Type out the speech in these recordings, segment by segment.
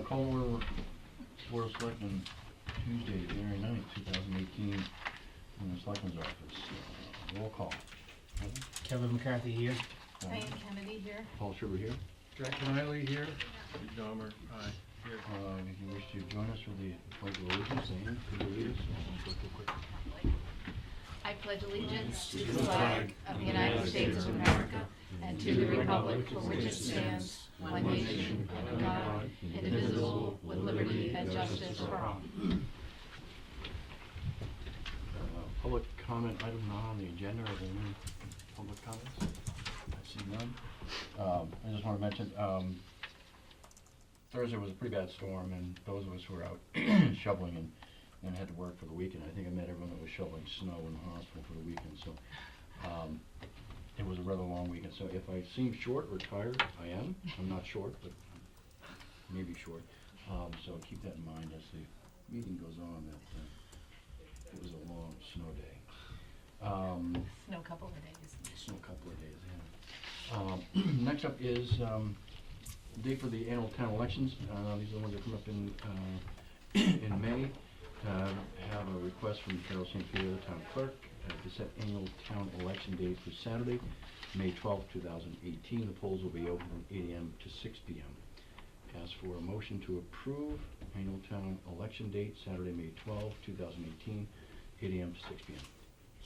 Call order Board of Selectmen Tuesday, January 9th, 2018, in the Selectmen's office. Roll call. Kevin McCarthy here. Diane Kennedy here. Paul Schubert here. Jack Riley here. Dahmer, aye. Here. If you wish to join us for the Pledge of Allegiance, Diane, could you lead us? Go quick. I pledge allegiance to the flag of the United States of America and to the republic for which it stands, one nation, under God, indivisible, with liberty and justice for all. Public comment item not on the agenda. Are there any public comments? I see none. I just want to mention, Thursday was a pretty bad storm, and those of us who were out shoveling and had to work for the weekend, I think I met everyone that was shoveling snow in the hospital for the weekend, so it was a rather long weekend. So if I seem short or tired, I am. I'm not short, but maybe short. So keep that in mind as the meeting goes on, that it was a long snow day. Snow couple of days. Snow couple of days, yeah. Next up is the date for the annual town elections. These are the ones that come up in May. Have a request from Carol St. Peter, the town clerk, to set annual town election date for Saturday, May 12th, 2018. The polls will be open from 8 a.m. to 6 p.m. Ask for a motion to approve annual town election date, Saturday, May 12th, 2018, 8 a.m. to 6 p.m.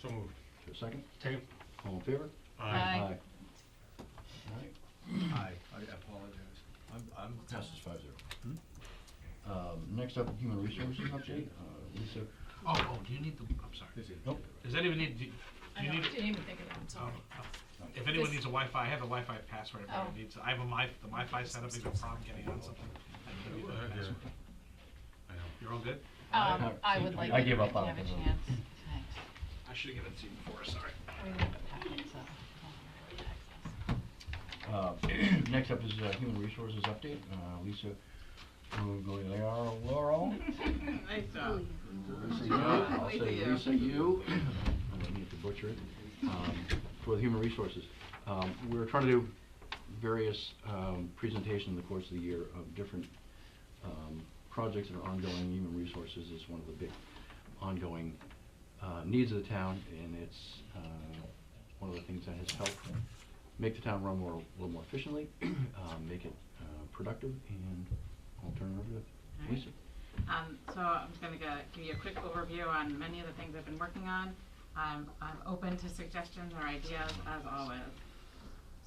So moved. Is there a second? Second. All in favor? Aye. All right. Aye. I apologize. I'm Passes 5-0. Next up, human resources update. Lisa. Oh, do you need the, I'm sorry. Nope. Does anyone need, do I you know, need? I didn't even think of that, I'm sorry. If anyone This- needs a Wi-Fi, I have the Wi-Fi password if anyone Oh. needs, I have the Wi-Fi setup, is a problem getting on something. I can give you the password. I know. You're all good? I would like I it gave if up you on have a it. chance. Thanks. I should've given it to you before, sorry. We have a packet, so I don't have access. Next up is human resources update. Lisa Guglielaro. Nice job. Lisa, you. I'll say Lisa, you. I don't need to butcher it. For the human resources, we're trying to do various presentations in the course of the year of different projects that are ongoing. Human resources is one of the big ongoing needs of the town, and it's one of the things that has helped make the town run a little more efficiently, make it productive, and I'll turn it over to Lisa. So I'm just going to give you a quick overview on many of the things I've been working on. I'm open to suggestions or ideas as always.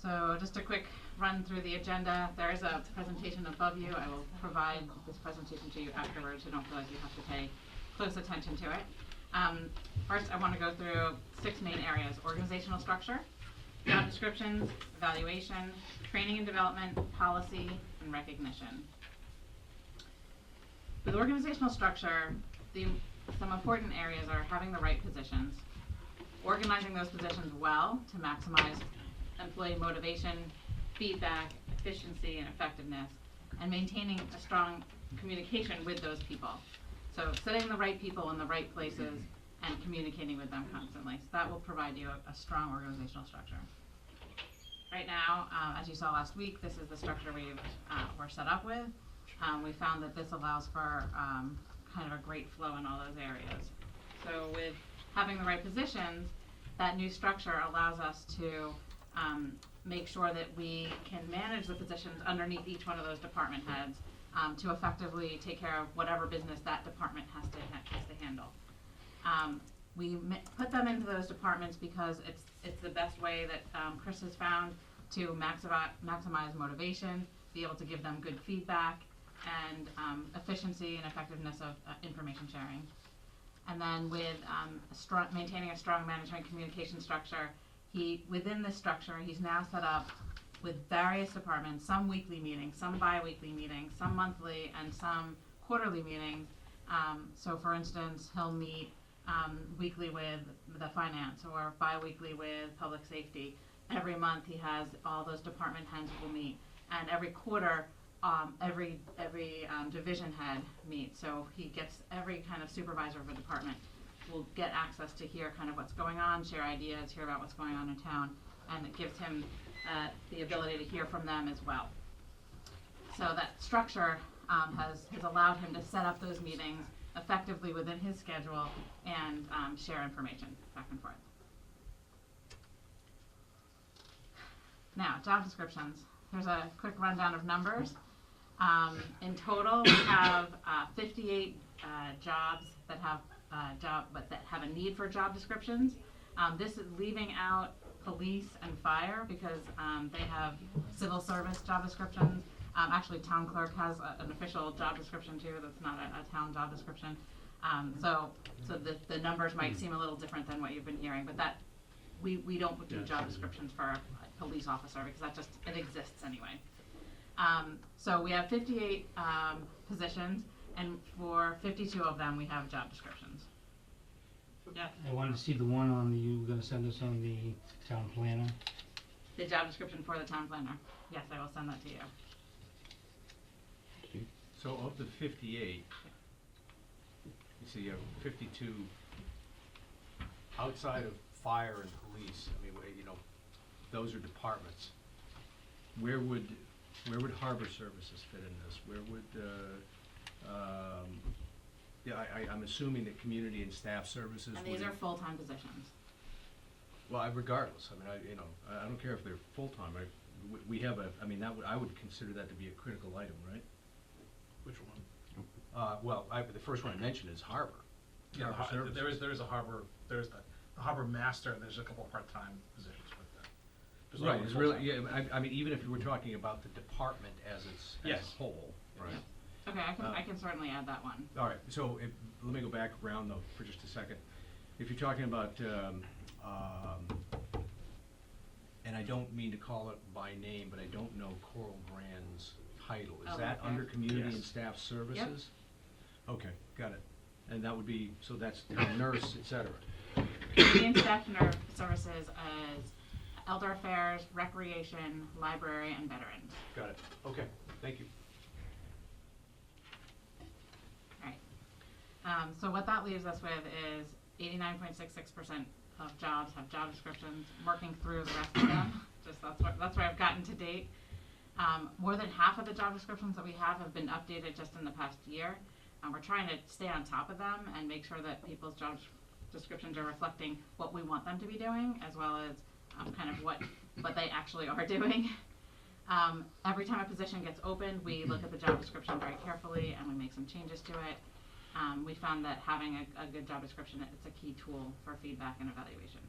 So just a quick run through the agenda. There is a presentation above you. I will provide this presentation to you afterwards, so don't feel like you have to pay close attention to it. First, I want to go through 6 main areas: organizational structure, job descriptions, evaluation, training and development, policy, and recognition. With organizational structure, some important areas are having the right positions, organizing those positions well to maximize employee motivation, feedback, efficiency, and effectiveness, and maintaining a strong communication with those people. So setting the right people in the right places and communicating with them constantly. So that will provide you a strong organizational structure. Right now, as you saw last week, this is the structure we're set up with. We found that this allows for kind of a great flow in all those areas. So with having the right positions, that new structure allows us to make sure that we can manage the positions underneath each one of those department heads to effectively take care of whatever business that department has to handle. We put them into those departments because it's the best way that Chris has found to maximize motivation, be able to give them good feedback, and efficiency and effectiveness of information sharing. And then with maintaining a strong management communication structure, within this structure, he's now set up with various departments, some weekly meetings, some bi-weekly meetings, some monthly, and some quarterly meetings. So for instance, he'll meet weekly with the finance or bi-weekly with public safety. Every month he has all those department heads will meet, and every quarter every division head meets. So he gets every kind of supervisor of a department will get access to hear kind of what's going on, share ideas, hear about what's going on in town, and it gives him the ability to hear from them as well. So that structure has allowed him to set up those meetings effectively within his schedule and share information back and forth. Now, job descriptions. Here's a quick rundown of numbers. In total, we have 58 jobs that have that have a need for job descriptions. This is leaving out police and fire because they have civil service job descriptions. Actually, town clerk has an official job description too. That's not a town job description. So the numbers might seem a little different than what you've been hearing, but that we don't do job descriptions for a police officer because it exists anyway. So we have 58 positions, and for 52 of them we have job descriptions. Yeah. I wanted to see the one on you were gonna send us on the town planner. The job description for the town planner. Yes, I will send that to you. So of the 58, you see you have 52 outside of fire and police. I mean, you know, those are departments. Where would harbor services fit in this? Where would I'm assuming that community and staff services. And these are full-time positions. Well, regardless, I mean, I don't care if they're full-time. We have I would consider that to be a critical item, right? Which one? Well, the first one I mentioned is harbor. Yeah, Harbor there is services. a harbor. There's the harbor master, and there's a couple of part-time positions with that. There's Right, not it's full-time. really, yeah, I mean, even if you were talking about the department as Yes. a whole, right? Okay, I can certainly add that one. All right, so let me go back around though for just a second. If you're talking about, and I don't mean to call it by name, but I don't know Coral Brand's title. Is Oh, that okay. under community and Yes. staff services? Okay, got it. And that would be, so that's town nurse, et cetera. Community and staff nurse services as elder affairs, recreation, library, and veterans. Got it, okay, thank you. Right. So what that leaves us with is 89.66% of jobs have job descriptions. Working through the rest of them, that's where I've gotten to date. More than half of the job descriptions that we have been updated just in the past year. We're trying to stay on top of them and make sure that people's job descriptions are reflecting what we want them to be doing, as well as kind of what they actually are doing. Every time a position gets opened, we look at the job description very carefully and we make some changes to it. We found that having a good job description, it's a key tool for feedback and evaluation.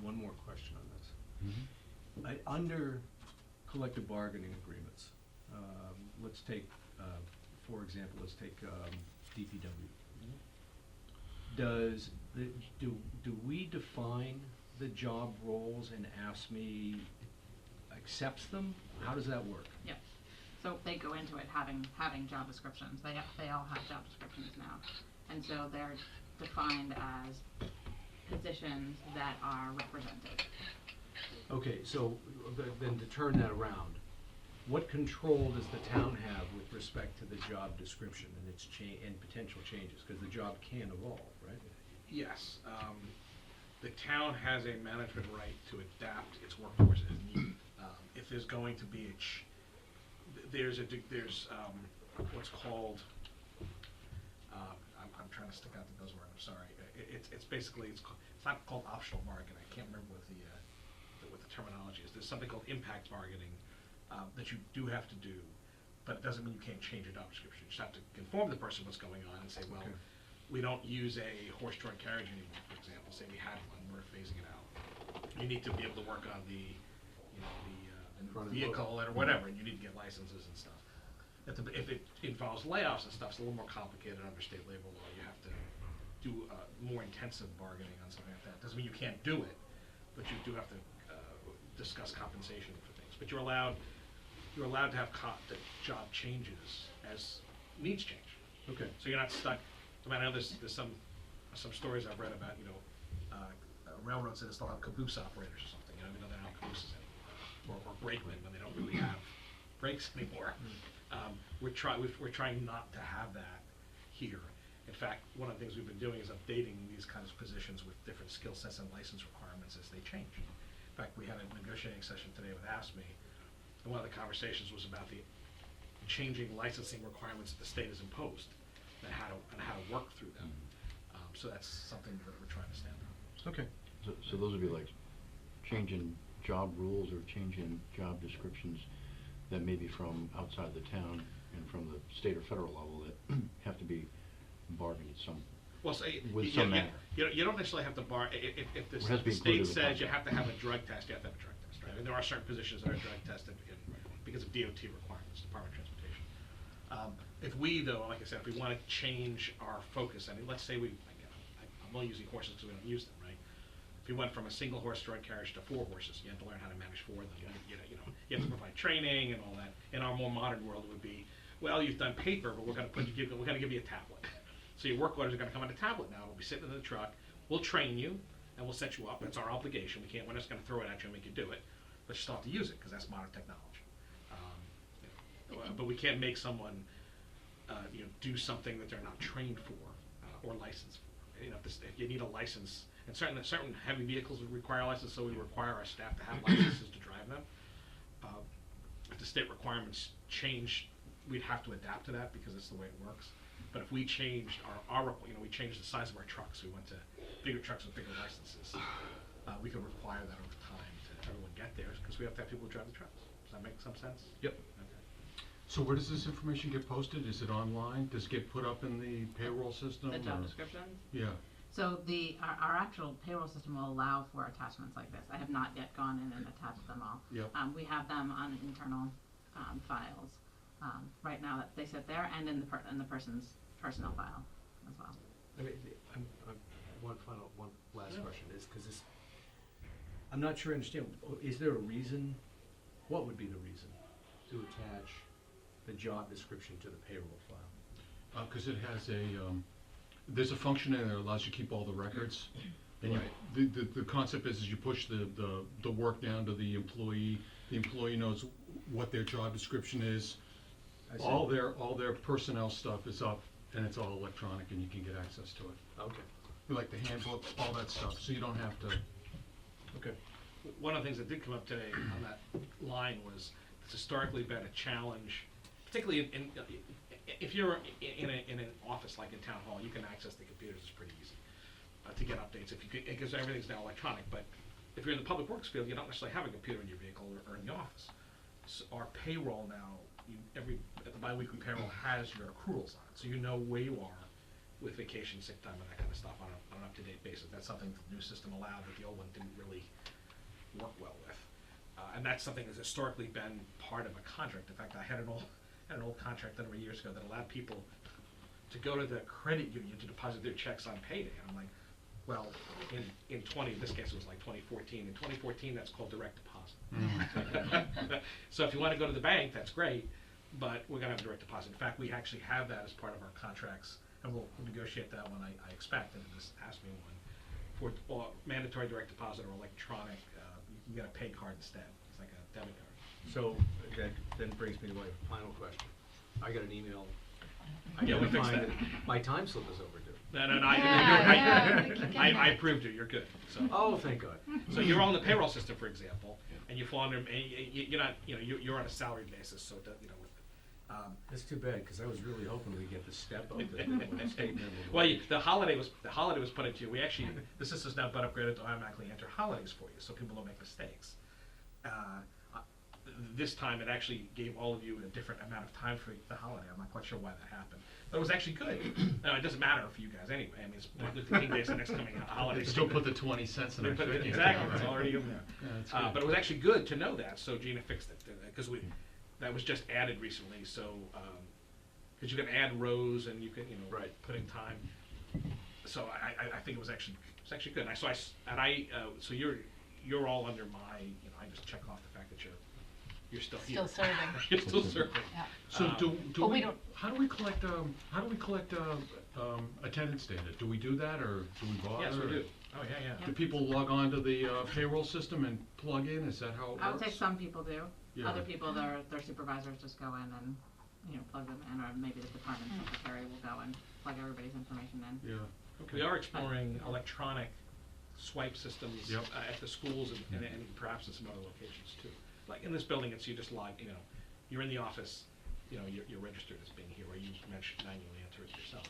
One more question on this. Under collective bargaining agreements, let's take, for example, DPW. Do we define the job roles and ASME accepts them? How does that work? Yep. So they go into it having job descriptions. They all have job descriptions now, and so they're defined as positions that are represented. Okay, so then to turn that around, what control does the town have with respect to the job description and its and potential changes? Because the job can evolve, right? Yes, the town has a management right to adapt its workforce as needed. If there's going to be there's what's called, I'm trying to stick out the buzzword, I'm sorry. It's basically, it's not called optional bargaining. I can't remember what the terminology is. There's something called impact bargaining that you do have to do, but it doesn't mean you can't change your job description. You just have to inform the person what's going on and say, well, Okay. we don't use a horse-drawn carriage anymore, for example. Say we had one, we're phasing it out. You need to be able to work on the vehicle or whatever, and you need to get licenses and stuff. If it involves layoffs and stuff, it's a little more complicated under state labor law. You have to do more intensive bargaining on something like that. Doesn't mean you can't do it, but you do have to discuss compensation for things. But you're allowed to have the job changes as needs change. Okay. So you're not stuck. I mean, I know there's some stories I've read about, railroads that still have caboose operators or something. They don't have cabooses anymore, or brakemen when they don't really have brakes anymore. We're trying not to have that here. In fact, one of the things we've been doing is updating these kinds of positions with different skill sets and license requirements as they change. In fact, we had a negotiating session today with ASME, and one of the conversations was about the changing licensing requirements that the state has imposed, and how to work through them. So that's something that we're trying to stand on. Okay. So those would be like changing job rules or changing job descriptions that may be from outside the town and from the state or federal level that have to be bargained at some, Well, say, with some manner. you don't necessarily have to if the It has to be state included in the says you contract. have to have a drug test, you have to have a drug test, right? And there are certain positions that are drug tested because of DOT requirements, Department of Transportation. If we, though, like I said, if we want to change our focus, I mean, let's say I'm only using horses because we don't use them, right? If you went from a single horse drug carriage to 4 horses, you have to learn how to manage 4 of them. You have to provide training and all that. In our more modern world, it would be, well, you've done paper, but we're going to give you a tablet. So your work orders are going to come on a tablet now. We'll be sitting in the truck. We'll train you, and we'll set you up. It's our obligation. We're just going to throw it at you and make you do it. But you still have to use it because that's modern technology. But we can't make someone do something that they're not trained for or licensed for. If you need a license, and certain heavy vehicles would require a license, so we require our staff to have licenses to drive them. If the state requirements change, we'd have to adapt to that because that's the way it works. But if we changed we changed the size of our trucks, we went to bigger trucks with bigger licenses, we could require that over time to everyone get theirs because we have to have people who drive the trucks. Does that make some sense? Yep. Okay. So where does this information get posted? Is it online? Does it get put up in the payroll system? The job or- descriptions. Yeah. So our actual payroll system will allow for attachments like this. I have not yet gone in and attached them all. Yep. We have them on internal files right now that they sit there, and in the person's personnel file as well. I mean, one last question is, because this, I'm not sure I understand, is there a reason, what would be the reason to attach the job description to the payroll file? Because it has there's a function in there that allows you to keep all the records. And Right. the concept is you push the work down to the employee knows what their job description is. I see. All their personnel stuff is up, and it's all electronic, and you can get access to it. Okay, Like the handbook, all that stuff, so you don't have to. okay. One of the things that did come up today on that line was it's historically been a challenge, particularly if you're in an office like in town hall, you can access the computers. It's pretty easy to get updates because everything's now electronic. But if you're in the public works field, you don't necessarily have a computer in your vehicle or in the office. So our payroll now, the biweekly payroll has your accruals on it, so you know where you are with vacation, sick time, and that kind of stuff on an up-to-date basis. That's something the new system allowed that the old one didn't really work well with. And that's something that's historically been part of a contract. In fact, I had an old contract a number of years ago that allowed people to go to the credit union to deposit their checks on payday. And I'm like, well, in this case it was like 2014. In 2014, that's called direct deposit. So if you want to go to the bank, that's great, but we're going to have direct deposit. In fact, we actually have that as part of our contracts, and we'll negotiate that one, I expect, and this has to be one, for mandatory direct deposit or electronic. You can get a pay card instead. It's like a debit card. So that then brings me to my final question. I got an email. Yeah, we fixed find that. My time slip is overdue. No, Yeah, I approved you. You're good. So. Oh, thank God. So you're on the payroll system, for example, and you fall under, and you're not, you're on a salary basis, so it does, That's too bad, because I was really hoping we'd get the step up that the state minimum. well, the holiday was put into you. We actually, the system's now been upgraded to automatically enter holidays for you, so people don't make mistakes. This time it actually gave all of you a different amount of time for the holiday. I'm not quite sure why that happened, but it was actually good. Now, it doesn't matter for you guys anyway. I mean, it's Martin Luther King Day is the next coming holiday. They still put the 20 cents in our checking. Exactly, it's already in there. Yeah, that's good. But it was actually good to know that, so Gina fixed it, because that was just added recently, so, because you can add rows and you can, Right. put in time. So I think it was actually good. So you're all under my, I just check off the fact that you're still here. Still serving. You're still serving. Yeah. So But we don't- how do we collect attendance data? Do we do that, or do we bother? Yes, we or- do. Oh, yeah. Do people log on to the payroll system and plug in? Is that how it works? I would say some people do. Yeah. Other people, their supervisors just go in and, plug them in, or maybe the department secretary will go and plug everybody's information in. Yeah. We are exploring electronic swipe systems Yep. at the schools and perhaps in some other locations too. Like in this building, it's you just log, you're in the office, you know, you're registered as being here, or you manually enter it yourself.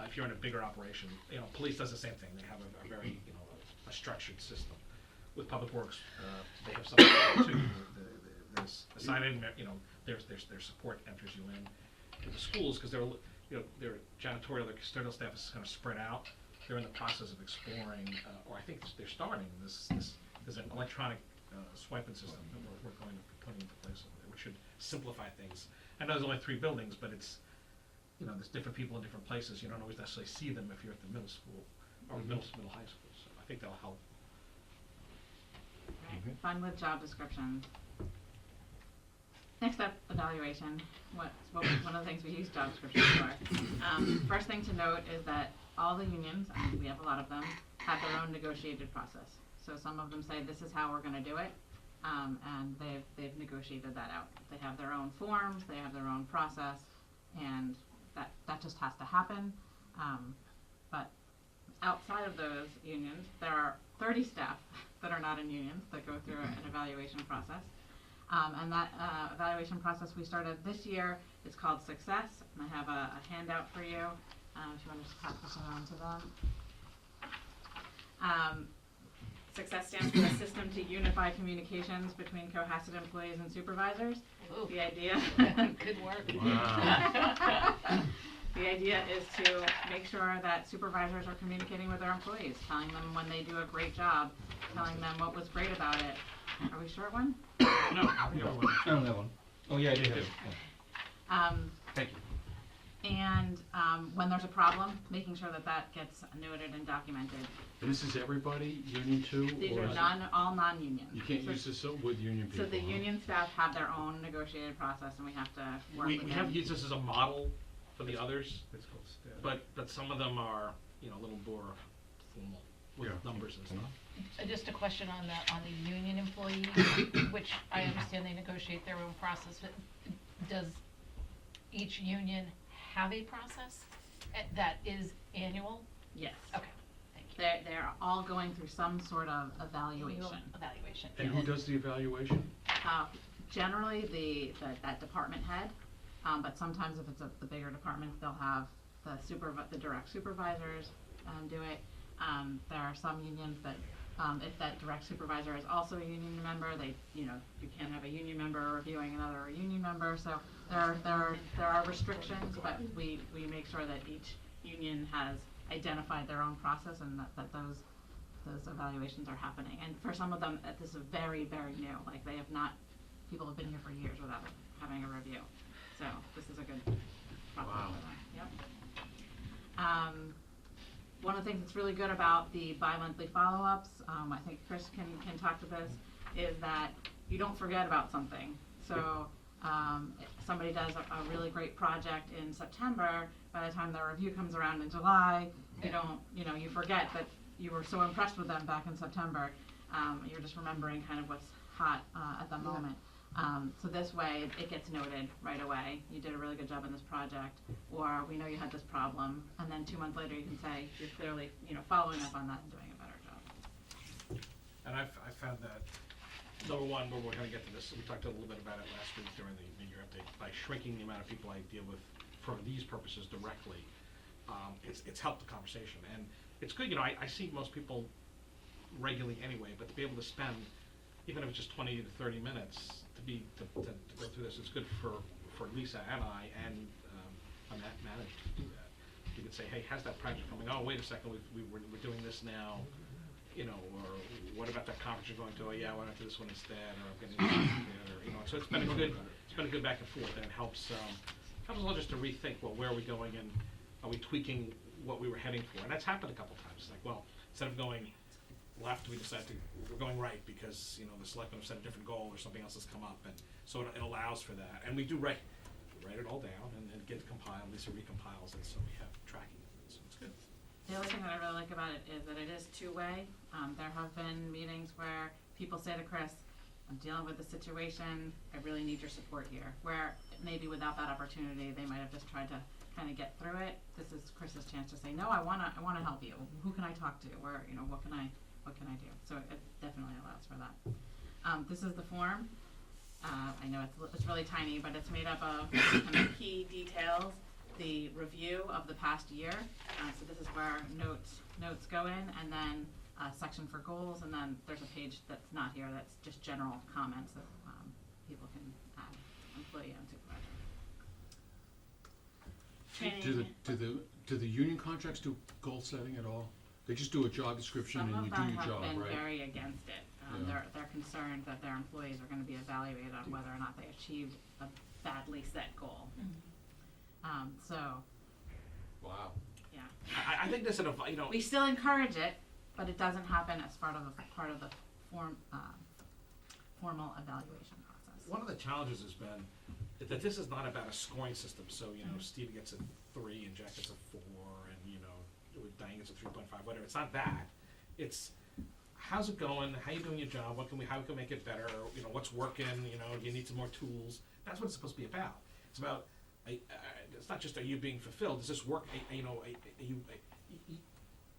If you're in a bigger operation, you know, police does the same thing. They have a very, you know, a structured system. With Public Works, they have something too. There's a sign-in, you know, their support enters you in. With the schools, because they're, you know, their janitorial, their custodial staff is kind of spread out. They're in the process of exploring, or I think they're starting there's an electronic swiping system that we're going to be putting into place over there, which should simplify things. I know there's only 3 buildings, but it's, you know, there's different people in different places. You don't always necessarily see them if you're at the middle school or middle high school. So I think that'll help. Right. Fun with job descriptions. Next up, evaluation. One of the things we use job descriptions for. First thing to note is that all the unions, and we have a lot of them, have their own negotiated process. So some of them say this is how we're going to do it, and they've negotiated that out. They have their own forms, they have their own process, and that just has to happen. But outside of those unions, there are 30 staff that are not in unions that go through an evaluation process. And that evaluation process we started this year is called Success, and I have a handout for you if you want to just pass this around to them. Success stands for the System to Unify Communications Between Cohasset Employees and Supervisors. Ooh. The idea Good work. The idea is to make sure that supervisors are communicating with their employees, telling them when they do a great job, telling them what was great about it. Are we short one? No, the other one. I don't have one. Oh, yeah, I do have it. Thank you. And when there's a problem, making sure that gets noted and documented. And this is everybody, union too? These or are is it- all non-union. You can't So- use this with union people, So the huh? union staff have their own negotiated process, and we have to work We with have them. used this as a model for the others, It's called staff. but some of them are, you know, a little more formal with Yeah. numbers and stuff. Just a question on the union employees, which I understand they negotiate their own process, but does each union have a process that is annual? Yes. Okay, thank you. They're all going through some sort of evaluation. Annual evaluation. And who does the evaluation? Generally, that department head, but sometimes if it's the bigger departments, they'll have the direct supervisors do it. There are some unions that if that direct supervisor is also a union member, you can't have a union member reviewing another union member. So there are restrictions, but we make sure that each union has identified their own process and that those evaluations are happening. And for some of them, this is very, very new. Like people have been here for years without having a review. So this is a good process Wow. for them. Yep. One of the things that's really good about the bi-monthly follow-ups, I think Chris can talk to this, is that you don't forget about something. So if somebody does a really great project in September, by the time the review comes around in July, you forget that you were so impressed with them back in September. You're just remembering kind of what's hot at the moment. So this way, it gets noted right away. You did a really good job in this project, or we know you had this problem, and then 2 months later you can say you're clearly, following up on that and doing a better job. And I found that, number one, we're going to get to this, we talked a little bit about it last week during the mid-year update, by shrinking the amount of people I deal with for these purposes directly, it's helped the conversation. And it's good, I see most people regularly anyway, but to be able to spend, even if it's just 20 to 30 minutes, to go through this, it's good for Lisa and I, and a manager to do that. You can say, hey, how's that project coming? Oh, wait a second, we're doing this now, or what about that conference you're going to? Oh, yeah, why not do this one instead? Or I'm getting this, so it's been a good back and forth, and it helps us all just to rethink, well, where are we going, and are we tweaking what we were heading for? And that's happened a couple times. It's like, well, instead of going left, we decided we're going right because the selectmen have set a different goal or something else has come up, and so it allows for that. And we do write it all down and get it compiled. Lisa recompiles it, so we have tracking of it. So it's good. The other thing that I really like about it is that it is two-way. There have been meetings where people say to Chris, I'm dealing with the situation, I really need your support here. Where maybe without that opportunity, they might have just tried to kind of get through it. This is Chris's chance to say, no, I wanna help you. Who can I talk to? Where, what can I do? So it definitely allows for that. This is the form. I know it's really tiny, but it's made up of kind of key details, the review of the past year. So this is where notes go in, and then a section for goals, and then there's a page that's not here that's just general comments that people can add, employee and supervisor. Do the union contracts do goal setting at all? They just do a job description Some and of you do them your have job, been right? very against it. Yeah. They're concerned that their employees are gonna be evaluated on whether or not they achieved a badly set goal. So, Wow. yeah. I think this is We still encourage it, but it doesn't happen as part of the formal evaluation process. one of the challenges has been that this is not about a scoring system, so, Steve gets a 3 and Jack gets a 4 and, Diane gets a 3.5, whatever, it's not that. It's, how's it going, how you doing your job, how we can make it better, what's working, do you need some more tools? That's what it's supposed to be about. It's about, it's not just are you being fulfilled, is this work,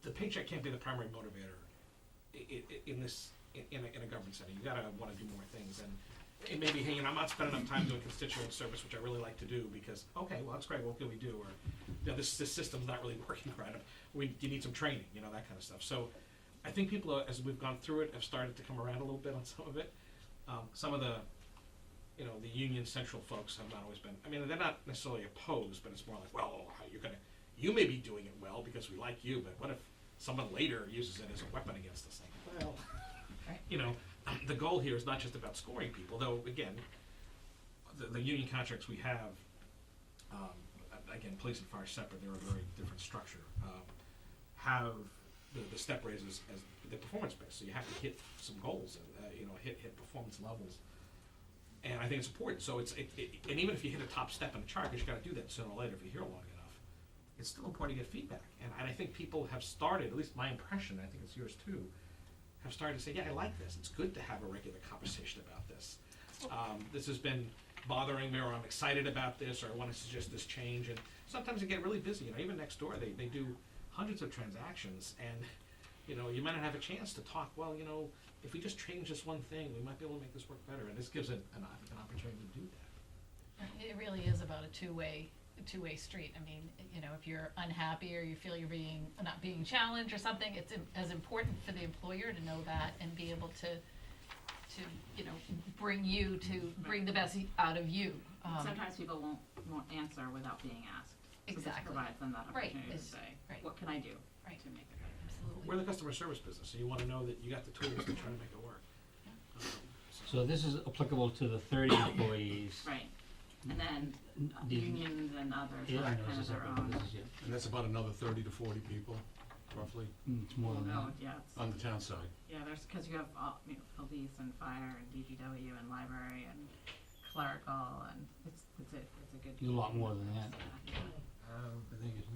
the paycheck can't be the primary motivator in a government setting. You gotta wanna do more things, and it may be, hey, I'm not spending enough time doing constituent service, which I really like to do, because, okay, well, that's great, what can we do? Or, this system's not really working right, you need some training, that kind of stuff. So, I think people, as we've gone through it, have started to come around a little bit on some of it. Some of the, the union central folks have not always been, they're not necessarily opposed, but it's more like, well, you may be doing it well because we like you, but what if someone later uses it as a weapon against us? Like, well, the goal here is not just about scoring people, though, again, the union contracts we have, again, police and fire separate, they're a very different structure, have the step raises as the performance based, so you have to hit some goals and, hit performance levels. And I think it's important, so and even if you hit a top step in the chart, because you gotta do that sooner or later if you're here long enough, it's still important to get feedback. And I think people have started, at least my impression, I think it's yours too, have started to say, yeah, I like this. It's good to have a regular conversation about this. This has been bothering me, or I'm excited about this, or I want to suggest this change. And sometimes they get really busy. Even next door, they do hundreds of transactions, and you might not have a chance to talk. Well, if we just change this one thing, we might be able to make this work better. And this gives it an opportunity to do that. It really is about a two-way street. If you're unhappy or you feel you're not being challenged or something, it's as important for the employer to know that and be able to bring the best out of you. Sometimes people won't answer without being asked. So this Exactly. provides them that Right. opportunity to say, Right. what can I do Right. to make it better? Absolutely. We're the customer service business, so you want to know that you got the tools to try to make it work. So this is applicable to the 30 employees. Right. And then The- unions and others Yeah, I have know, kind this of is their separate, own. this is, yeah. And that's about another 30 to 40 people, roughly, It's more Well, than no, that. yeah, on the town side. there's, because you have police and fire and DPW and library and clerical, and it's a good. A lot more than that. Yeah. I think it's,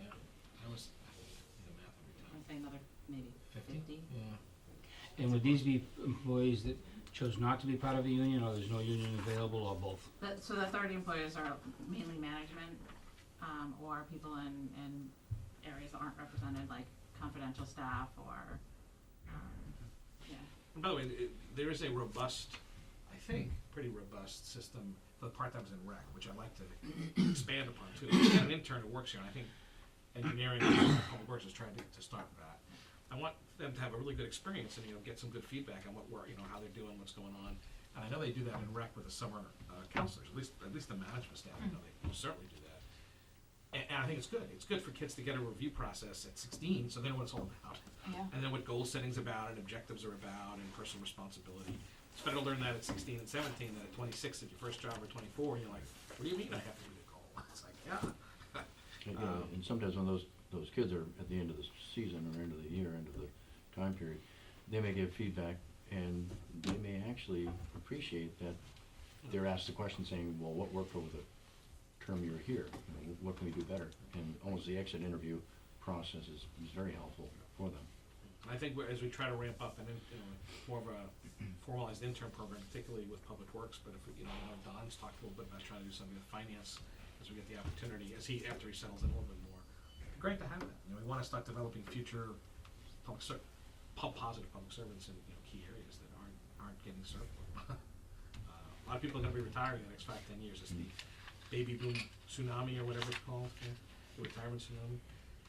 Yeah, I was, the math every time. I'd say another maybe 50. yeah. And would these be employees that chose not to be part of a union, or there's no union available, or both? So the 30 employees are mainly management, or people in areas that aren't represented, like confidential staff or, yeah. And by the way, there is a robust, I think, pretty robust system for the part-timers in rec, which I'd like to expand upon too. We've got an intern who works here, and I think engineering and public works is trying to start that. I want them to have a really good experience and, get some good feedback on what work, how they're doing, what's going on. And I know they do that in rec with the summer counselors, at least the management staff, they certainly do that. And I think it's good. It's good for kids to get a review process at 16, so they know what it's all about. Yeah. And then what goal setting's about, and objectives are about, and personal responsibility. It's better to learn that at 16 and 17 than at 26 at your first job, or 24, and you're like, what do you mean I have to do the goal? It's like, yeah. And sometimes when those kids are at the end of the season, or end of the year, end of the time period, they may give feedback, and they may actually appreciate that they're asked the question saying, well, what worked over the term you were here? What can we do better? And almost the exit interview process is very helpful for them. And I think as we try to ramp up and more of a formalized intern program, particularly with Public Works, but if we, Don's talked a little bit about trying to do something with finance as we get the opportunity, after he settles in a little bit more. It'd be great to have that. We want to start developing future positive public servants in key areas that aren't getting served. A lot of people are gonna be retiring in the next 5-10 years. It's the baby boom tsunami or whatever it's called, yeah, the retirement tsunami.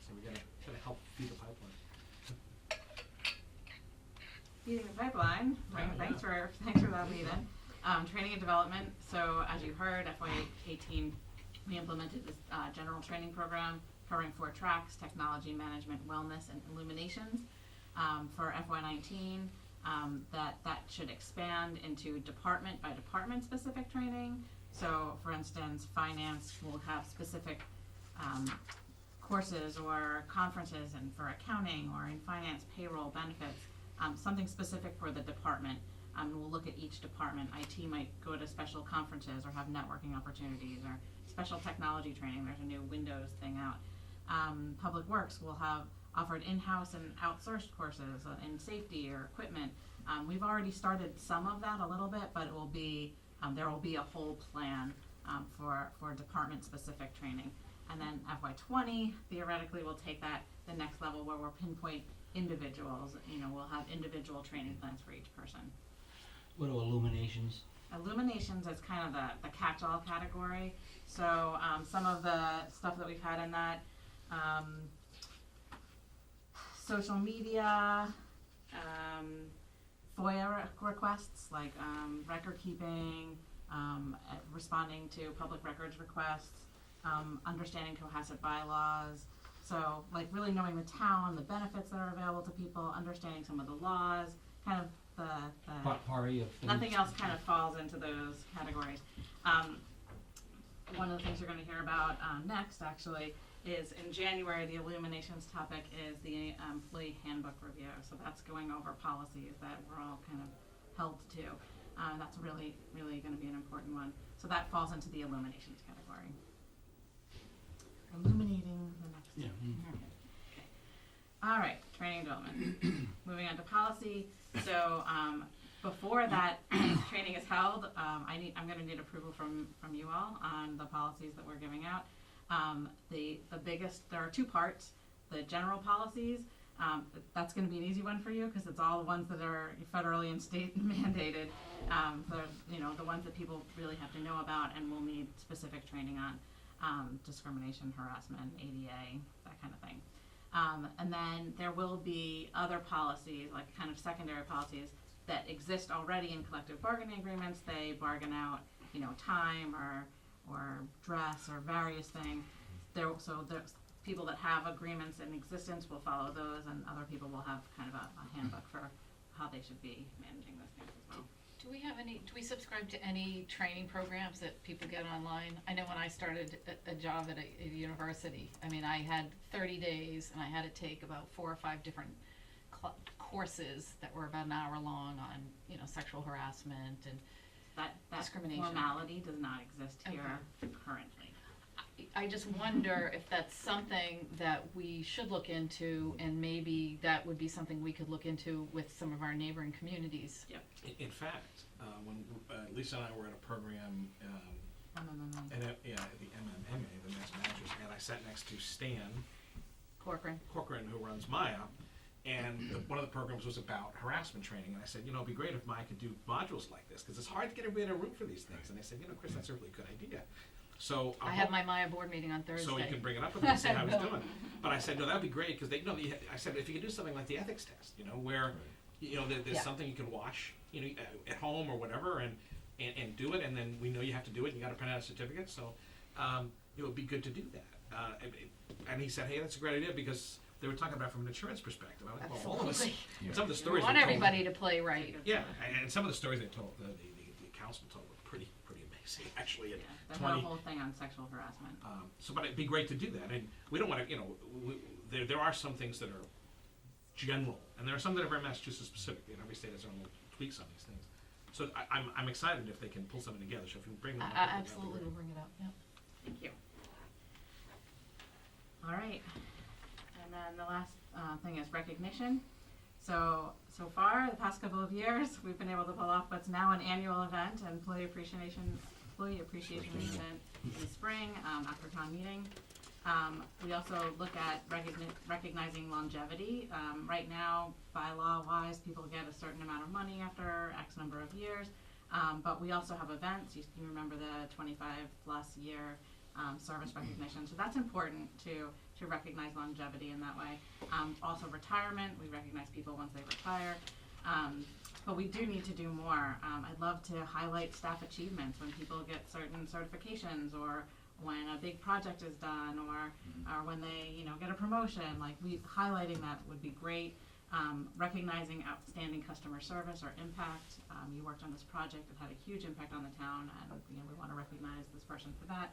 So we gotta help feed the pipeline. Feeding the pipeline, right, Yeah. thanks for that lead in. Training and development, so as you heard, FY18, we implemented this, general training program covering 4 tracks: technology, management, wellness, and illuminations. For FY19, that should expand into department by department specific training. So for instance, finance will have specific, courses or conferences, and for accounting or in finance, payroll, benefits, something specific for the department. We'll look at each department. IT might go to special conferences or have networking opportunities or special technology training. There's a new Windows thing out. Public Works will have offered in-house and outsourced courses in safety or equipment. We've already started some of that a little bit, but it will be, there will be a whole plan for department-specific training. And then FY20 theoretically will take that the next level where we'll pinpoint individuals. We'll have individual training plans for each person. What are illuminations? Illuminations is kind of the catch-all category. So some of the stuff that we've had in that, social media, FOIA requests, like record keeping, responding to public records requests, understanding Cohasset bylaws. So like really knowing the town, the benefits that are available to people, understanding some of the laws, kind of the Potpourri of things. nothing else kind of falls into those categories. One of the things you're going to hear about next, actually, is in January, the illuminations topic is the Employee Handbook review. So that's going over policies that we're all kind of held to. That's really, really going to be an important one. So that falls into the illuminations category. Illuminating the next. Yeah. Okay. All right, training and development. Moving on to policy. So before that training is held, I'm going to need approval from you all on the policies that we're giving out. The biggest, there are 2 parts. The general policies, that's going to be an easy one for you because it's all the ones that are federally and state mandated. The ones that people really have to know about and will need specific training on, discrimination, harassment, ADA, that kind of thing. And then there will be other policies, like kind of secondary policies that exist already in collective bargaining agreements. They bargain out, time or dress or various things. So there's people that have agreements in existence will follow those, and other people will have kind of a handbook for how they should be managing those things as well. Do we subscribe to any training programs that people get online? I know when I started a job at a university, I had 30 days and I had to take about 4 or 5 different courses that were about an hour long on, sexual harassment and That discrimination. formality does not exist here currently. I just wonder if that's something that we should look into, and maybe that would be something we could look into with some of our neighboring communities. Yep. In fact, when Lisa and I were at a program, at the MMA, the Mass Managers, and I sat next to Stan Corcoran. who runs Maya, and one of the programs was about harassment training, and I said, it'd be great if Maya could do modules like this, because it's hard to get everybody in a room for these things, and they said, Chris, that's a really good idea. So I have my Maya board meeting on Thursday. So you can bring it up with me and see how he's doing. But I said, no, that'd be great, because I said, if you could do something like the ethics test, where, there's Yeah. something you can watch, at home or whatever, and do it, and then we know you have to do it, and you gotta print out a certificate, so, it would be good to do that. And he said, hey, that's a great idea, because they were talking about it from an insurance perspective. I went, well, all of us, Absolutely. some of the We stories want they told- everybody to play right. Yeah, and some of the stories they told, the council told were pretty amazing, actually, at They had 20. a whole thing on sexual harassment. But it'd be great to do that, and we don't want to, there are some things that are general, and there are some that are very Massachusetts specific, every state has their own little tweaks on these things. So I'm excited if they can pull something together, so if you can bring them up. that'd be Absolutely, great. we'll bring it up, yeah. Thank you. All right, and then the last thing is recognition. So far, the past couple of years, we've been able to pull off what's now an annual event, Employee Appreciation Event in the spring after town meeting. We also look at recognizing longevity. Right now, by law-wise, people get a certain amount of money after X number of years. But we also have events. You remember the 25-plus year service recognition. So that's important to recognize longevity in that way. Also retirement. We recognize people once they retire. But we do need to do more. I'd love to highlight staff achievements when people get certain certifications, or when a big project is done, or when they get a promotion. Like, highlighting that would be great. Recognizing outstanding customer service or impact. You worked on this project that had a huge impact on the town, and we want to recognize this person for that.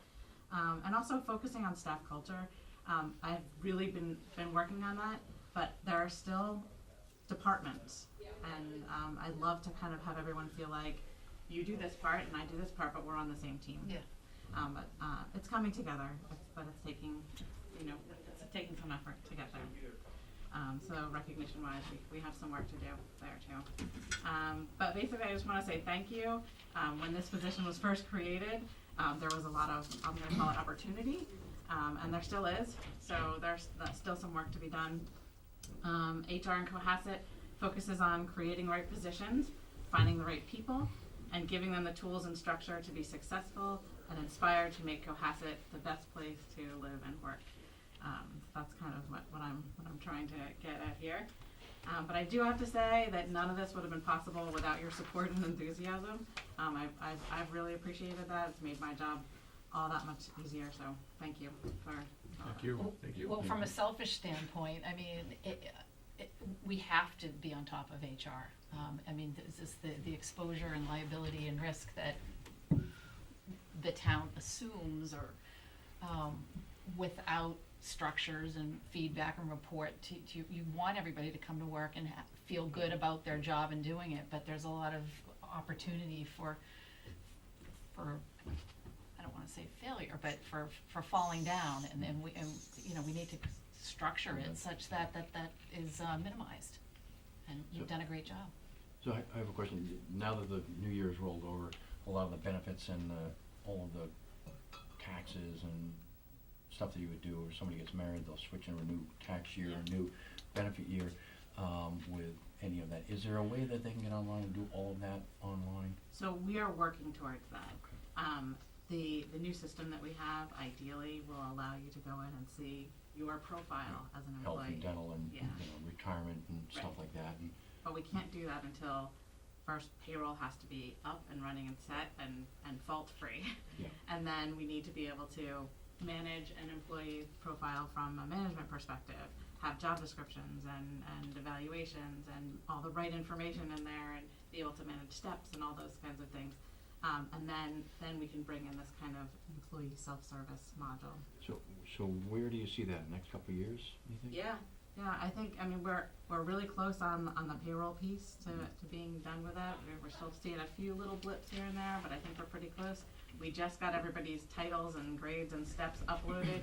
And also focusing on staff culture. I've really been working on that, but there are still departments, and I'd love to kind of have everyone feel like you do this part and I do this part, but we're on the same team. Yeah. But it's coming together, but it's taking some effort to get there. So recognition-wise, we have some work to do there too. But basically, I just want to say thank you. When this position was first created, there was a lot of, I'm going to call it opportunity, and there still is. So there's still some work to be done. HR in Cohasset focuses on creating the right positions, finding the right people, and giving them the tools and structure to be successful and inspired to make Cohasset the best place to live and work. That's kind of what I'm trying to get at here. But I do have to say that none of this would have been possible without your support and enthusiasm. I've really appreciated that. It's made my job all that much easier. So thank you for. Thank you. Thank you. Well, from a selfish standpoint, I mean, we have to be on top of HR. I mean, this is the exposure and liability and risk that the town assumes, or without structures and feedback and report you want everybody to come to work and feel good about their job and doing it, but there's a lot of opportunity for I don't want to say failure, but for falling down, and then we need to structure it such that is minimized, and you've done a great job. So I have a question. Now that the new year's rolled over, a lot of the benefits and all of the taxes and stuff that you would do, or somebody gets married, they'll switch into a new tax year, a new benefit year, with any of that. Is there a way that they can get online and do all of that online? So we are working towards that. Okay. The new system that we have ideally will allow you to go in and see your profile as an Health employee. and dental and Yeah. Retirement and stuff Right. like that. And But we can't do that until first payroll has to be up and running and set and fault free. Yeah. And then we need to be able to manage an employee profile from a management perspective, have job descriptions and evaluations and all the right information in there, and be able to manage steps and all those kinds of things. And then we can bring in this kind of employee self-service module. So where do you see that, next couple of years, you think? Yeah, I mean, we're really close on the payroll piece to being done with that. We're still seeing a few little blips here and there, but I think we're pretty close. We just got everybody's titles and grades and steps uploaded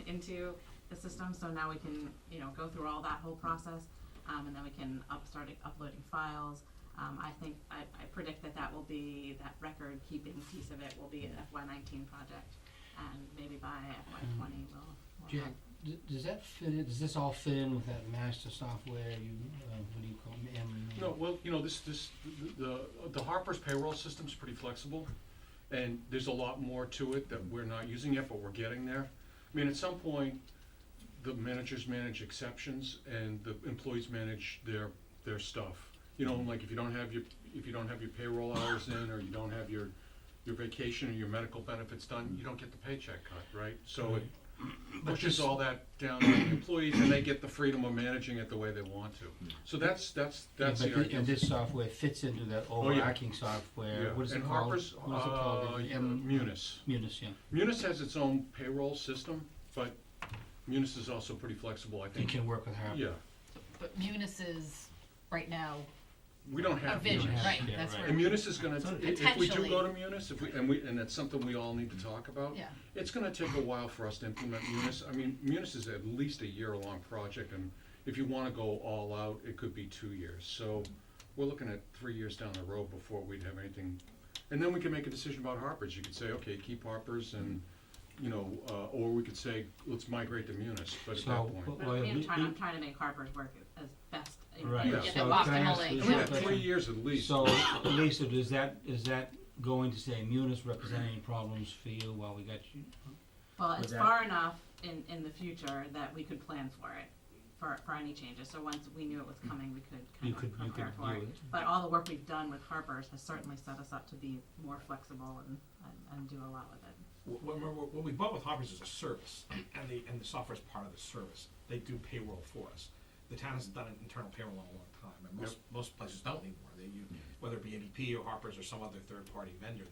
into the system, so now we can, go through all that whole process, and then we can start uploading files. I think, I predict that will be, that record keeping piece of it will be an FY19 project, and maybe by FY20 we'll Jack, have. does that fit in, does this all fit in with that master software what do you call it? No, well, the Harper's payroll system's pretty flexible, and there's a lot more to it that we're not using yet, but we're getting there. I mean, at some point, the managers manage exceptions and the employees manage their stuff. Like if you don't have your payroll hours in, or you don't have your vacation or your medical benefits done, you don't get the paycheck cut, right? So it pushes all that down on the employees, and they get the freedom of managing it the way they want to. So that's the idea. And this software fits into that overarching software. Yeah. What is it And called? Harper's, What is it called? Munis. Munis, yeah. Munis has its own payroll system, but Munis is also pretty flexible, I It think. can work with Harper. Yeah, But Munis is right now we don't a have vision, Munis. right? Yeah, That's right. where. And Munis is gonna, if we do go to Potentially. Munis, and that's something we all need to talk about. Yeah. It's gonna take a while for us to implement Munis. I mean, Munis is at least a year-long project, and if you wanna go all out, it could be 2 years. So we're looking at 3 years down the road before we'd have anything. And then we can make a decision about Harper's. You could say, okay, keep Harper's, and, or we could say, let's migrate to Munis, but at that So, point. But Well, I'm you- trying to make Harper's work as best you know, Right, get so them can I ask optimally. Lisa Yeah, a question? 3 years at least. So, Lisa, is that going to say Munis represent any problems for you while we got you? Well, Would it's that- far enough in the future that we could plan for it, for any changes. So once we knew it was coming, we could You kind could of prepare for deal it. with it. But all the work we've done with Harper's has certainly set us up to be more flexible and do a lot with it. What we bought with Harper's is a service, and the software is part of the service. They do payroll for us. The town hasn't done an internal payroll in a long time, and most places don't anymore. They use, whether it be ADP or Harper's or some other third-party vendor,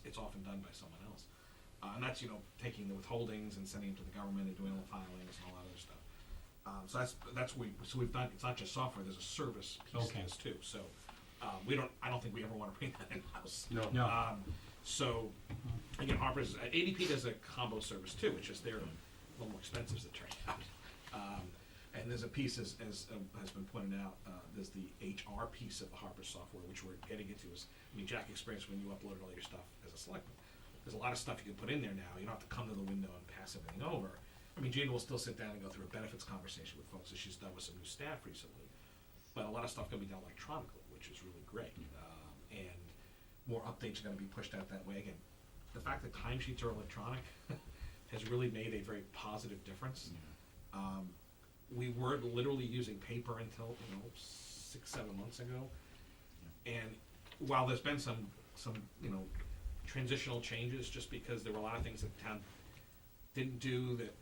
it's often done by someone else. And that's, you know, taking the withholdings and sending them to the government and doing all the filings and all that other stuff. So we've done, it's not just software, there's a service piece to Okay. this too, so, I don't think we ever wanna bring that in-house. No. No. So, again, Harper's, ADP does a combo service too, it's just they're a little more expensive as it turns out. And there's a piece, as has been pointed out, there's the HR piece of the Harper software, which we're getting into is, Jack experienced when you uploaded all your stuff as a selectman. There's a lot of stuff you can put in there now, you don't have to come to the window and pass everything over. Jane will still sit down and go through a benefits conversation with folks that she's done with some new staff recently. But a lot of stuff can be done electronically, which is really great. And more updates are gonna be pushed out that way. Again, the fact that timesheets are electronic has really made a very positive difference. We were literally using paper until, 6-7 months ago. And while there's been some, transitional changes, just because there were a lot of things that the town didn't do that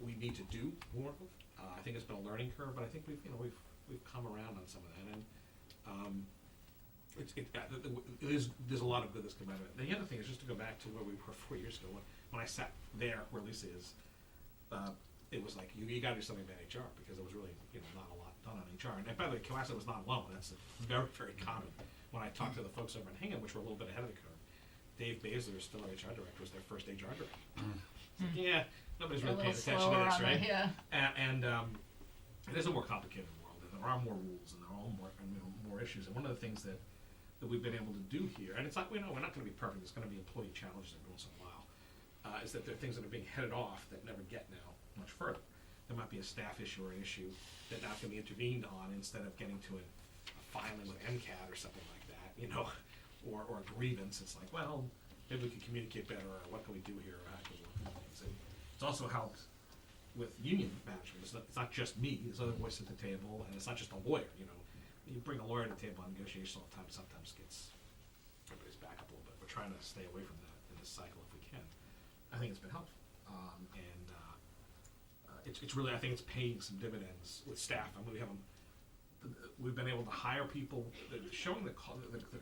we need to do more of. I think it's been a learning curve, but I think we've come around on some of that, and there's a lot of good that's come out of it. The other thing is just to go back to where we were 4 years ago when I sat there where Lisa is. It was like you got to do something about HR because there was really not a lot done on HR. And by the way, Cohasset was not alone. That's very, very common. When I talked to the folks over in Hingham, which were a little bit ahead of the curve, Dave Baszler, still our HR director, was their first HR director. Yeah, nobody's They're a really paying little attention to slower this, on right? that, yeah. And it is a more complicated world, and there are more rules, and there are more issues. And one of the things that we've been able to do here, and it's not, we're not going to be perfect. There's going to be employee challenges every once in a while. Is that there are things that are being headed off that never get now much further. There might be a staff issue or an issue that now can be intervened on instead of getting to a filing with MCAT or something like that, or a grievance. It's like, well, maybe we can communicate better, or what can we do here, or how can we work on things. And it's also helped with union management. It's not just me, there's other voices at the table, and it's not just a lawyer, You bring a lawyer to the table on negotiations all the time, sometimes gets everybody's back up a little bit. We're trying to stay away from that in this cycle if we can. I think it's been helpful. It's really, I think it's paying some dividends with staff. We've been able to hire people, showing the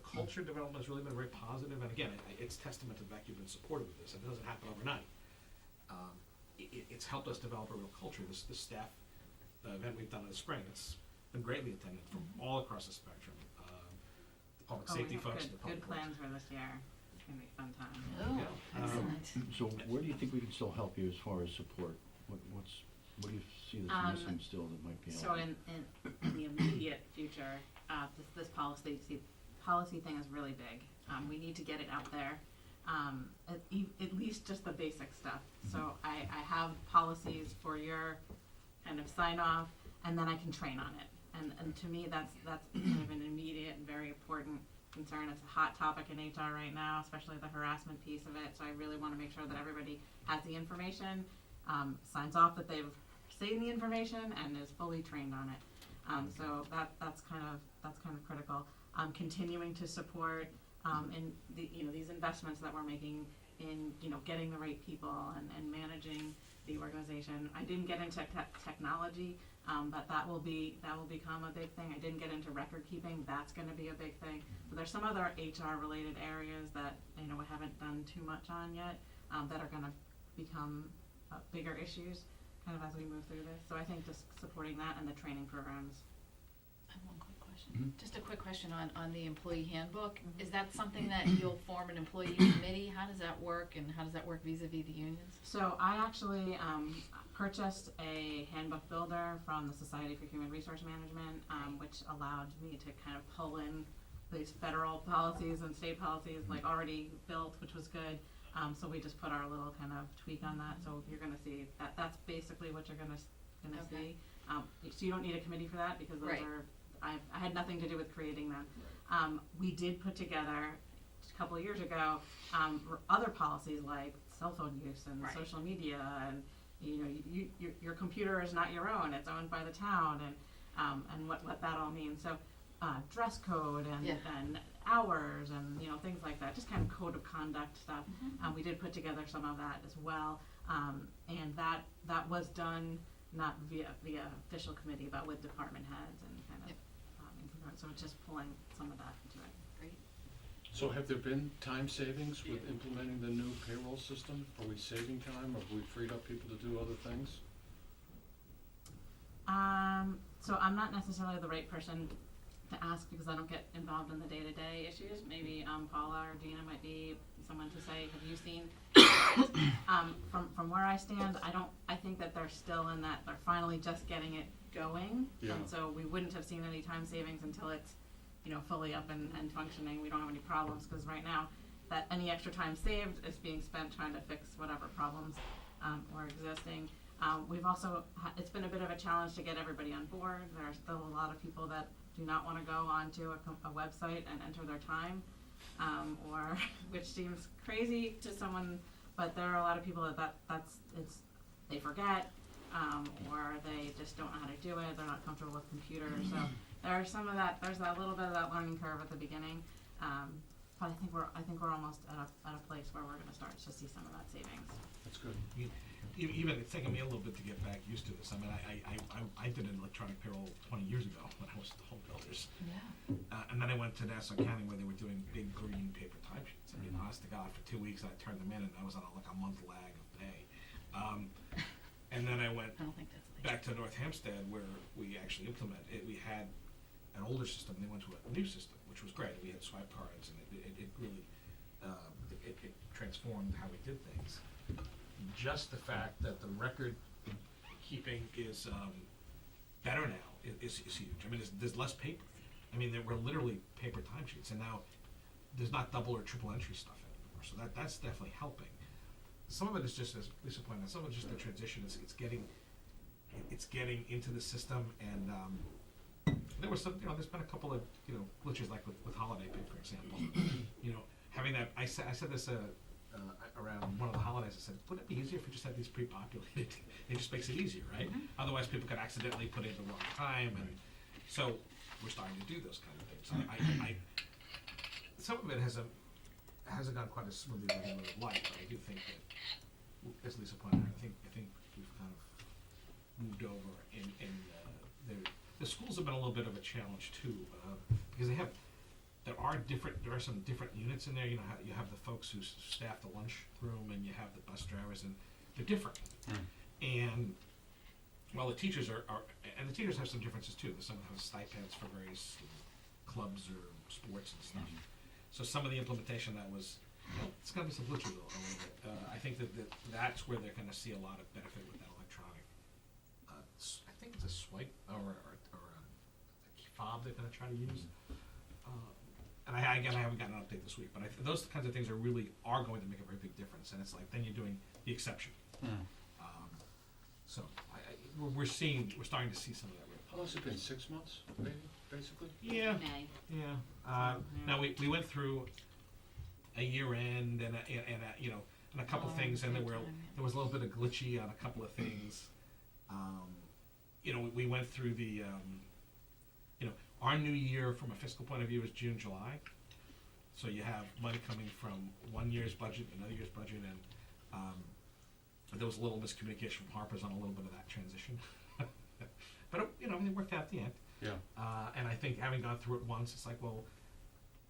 culture development has really been very positive. And again, it's testament to the fact you've been supportive of this. It doesn't happen overnight. It's helped us develop a real culture. This staff event we've done in the spring, it's been greatly attended from all across the spectrum. The public safety We have good folks, the public plans works. for this year. It's gonna be a fun time. Oh, Yeah. excellent. So where do you think we can still help you as far as support? What do you see that's missing still that might be So helping? in the immediate future, this policy thing is really big. We need to get it out there, at least just the basic stuff. So I have policies for your kind of sign off, and then I can train on it. And to me, that's kind of an immediate and very important concern. It's a hot topic in HR right now, especially the harassment piece of it. So I really want to make sure that everybody has the information, signs off that they've seen the information, and is fully trained on it. So that's kind of critical. Continuing to support in these investments that we're making in getting the right people and managing the organization. I didn't get into technology, but that will become a big thing. I didn't get into record keeping. That's going to be a big thing. So there's some other HR related areas that we haven't done too much on yet that are going to become bigger issues kind of as we move through this. So I think just supporting that and the training programs. I have one quick question. Mhm. Just a quick question on the employee handbook. Is that something that you'll form an employee committee? How does that work, and how does that work vis-a-vis the unions? So I actually purchased a handbook builder from the Society for Human Resource Management, which allowed me to kind of pull in these federal policies and state policies like already built, which was good. So we just put our little kind of tweak on that. So you're going to see that's basically what you're going to Okay. see. So you don't need a committee for that because those Right. are I had nothing to do with creating them. We did put together a couple of years ago other policies like cell phone use and Right. social media, and your computer is not your own; it's owned by the town, and what that all means. So dress code and Yeah. and hours and things like that, just kind of code of conduct stuff. We did put together some of that as well, and that was done not via official committee, but with department heads and kind of Yep. so it's just pulling some of that into it. Great. So have there been time savings with implementing the new payroll system? Are we saving time? Have we freed up people to do other things? So I'm not necessarily the right person to ask because I don't get involved in the day-to-day issues. Maybe Paula or Gina might be someone to say, have you seen? From where I stand, I think that they're still in that, they're finally just getting it going. Yeah. And so we wouldn't have seen any time savings until it's, fully up and functioning. We don't have any problems because right now, that any extra time saved is being spent trying to fix whatever problems are existing. We've also, it's been a bit of a challenge to get everybody on board. There are still a lot of people that do not want to go onto a website and enter their time, or which seems crazy to someone, but there are a lot of people they forget, or they just don't know how to do it. They're not comfortable with computers. So there's that little bit of that learning curve at the beginning. But I think we're almost at a place where we're going to start to see some of that savings. That's good. Even it's taken me a little bit to get back used to this. I mean, I did an electronic payroll 20 years ago when I was at the home builders. Yeah. And then I went to Nassau County where they were doing big green paper timesheets. I mean, honest to God, for 2 weeks I turned them in and I was on a month lag of pay. And then I went I don't think that's back to North Hampstead where we actually implemented it. We had an older system, they went to a new system, which was great. We had swipe cards and it really it transformed how we did things. Just the fact that the record keeping is better now is huge. I mean, there's less paper. I mean, there were literally paper timesheets, and now there's not double or triple entry stuff anymore. So that's definitely helping. Some of it is just, as Lisa pointed out, some of it is just the transition. It's getting into the system, and there was some, there's been a couple of glitches, like with holiday pay, for example. Having that, I said this around one of the holidays. I said, wouldn't it be easier if we just had these pre-populated? It just makes it easier, right? Mm-hmm. Otherwise, people could accidentally put in the wrong time, and so we're starting to do those kind of things. I some of it hasn't gone quite as smoothly as we would have liked, but I do think that, as Lisa pointed out, I think we've kind of moved over, and the schools have been a little bit of a challenge too, because there are some different units in there. You have the folks who staff the lunchroom, and you have the bus drivers, and they're different. And while the teachers and the teachers have some differences too. Some have stipends for various clubs or sports and stuff. So some of the implementation that was, it's going to be some glitches a little bit. I think that's where they're going to see a lot of benefit with that electronic. I think it's a swipe or a fob they're going to try to use. And I haven't gotten an update this week, but those kinds of things are going to make a very big difference. And it's like then you're doing the exception. So we're starting to see some of that. How long has it been? 6 months, maybe, basically? Yeah. May. Yeah. Now we went through a year end and a couple things, and there was a little bit of glitchy on a couple of things. We went through the our new year from a fiscal point of view is June, July. So you have money coming from one year's budget, another year's budget, and there was a little miscommunication from Harper's on a little bit of that transition. But it worked out at the end. Yeah. And I think having gone through it once, it's like, well,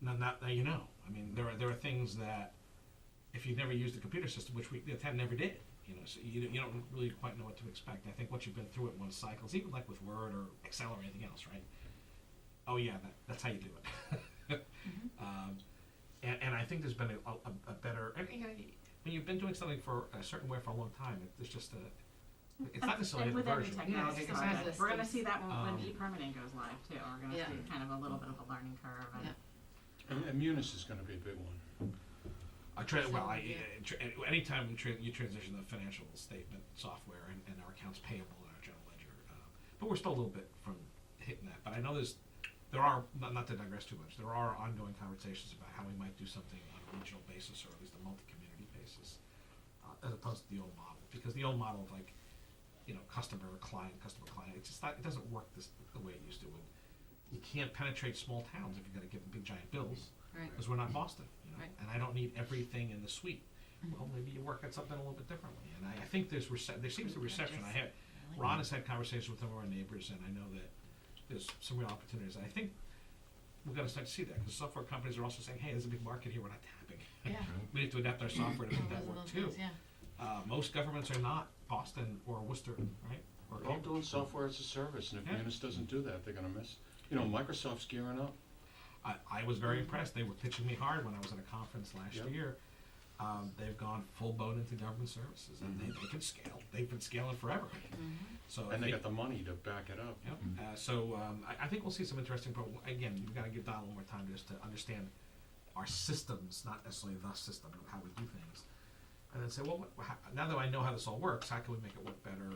now you know. I mean, there are things that if you've never used a computer system, which the town never did, so you don't really quite know what to expect. I think once you've been through it once cycles, even like with Word or Excel or anything else, right? Oh yeah, that's how you do it. And I think there's been a better. When you've been doing something for a certain way for a long time, there's just it's not necessarily And a with every version. technology Yeah, project, exactly. we're going to see that when e-permitting goes live too. We're going to Yeah. see kind of a little bit of a learning curve. And And Munis is going to be a big one. Anytime you transition the financial statement software and our accounts payable and our general ledger, but we're still a little bit from hitting that. But I know there's there are, not to digress too much, there are ongoing conversations about how we might do something on a regional basis, or at least a multi-community basis, as opposed to the old model, because the old model of like, you know, customer client, it's just not, it doesn't work the way it used to. And you can't penetrate small towns if you're gonna give them big giant bills, Right. because we're not Boston, you know, Right. and I don't need everything in the suite. Well, maybe you work at something a little bit differently, and I think there seems to be reception. Ron has had conversations with some of our neighbors, and I know that there's some real opportunities. And I think we're gonna start to see that, because software companies are also saying, hey, there's a big market here we're not tapping. Yeah. We need to adapt our software to make that Those are work those too. things, yeah. Most governments are not Boston or Worcester, right? Or We're all Cambridge. doing software as a service, and if Yeah. Munis doesn't do that, they're gonna miss. You know, Microsoft's gearing up. I was very impressed. They were pitching me hard when I was at a conference last Yep. year. They've gone full boat into government services, and they can scale. They've been scaling forever. So And they got the money to back it up. Yep. I think we'll see some interesting. Again, we've got to give Don a little more time just to understand our systems, not necessarily the system of how we do things, and then say, well, now that I know how this all works, how can we make it work better,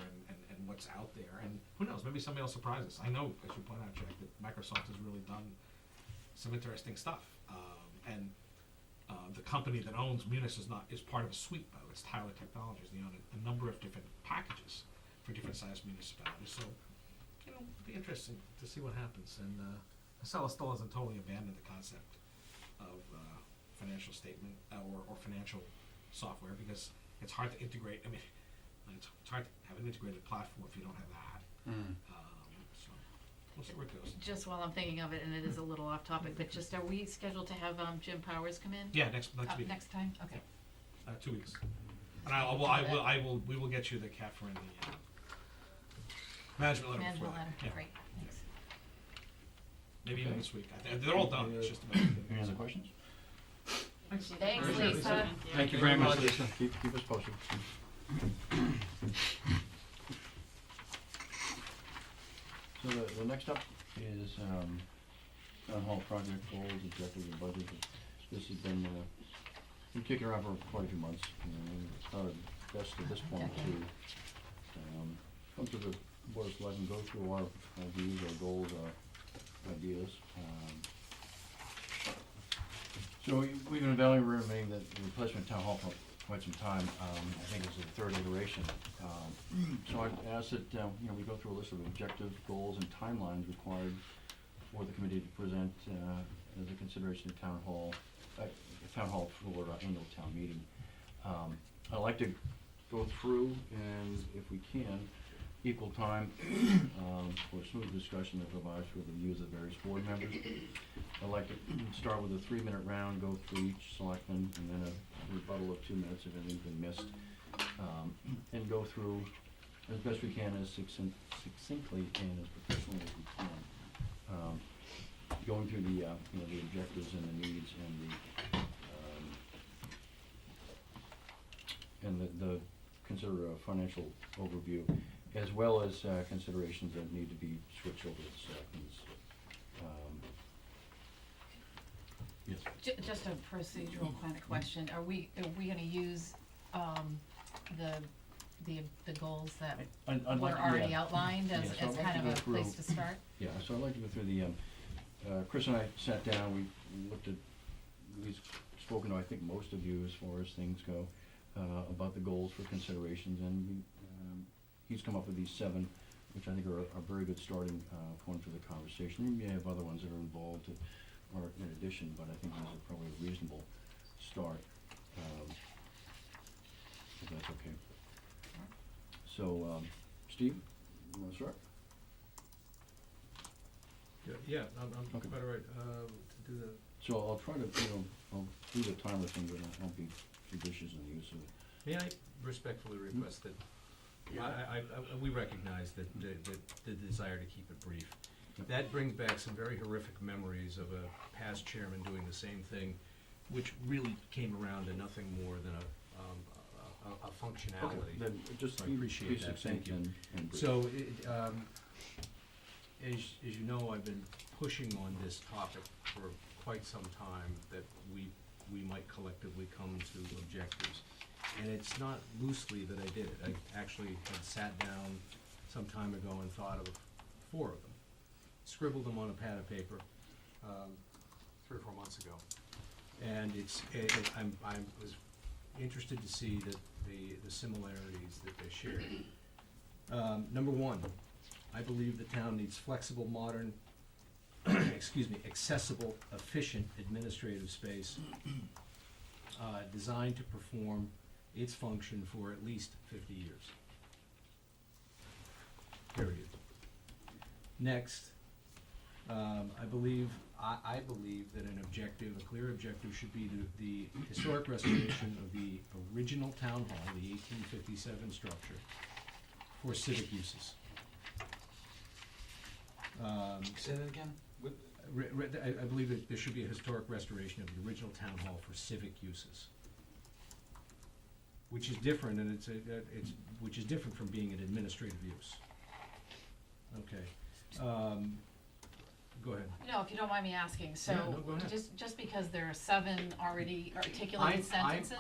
and what's out there, and who knows, maybe somebody will surprise us. I know, as you point out, Jack, that Microsoft has really done some interesting stuff, and the company that owns Munis is part of a suite, though. It's Tyler Technologies. They own a number of different packages for different sized municipalities. So, you know, it'll be interesting to see what happens. And Acela still hasn't totally abandoned the concept of financial statement or financial software, because it's hard to integrate. I mean, it's hard to have an integrated platform if you don't have that. So we'll see where it goes. Just while I'm thinking of it, and it is a little off topic, but just, are we scheduled to have Jim Powers come in? Yeah, next week. Next time? Okay. 2 weeks. And we will get you the CAFR and the management letter before Management that. letter, Yeah. great, thanks. Maybe even Okay. this week. They're all done. It's just about. Any other questions? Thanks, Sure. Lisa. Thank you very much. Lisa. Keep us posted. So the next up is town hall project goals, objectives, and budget. This has been kicking around for quite a few months. It's thought best at this point to come to the board of selectmen, go through our views, our goals, our ideas. So we've been evaluating the replacement of town hall for quite some time. I think it's the third iteration. So I asked that, we go through a list of objectives, goals, and timelines required for the committee to present as a consideration of town hall for annual town meeting. I'd like to go through, and if we can, equal time for smooth discussion that provides for the views of various board members. I'd like to start with a 3-minute round, go through each selectman, and then a rebuttal of 2 minutes if anything's been missed, and go through as best we can, as succinctly and as professionally as we can, going through the objectives and the needs and the consider a financial overview, as well as considerations that need to be switched over to the selectmen's. Yes. Just a procedural kind of question, are we gonna use, the goals that I'd were like to- already yeah. outlined as, Yeah, so I'd as like kind to of go a place through- to start? Yeah, so I'd like to go through the, Chris and I sat down, we looked at, we've spoken to, I think, most of you as far as things go, about the goals for considerations, and he's come up with these 7, which I think are a very good starting point for the conversation. We may have other ones that are involved or in addition, but I think these are probably a reasonable start, if that's okay. So, Steve, you wanna start? Yeah, I'm Okay. quite all right to do that. So I'll try to, I'll do the timer thing, but I'll be judicious in the use of it. May I respectfully request that, we recognize that the desire to keep it brief. Yep. That brings back some very horrific memories of a past chairman doing the same thing, which really came around to nothing more than a functionality. Then just So I be appreciate that. succinct Thank you. and brief. So, as you know, I've been pushing on this topic for quite some time, that we might collectively come to objectives. And it's not loosely that I did it. I actually had sat down some time ago and thought of 4 of them. scribbled them on a pad of paper, 3 or 4 months ago. And I was interested to see that the similarities that they shared. Number one, I believe the town needs flexible, modern, accessible, efficient administrative space designed to perform its function for at least 50 years. Period. Next, I believe that a clear objective should be the historic restoration of the original town hall, the 1857 structure, for civic uses. Say that again? I believe that there should be a historic restoration of the original town hall for civic uses, which is different, and which is different from being an administrative use. Okay. Go ahead. No, if you don't mind me asking, so, Yeah, no, go ahead. just because there are 7 already articulated sentences?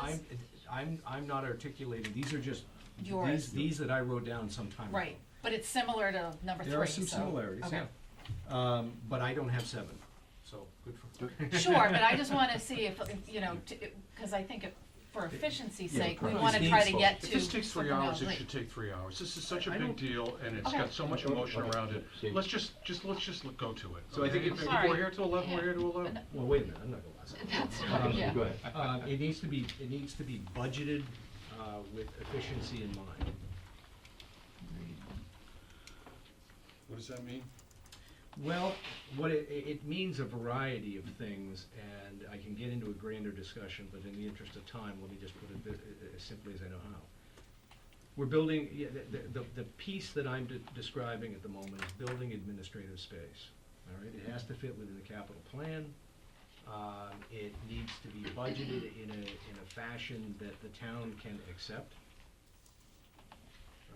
I'm not articulating, these are just, Yours. these that I wrote down some time ago. Right, but it's similar to number 3, There are some so- similarities, okay. yeah. But I don't have 7, so good for. Sure, but I just wanna see if, you know, cause I think for efficiency's Yeah, sake, we correct. wanna It's try to needful. get If to this takes 3 something hours, else. it Right. should take 3 hours. This is such a I big don't- deal, and it's Okay. got so much emotion Okay. around it. Steve. Let's just go to it. So I think okay? it's- If Sorry. we're here till 11, we're here till 11. Well, wait a minute, I'm not gonna last. That's right, yeah. Go ahead. It needs to be budgeted, with efficiency in mind. What does that mean? Well, what it means a variety of things, and I can get into a grander discussion, but in the interest of time, let me just put it as simply as I know how. We're building, the piece that I'm describing at the moment is building administrative space, all right? It has to fit within the capital plan. It needs to be budgeted in a fashion that the town can accept,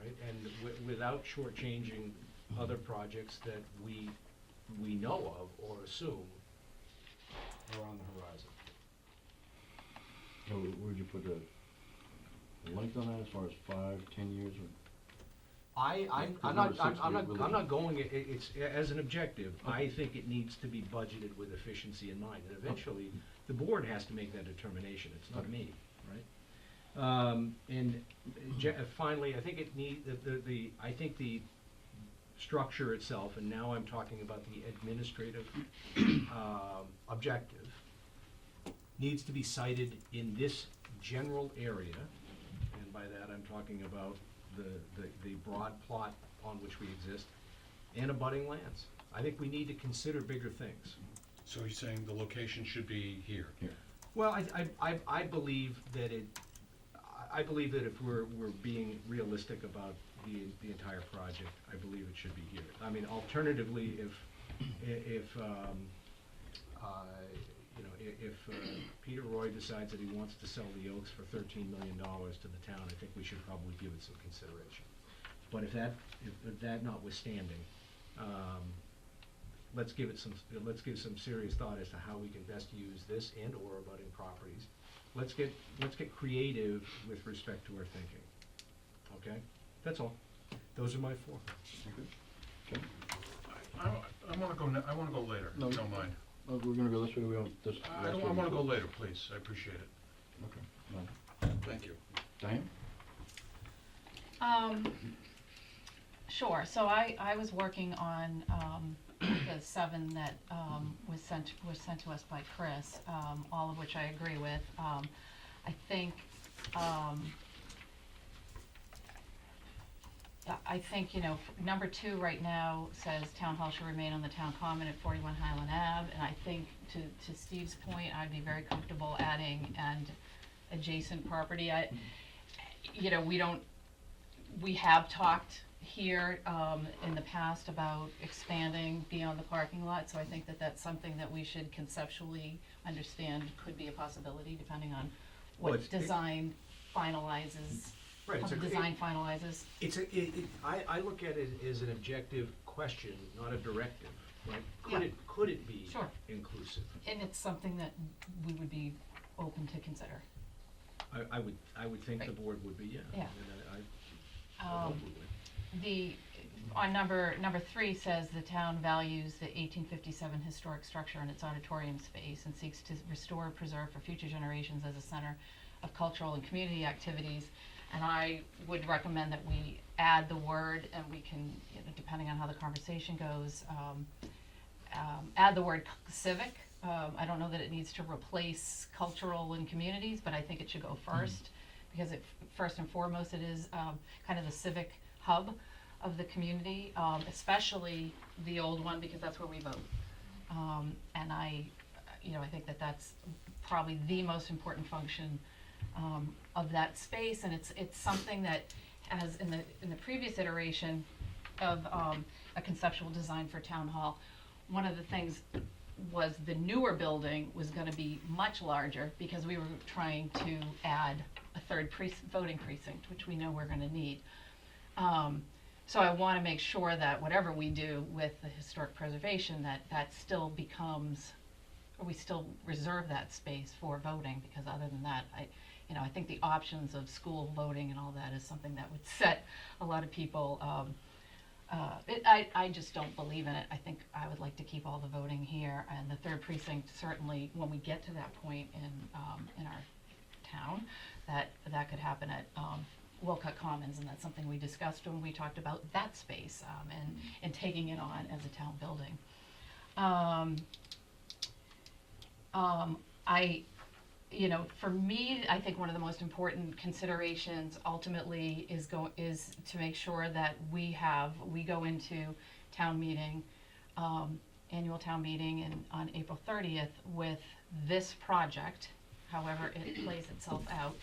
right? And without shortchanging other projects that we know of or assume are on the horizon. So where'd you put the length on that, as far as 5, 10 years, or? I'm Number six, not, I'm not going, it's, as an objective, I think it needs to be budgeted with efficiency in mind, and eventually, the board has to make that determination, it's not me, right? Finally, I think I think the structure itself, and now I'm talking about the administrative, objective, needs to be cited in this general area, and by that I'm talking about the broad plot on which we exist, and abutting lands. I think we need to consider bigger things. So you're saying the location should be here? Here. Well, I believe that if we're being realistic about the entire project, I believe it should be here. I mean, alternatively, if Peter Roy decides that he wants to sell the Oaks for $13 million to the town, I think we should probably give it some consideration. But if that notwithstanding, let's give some serious thought as to how we can best use this and or abutting properties. Let's get creative with respect to our thinking. Okay? That's all. Those are my 4. Okay. I wanna go later, if No. you don't mind. Well, we're gonna go this way, we don't, this. I wanna go later, please, I appreciate it. Okay. No. Thank you. Diane? Sure, so I was working on, the 7 that, was sent to us by Chris, all of which I agree with. I think, you know, number 2 right now says town hall should remain on the town common at 41 Highland Ave, and I think to Steve's point, I'd be very comfortable adding and adjacent property. We have talked here, in the past about expanding beyond the parking lot, so I think that that's something that we should conceptually understand could be a possibility, depending on Well, what it's- design finalizes. Right, How it's the a- design finalizes. I look at it as an objective question, not a directive, right? Yeah. Could it be Sure. inclusive? And it's something that we would be open to consider. I would think the Right. board would be, yeah. Yeah. I hope we would. on number 3 says the town values the 1857 historic structure and its auditorium space and seeks to restore and preserve for future generations as a center of cultural and community activities. And I would recommend that we add the word, and we can, you know, depending on how the conversation goes, add the word civic. I don't know that it needs to replace cultural and communities, but I think it should go first, because it, first and foremost, it is kind of the civic hub of the community, especially the old one, because that's where we vote. And I think that that's probably the most important function of that space, and it's something that, as in the previous iteration of a conceptual design for town hall, one of the things was the newer building was going to be much larger because we were trying to add a third voting precinct, which we know we're going to need. So I want to make sure that whatever we do with the historic preservation, that still becomes, or we still reserve that space for voting, because other than that, I think the options of school voting and all that is something that would set a lot of people. I just don't believe in it. I think I would like to keep all the voting here, and the third precinct, certainly when we get to that point in our town, that could happen at Wilcott Commons, and that's something we discussed when we talked about that space and taking it on as a town building. For me, I think one of the most important considerations ultimately is to make sure that we go into town meeting, annual town meeting on April 30th with this project, however it plays itself out,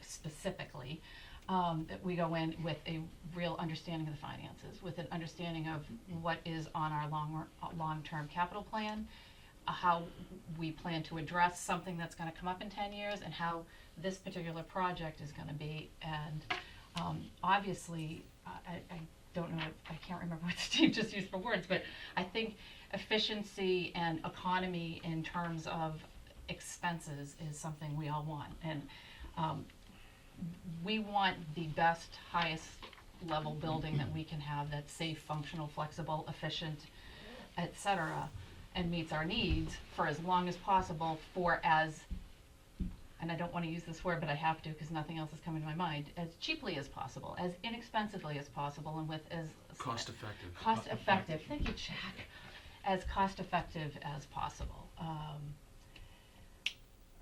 specifically, that we go in with a real understanding of the finances, with an understanding of what is on our long-term capital plan, how we plan to address something that's going to come up in 10 years, and how this particular project is going to be. And obviously, I don't know, I can't remember what Steve just used for words, but I think efficiency and economy in terms of expenses is something we all want. And we want the best, highest level building that we can have that's safe, functional, flexible, efficient, etc., and meets our needs for as long as possible, and I don't want to use this word, but I have to because nothing else is coming to my mind, as cheaply as possible, as inexpensively as possible, and with as Cost effective. Cost effective, thank you, Jack, as cost effective as possible.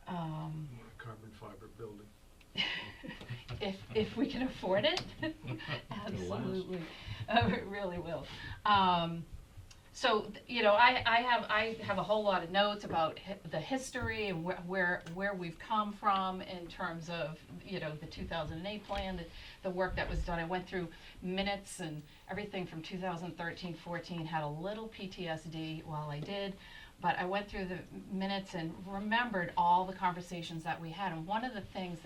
Carbon fiber building. If we can afford it, absolutely, it really will. So, I have a whole lot of notes about the history and where we've come from in terms of, the 2008 plan, the work that was done. I went through minutes and everything from 2013, 14, had a little PTSD while I did, but I went through the minutes and remembered all the conversations that we had. And one of the things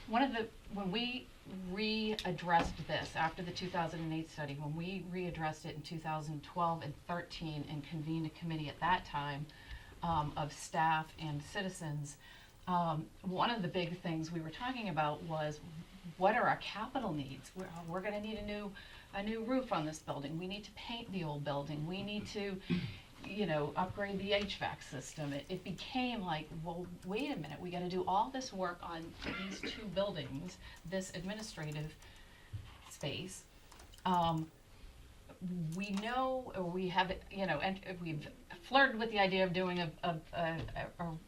when we readdressed this after the 2008 study, when we readdressed it in 2012 and 13 and convened a committee at that time of staff and citizens, one of the big things we were talking about was, what are our capital needs? We're going to need a new roof on this building. We need to paint the old building. We need to upgrade the HVAC system. It became like, well, wait a minute, we gotta do all this work on these two buildings, this administrative space. We know, or we have, and we've flirted with the idea of doing a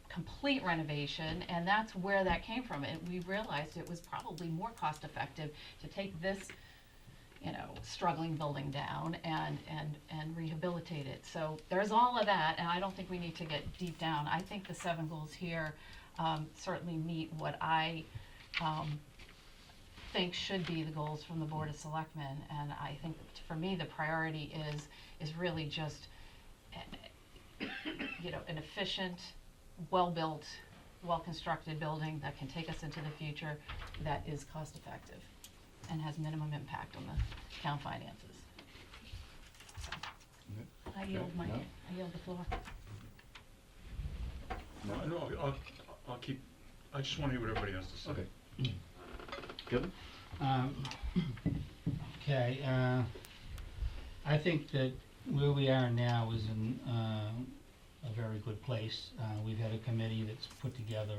complete renovation, and that's where that came from. And we realized it was probably more cost effective to take this struggling building down and rehabilitate it. So there's all of that, and I don't think we need to get deep down. I think the 7 goals here certainly meet what I think should be the goals from the Board of Selectmen, and I think that for me the priority is really just an efficient, well-built, well-constructed building that can take us into the future, that is cost effective and has minimum impact on the town finances. So, I yield the floor. No, I'll keep, I just want to hear what everybody has to say. Okay. Kevin? Okay, I think that where we are now is in a very good place. We've had a committee that's put together,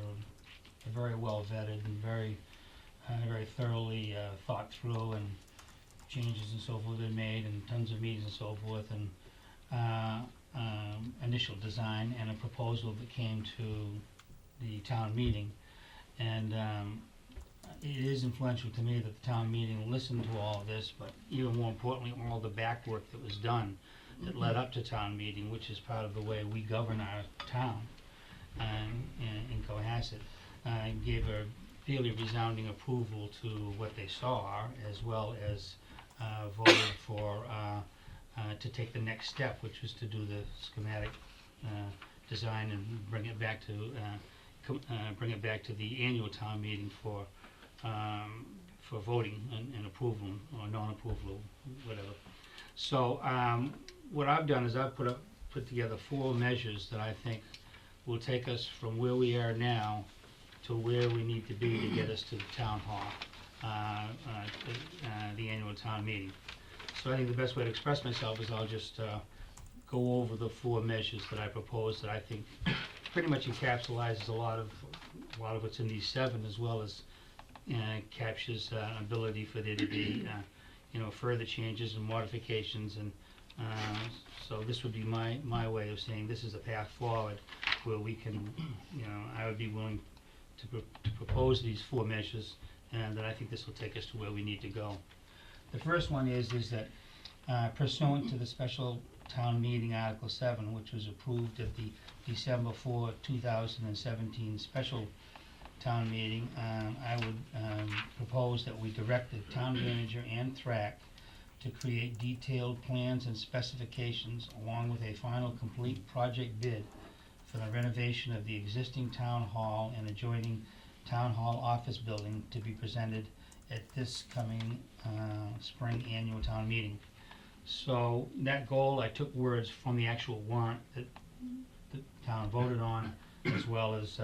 very well vetted and very thoroughly thought through, and changes and so forth have been made, and tons of meetings and so forth, and initial design and a proposal that came to the town meeting. And it is influential to me that the town meeting listened to all of this, but even more importantly, all the back work that was done that led up to town meeting, which is part of the way we govern our town in Cohasset, gave a fairly resounding approval to what they saw, as well as voted for to take the next step, which was to do the schematic design and bring it back to the annual town meeting for voting and approval or non-approval, whatever. So what I've done is I've put together 4 measures that I think will take us from where we are now to where we need to be to get us to the town hall, the annual town meeting. So I think the best way to express myself is I'll just go over the 4 measures that I propose that I think pretty much encapsulates a lot of what's in these 7, as well as captures ability for there to be further changes and modifications, and so this would be my way of saying this is a path forward where we can, I would be willing to propose these 4 measures, and that I think this will take us to where we need to go. The first one is that pursuant to the special town meeting Article 7, which was approved at the December 4, 2017 special town meeting, I would propose that we direct the town manager and TRAC to create detailed plans and specifications along with a final complete project bid for the renovation of the existing town hall and adjoining town hall office building to be presented at this coming spring annual town meeting. So that goal, I took words from the actual warrant that the town voted on, as well as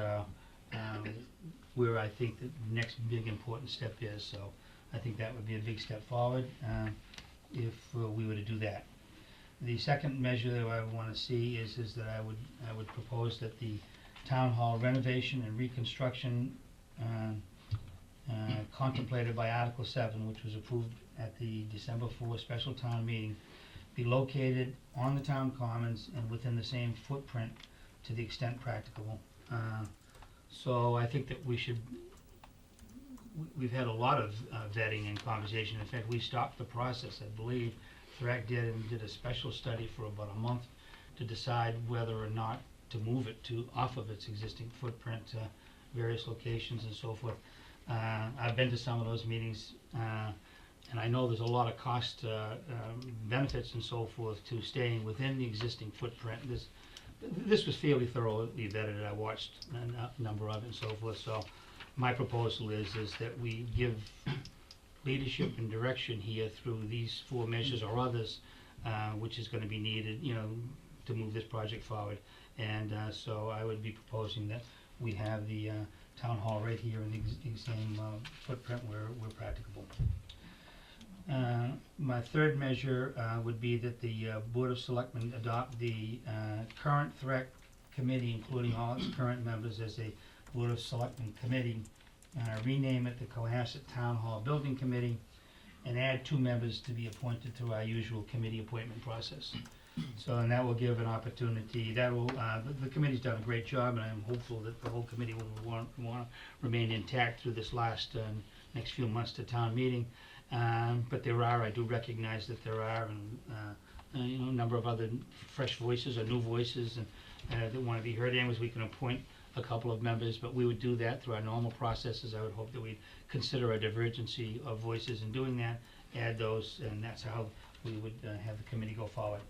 where I think the next big important step is. So I think that would be a big step forward if we were to do that. The second measure that I want to see is that I would propose that the town hall renovation and reconstruction contemplated by Article 7, which was approved at the December 4 special town meeting, be located on the town commons and within the same footprint to the extent practicable. So I think that we've had a lot of vetting and conversation. In fact, we stopped the process, I believe, THRAC did a special study for about a month to decide whether or not to move it off of its existing footprint to various locations and so forth. I've been to some of those meetings, and I know there's a lot of cost benefits and so forth to staying within the existing footprint. This was fairly thoroughly vetted. I watched a number of it and so forth. So my proposal is that we give leadership and direction here through these 4 measures or others, which is going to be needed, to move this project forward. And so I would be proposing that we have the town hall right here in the same footprint where practicable. My third measure would be that the Board of Selectmen adopt the current THRAC committee, including all its current members, as a Board of Selectmen committee, rename it the Cohasset Town Hall Building Committee, and add 2 members to be appointed through our usual committee appointment process. So, and that will give an opportunity, the committee's done a great job, and I'm hopeful that the whole committee will want to remain intact through this next few months to town meeting. But I do recognize that there are a number of other fresh voices or new voices that want to be heard. Anyways, we can appoint a couple of members, but we would do that through our normal processes. I would hope that we'd consider a divergency of voices in doing that, add those, and that's how we would have the committee go forward.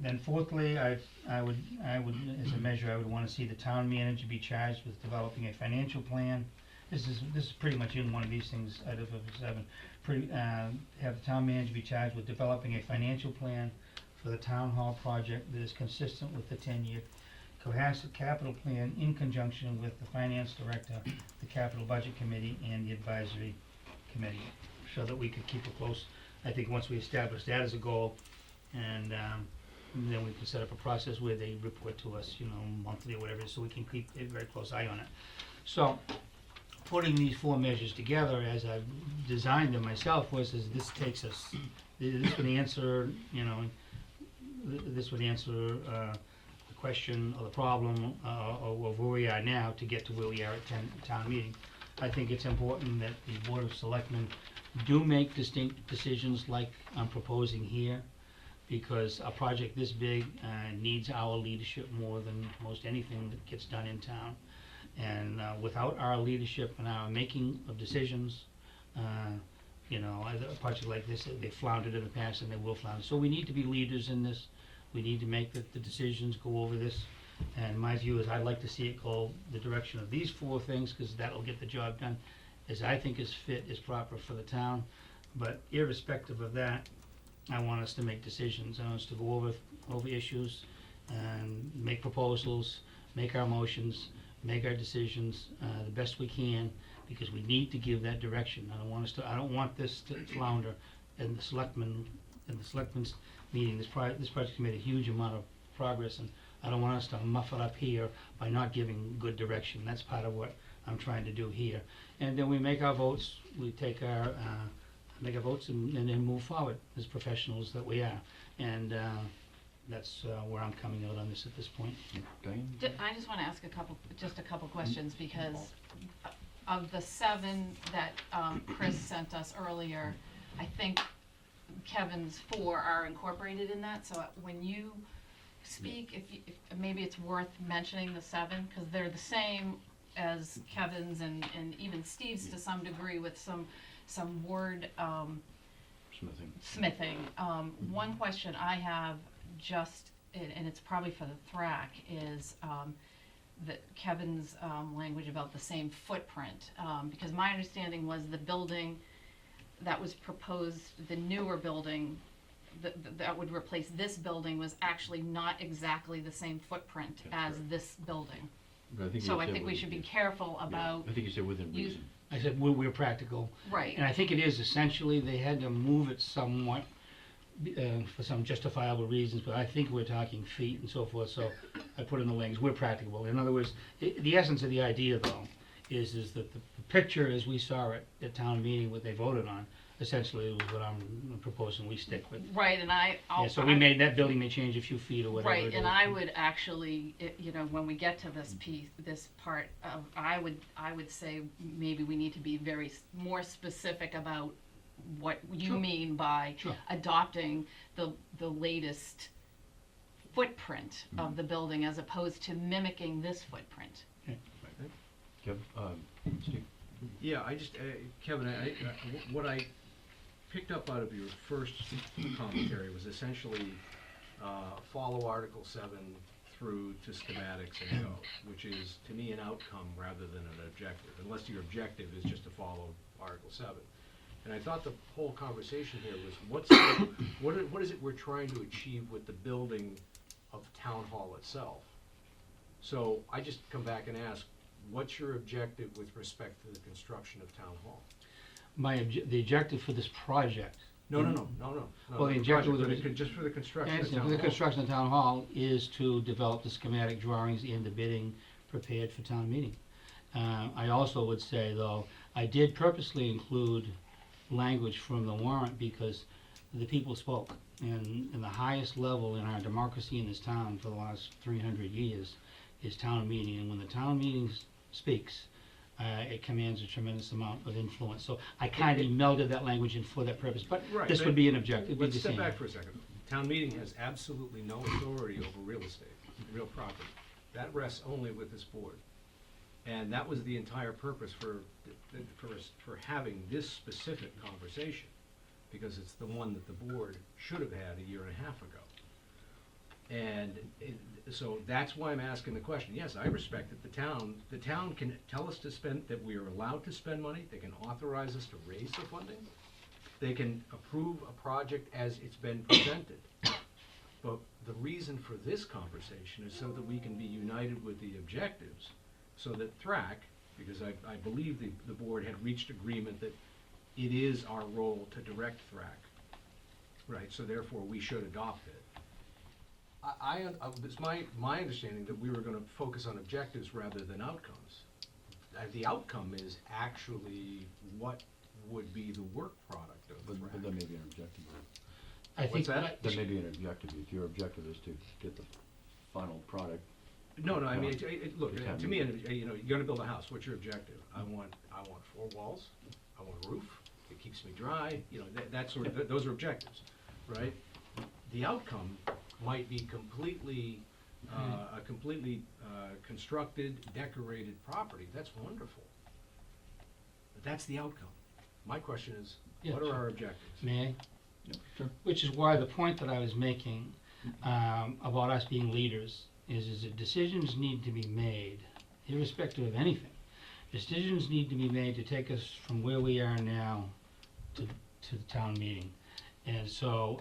Then fourthly, I would, as a measure, I would want to see the town manager be charged with developing a financial plan. This is pretty much in one of these things out of 7. Have the town manager be charged with developing a financial plan for the town hall project that is consistent with the 10-year Cohasset capital plan in conjunction with the finance director, the capital budget committee, and the advisory committee. so that we could keep it close. I think once we establish that as a goal, and then we can set up a process where they report to us, monthly or whatever, so we can keep a very close eye on it. So, putting these 4 measures together, as I've designed them myself, this takes us, this would answer, this would answer the question or the problem of where we are now to get to where we are at town meeting. I think it's important that the Board of Selectmen do make distinct decisions like I'm proposing here, because a project this big needs our leadership more than most anything that gets done in town. And without our leadership and our making of decisions, a project like this, they floundered in the past and they will flounder. So we need to be leaders in this. We need to make the decisions, go over this. And my view is I'd like to see it go the direction of these 4 things, because that'll get the job done as I think is fit, is proper for the town. But irrespective of that, I want us to make decisions. I want us to go over issues and make proposals, make our motions, make our decisions the best we can, because we need to give that direction. I don't want this to flounder. And the selectmen's meeting, this project made a huge amount of progress, and I don't want us to muff it up here by not giving good direction. That's part of what I'm trying to do here. And then we make our votes. We take our votes and then move forward as professionals that we are. And that's where I'm coming out on this at this point. Diane? I just want to ask just a couple questions, because of the 7 that Chris sent us earlier, I think Kevin's 4 are incorporated in that. So when you speak, if maybe it's worth mentioning the 7, because they're the same as Kevin's and even Steve's to some degree, with some word smithing. One question I have, and it's probably for the THRAC, is that Kevin's language about the same footprint, because my understanding was the building that was proposed, the newer building that would replace this building, was actually not exactly the same footprint as this building. So I think we should be careful about. I think you said within reason. I said we're practical. Right. And I think it is essentially, they had to move it somewhat for some justifiable reasons, but I think we're talking feet and so forth, so I put in the language, we're practicable. In other words, the essence of the idea, though, is that the picture as we saw it at town meeting, what they voted on, essentially was what I'm proposing we stick with. Right, and So that building may change a few feet or whatever. Right, and I would actually, when we get to this part of, I would say maybe we need to be more specific about what you mean by adopting the latest footprint of the building, as opposed to mimicking this footprint. Kev, Steve? Yeah, Kevin, what I picked up out of your first commentary was essentially follow Article 7 through to schematics and go, which is, to me, an outcome rather than an objective, unless your objective is just to follow Article 7. And I thought the whole conversation here was, what is it we're trying to achieve with the building of Town Hall itself? So I just come back and ask, what's your objective with respect to the construction of Town Hall? The objective for this project. No. Well, the objective just for the construction of Town Hall. The construction of Town Hall is to develop the schematic drawings and the bidding prepared for town meeting. I also would say, though, I did purposely include language from the warrant because the people spoke, and the highest level in our democracy in this town for the last 300 years is town meeting, and when the town meeting speaks, it commands a tremendous amount of influence. So I kind of melded that language in for that purpose, but this would be an objective. Let's step back for a second. Town meeting has absolutely no authority over real estate, real property. That rests only with this board. And that was the entire purpose for having this specific conversation, because it's the one that the board should have had a year and a half ago. And so that's why I'm asking the question. Yes, I respect that the town can tell us to spend, that we are allowed to spend money. They can authorize us to raise the funding. They can approve a project as it's been presented. But the reason for this conversation is so that we can be united with the objectives, so that THRAC, because I believe the board had reached agreement that it is our role to direct THRAC, right, so therefore we should adopt it. It's my understanding that we were gonna focus on objectives rather than outcomes. The outcome is actually what would be the work product of But THRAC. that may be an objective. I think What's that? what- That may be an objective. If your objective is to get the final product. No, I mean, look, You can't to me, do you know, you're gonna build a house, what's your objective? I want 4 walls, I want a roof, it keeps me dry, you know, that sort of, those are objectives, right? The outcome might be completely, a completely constructed, decorated property, that's wonderful. But that's the outcome. My question is, Yeah, what are sure. our objectives? May I? Yeah, sure. Which is why the point that I was making about us being leaders is that decisions need to be made, irrespective of anything. Decisions need to be made to take us from where we are now to the town meeting. And so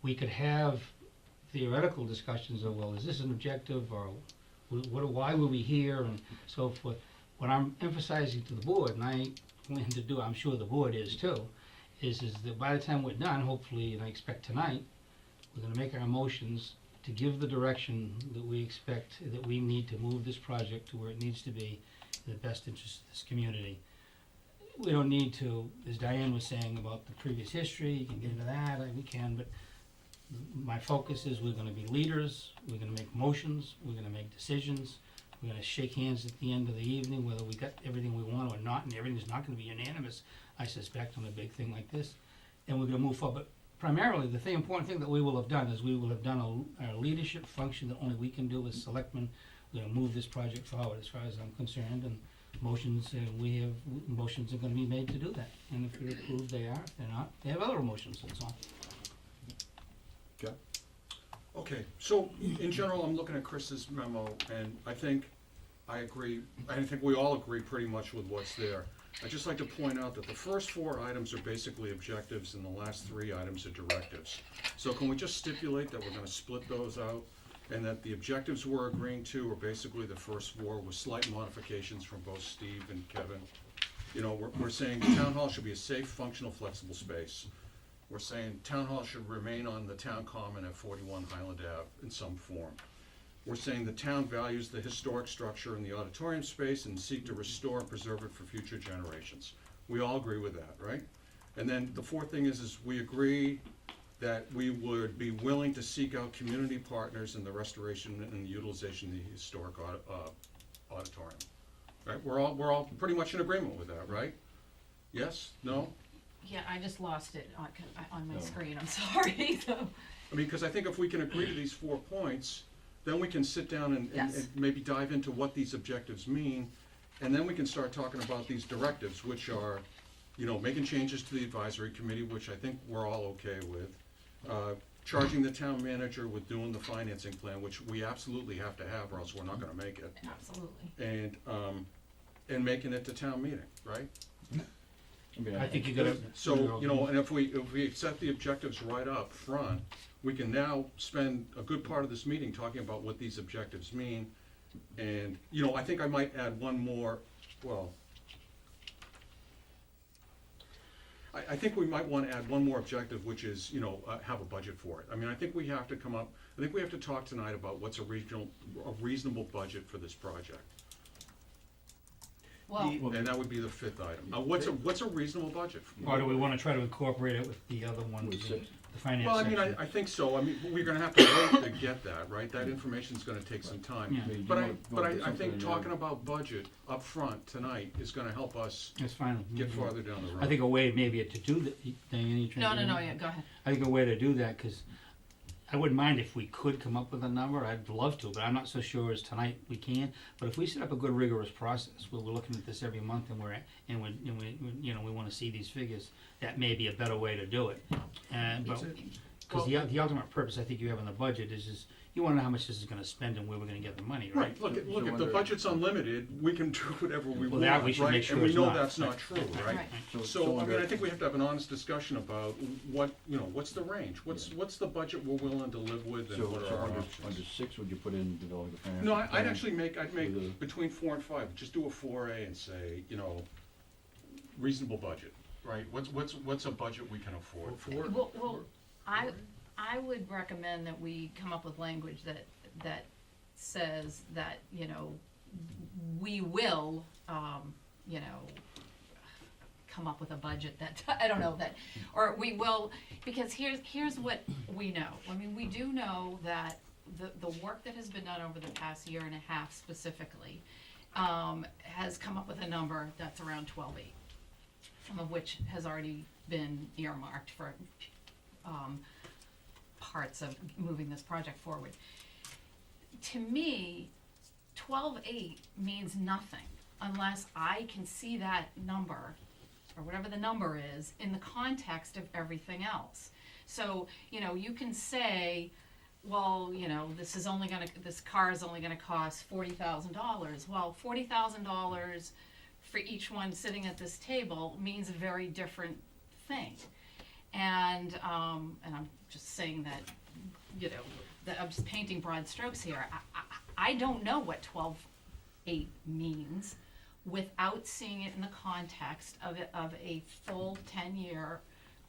we could have theoretical discussions of, well, is this an objective, or why were we here, and so forth. What I'm emphasizing to the board, and I plan to do, I'm sure the board is too, is that by the time we're done, hopefully, and I expect tonight, we're gonna make our motions to give the direction that we expect, that we need to move this project to where it needs to be in the best interest of this community. We don't need to, as Diane was saying about the previous history, you can get into that, we can, but my focus is we're gonna be leaders, we're gonna make motions, we're gonna make decisions, we're gonna shake hands at the end of the evening, whether we got everything we want or not, and everything's not gonna be unanimous, I suspect, on a big thing like this, and we're gonna move forward. But primarily, the important thing that we will have done is we will have done a leadership function that only we can do as selectmen. We're gonna move this project forward, as far as I'm concerned, and motions, motions are gonna be made to do that. And if they're approved, they are, if they're not, they have other motions, that's all. Okay. Okay, so in general, I'm looking at Chris's memo, and I think I agree, I think we all agree pretty much with what's there. I'd just like to point out that the first 4 items are basically objectives, and the last 3 items are directives. So can we just stipulate that we're gonna split those out, and that the objectives we're agreeing to are basically the first 4 with slight modifications from both Steve and Kevin? You know, we're saying the town hall should be a safe, functional, flexible space. We're saying town hall should remain on the town common at 41 Highland Ave in some form. We're saying the town values the historic structure in the auditorium space and seek to restore and preserve it for future generations. We all agree with that, right? And then the 4th thing is we agree that we would be willing to seek out community partners in the restoration and the utilization of the historic auditorium. Right, we're all pretty much in agreement with that, right? Yes, no? Yeah, I just lost it on my No. screen, I'm sorry, so. I mean, because I think if we can agree to these 4 points, then we can sit down and Yes. maybe dive into what these objectives mean, and then we can start talking about these directives, which are, you know, making changes to the advisory committee, which I think we're all okay with, charging the town manager with doing the financing plan, which we absolutely have to have, or else we're not gonna make it, Absolutely. and making it to town meeting, right? I mean, I think you gotta. So, you know, and if we set the objectives right up front, we can now spend a good part of this meeting talking about what these objectives mean. And, you know, I think I might add one more, well, I think we might wanna add one more objective, which is, you know, have a budget for it. I mean, I think we have to talk tonight about what's a reasonable budget for this project. Well, And that would be the 5th item. What's a reasonable budget? Or do we wanna try to incorporate it with the other ones, With the 6. finance Well, I mean, section? I think so. I mean, we're gonna have to wait to get that, right? That information's gonna take some time. Yeah. I mean, do But you I, wanna but go I, into I something think in talking there? about budget up front tonight is gonna help us That's fine. get farther down the road. I think a way maybe to do that, Diane, you trying to do that? yeah, go ahead. I think a way to do that, cause I wouldn't mind if we could come up with a number, I'd love to, but I'm not so sure as tonight we can. But if we set up a good rigorous process, where we're looking at this every month and we you know, we wanna see these figures, that may be a better way to do it. But, cause the ultimate purpose I think you have in the budget is you wanna know how much this is gonna spend and where we're gonna get the money, right? Right, look, if the wonder- budget's unlimited, we can do whatever we Well, want, that we should right? make sure And we it's know not. that's not true, right? Right. So, I mean, I think we have to have an honest discussion about what, you know, what's the range? What's the budget we're willing to live with and So, what so are our under options? 6, would you put in developing the financial? No, I'd plan? actually I'd with a- make between 4 and 5, just do a 4A and say, you know, reasonable budget, right? What's a budget we can afford? Well, I would recommend that we come up with language that says that, you know, we will, you know, come up with a budget that, I don't know, that, or we will, because here's what we know. I mean, we do know that the work that has been done over the past year and a half specifically, has come up with a number that's around 12.8, some of which has already been earmarked for, parts of moving this project forward. To me, 12.8 means nothing unless I can see that number, or whatever the number is, in the context of everything else. So, you know, you can say, well, you know, this car is only gonna cost $40,000. Well, $40,000 for each one sitting at this table means a very different thing. And I'm just saying that, you know, that I'm just painting broad strokes here. I don't know what 12.8 means without seeing it in the context of a full 10-year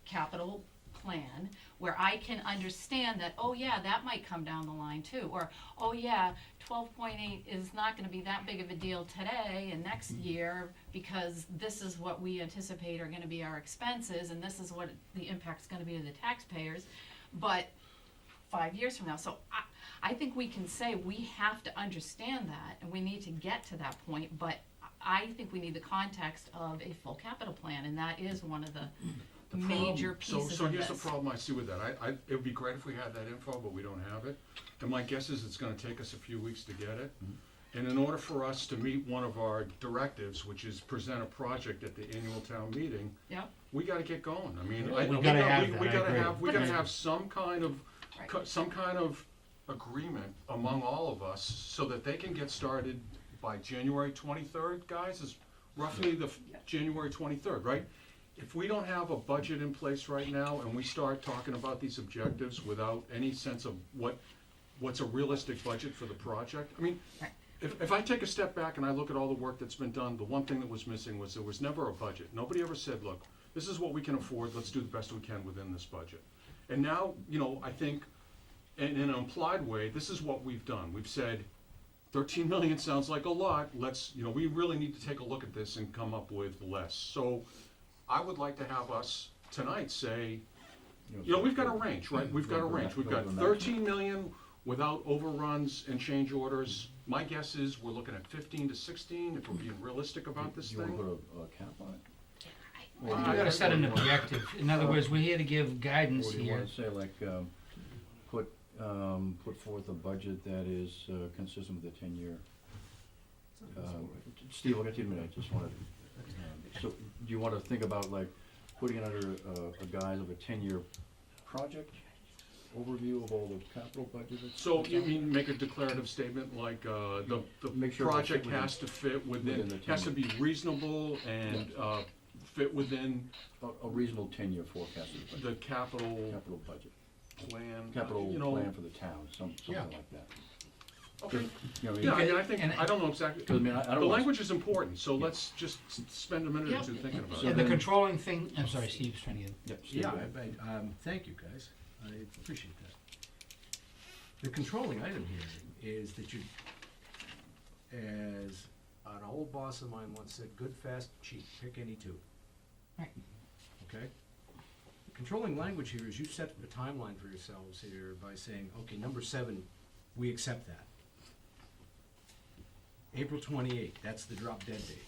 capital plan, where I can understand that, oh yeah, that might come down the line too, or oh yeah, 12.8 is not gonna be that big of a deal today and next year, because this is what we anticipate are gonna be our expenses, and this is what the impact's gonna be to the taxpayers, but 5 years from now. So I think we can say we have to understand that, and we need to get to that point, but I think we need the context of a full capital plan, and that is one of the major pieces So of here's the this. problem I see with that. It would be great if we had that info, but we don't have it. And my guess is it's gonna take us a few weeks to get it. And in order for us to meet one of our directives, which is present a project at the annual town meeting, Yep, we gotta get going. I mean, We gotta have that, we I gotta agree. have, we gotta have some kind of, Right. some kind of agreement among all of us so that they can get started by January 23rd, guys, is roughly the January 23rd, right? If we don't have a budget in place right now and we start talking about these objectives without any sense of what's a realistic budget for the project, I mean, Right. if I take a step back and I look at all the work that's been done, the one thing that was missing was there was never a budget. Nobody ever said, look, this is what we can afford, let's do the best we can within this budget. And now, you know, I think, in an implied way, this is what we've done. We've said, 13 million sounds like a lot, let's, you know, we really need to take a look at this and come up with less. So I would like to have us tonight say, you know, we've got a range, right? We've got a range. We've got 13 million without overruns and change orders. My guess is we're looking at 15 to 16 if we're being realistic about this You wanna thing. put a cap on it? You gotta set an objective. In other words, we're here to give guidance Or do you here. wanna say like, put forth a budget that is consistent with the 10-year? Steve, I'll get to you in a minute, I just wanted, so do you wanna think about like putting it under a guise of a 10-year project? Overview of all the capital budgets? So you mean make a declarative statement like, the Make sure it's project within- has to fit within within, the has to 10 be reasonable and, fit within A reasonable 10-year forecast of the the budget, capital capital budget, plan, capital you know. plan for the town, something Yeah. like that. Okay, You know, yeah, I mean, I And think, I- I don't know exactly, 'Cause I mean, I the don't wanna- language is important, so let's just spend a minute or Yep. two thinking about So it. And the then- controlling thing, I'm sorry, Steve's trying to get. Yep, Steve, Yeah, go ahead. thank you, guys. I appreciate that. The controlling item here is that you, as an old boss of mine once said, good, fast, cheap, pick any two. Right. Okay? The controlling language here is you set a timeline for yourselves here by saying, okay, number 7, we accept that. April 28th, that's the drop dead date.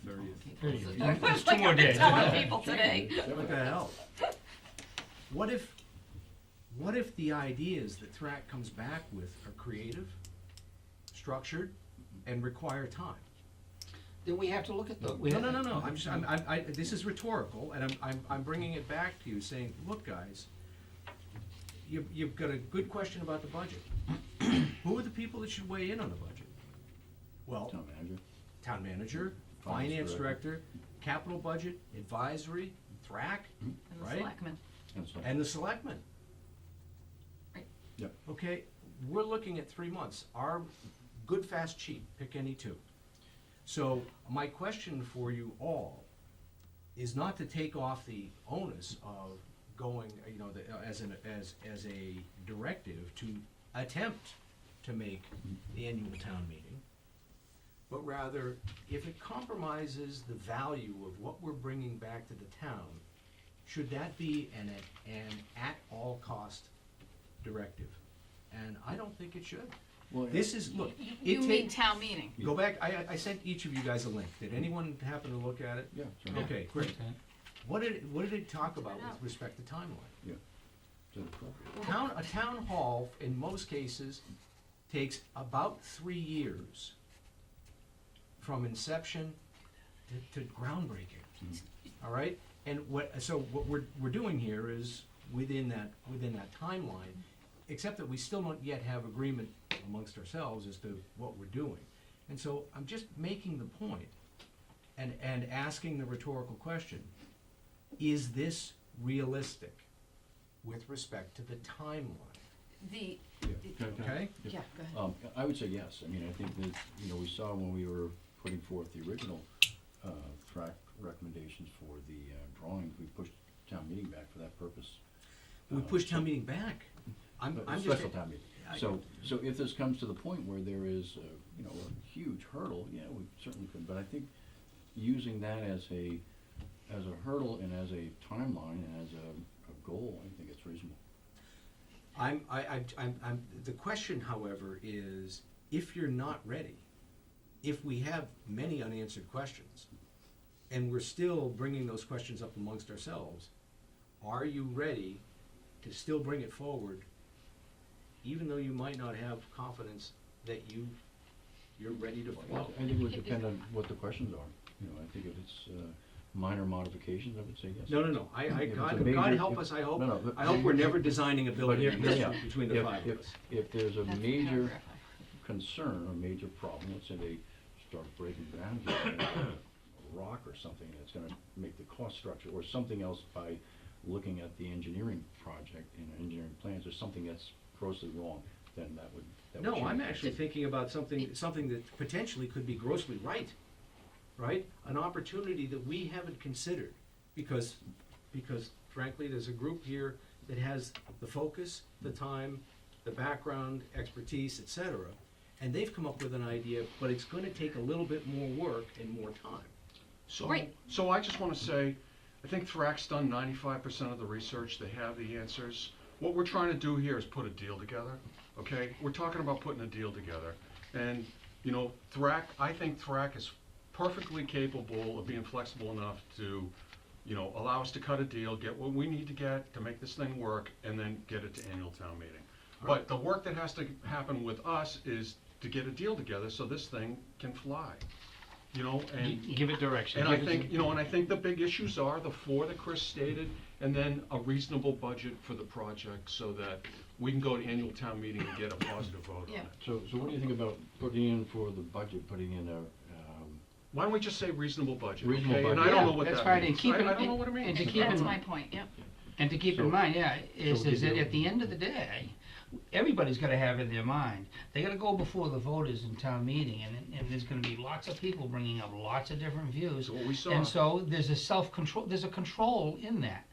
30th. There's 2 more days. Telling people today. What the hell? What if the ideas that THRAC comes back with are creative, structured, and require time? Then we have to look at the. No, this is rhetorical, and I'm bringing it back to you, saying, look, guys, you've got a good question about the budget. Who are the people that should weigh in on the budget? Well, Town manager. town manager, Finance finance director, capital budget, advisory, THRAC, And the right? selectmen. And so, And the selectmen. Right. Yep. Okay, we're looking at 3 months. Our good, fast, cheap, pick any two. So my question for you all is not to take off the onus of going, as a directive to attempt to make the annual town meeting, but rather, if it compromises the value of what we're bringing back to the town, should that be an at-all-cost directive? And I don't think it should. Well, This is, look, You mean town meeting? go back, I sent each of you guys a link. Did anyone happen to look at it? Yeah, sure. Okay, great. Okay. What did it talk about with respect to timeline? Yeah. Is that appropriate? A town hall, in most cases, takes about 3 years from inception to groundbreaking. All right? And what we're doing here is within that timeline, except that we still don't yet have agreement amongst ourselves as to what we're doing. And so I'm just making the point and asking the rhetorical question, is this realistic with respect to the timeline? The, Yeah. Okay? yeah, go ahead. I would say yes. I mean, I think that, we saw when we were putting forth the original track recommendations for the drawings, we pushed town meeting back for that purpose. We pushed town meeting back. I'm just. Special town meeting. I- So if this comes to the point where there is, a huge hurdle, yeah, we certainly could. But I think using that as a hurdle and as a timeline and as a goal, I think it's reasonable. The question, however, is if you're not ready, if we have many unanswered questions, and we're still bringing those questions up amongst ourselves, are you ready to still bring it forward, even though you might not have confidence that you're ready to flow? I think it would depend on what the questions are. I think if it's minor modifications, I would say yes. No. If it's a God major- help us, I hope, No, no, but- I hope we're never designing a building But if- yeah, between the five of us. If there's a That's the major paragraph. concern or major problem, let's say they start breaking ground here, a rock or something that's gonna make the cost structure, or something else by looking at the engineering project and engineering plans, or something that's grossly wrong, then that would No, change. I'm actually thinking about something that potentially could be grossly right? An opportunity that we haven't considered, because frankly, there's a group here that has the focus, the time, the background, expertise, et cetera, and they've come up with an idea, but it's gonna take a little bit more work and more time. Right. So I just wanna say, I think THRAC's done 95% of the research, they have the answers. What we're trying to do here is put a deal together, okay? We're talking about putting a deal together. And, I think THRAC is perfectly capable of being flexible enough to, allow us to cut a deal, get what we need to get to make this thing work, and then get it to annual town meeting. But the work that has to happen with us is to get a deal together so this thing can fly, and. You give it direction. And I Give it- think, and I think the big issues are the four that Chris stated, and then a reasonable budget for the project so that we can go to annual town meeting and get a positive vote on Yeah. it. So what do you think about putting in for the budget, putting in a, Why don't we just say reasonable budget, Reasonable okay? And budget. I don't Yeah, know what that that's fine, and means. keep I it- don't know what it and means. to keep That's in- my point, yep. And to keep So- in mind, is so that we at the end of the day, everybody's gotta have in their mind, they gotta go before the voters in town meeting, and there's gonna be lots of people bringing up lots of different views. So what we saw. And so there's a self-control, there's a control in that.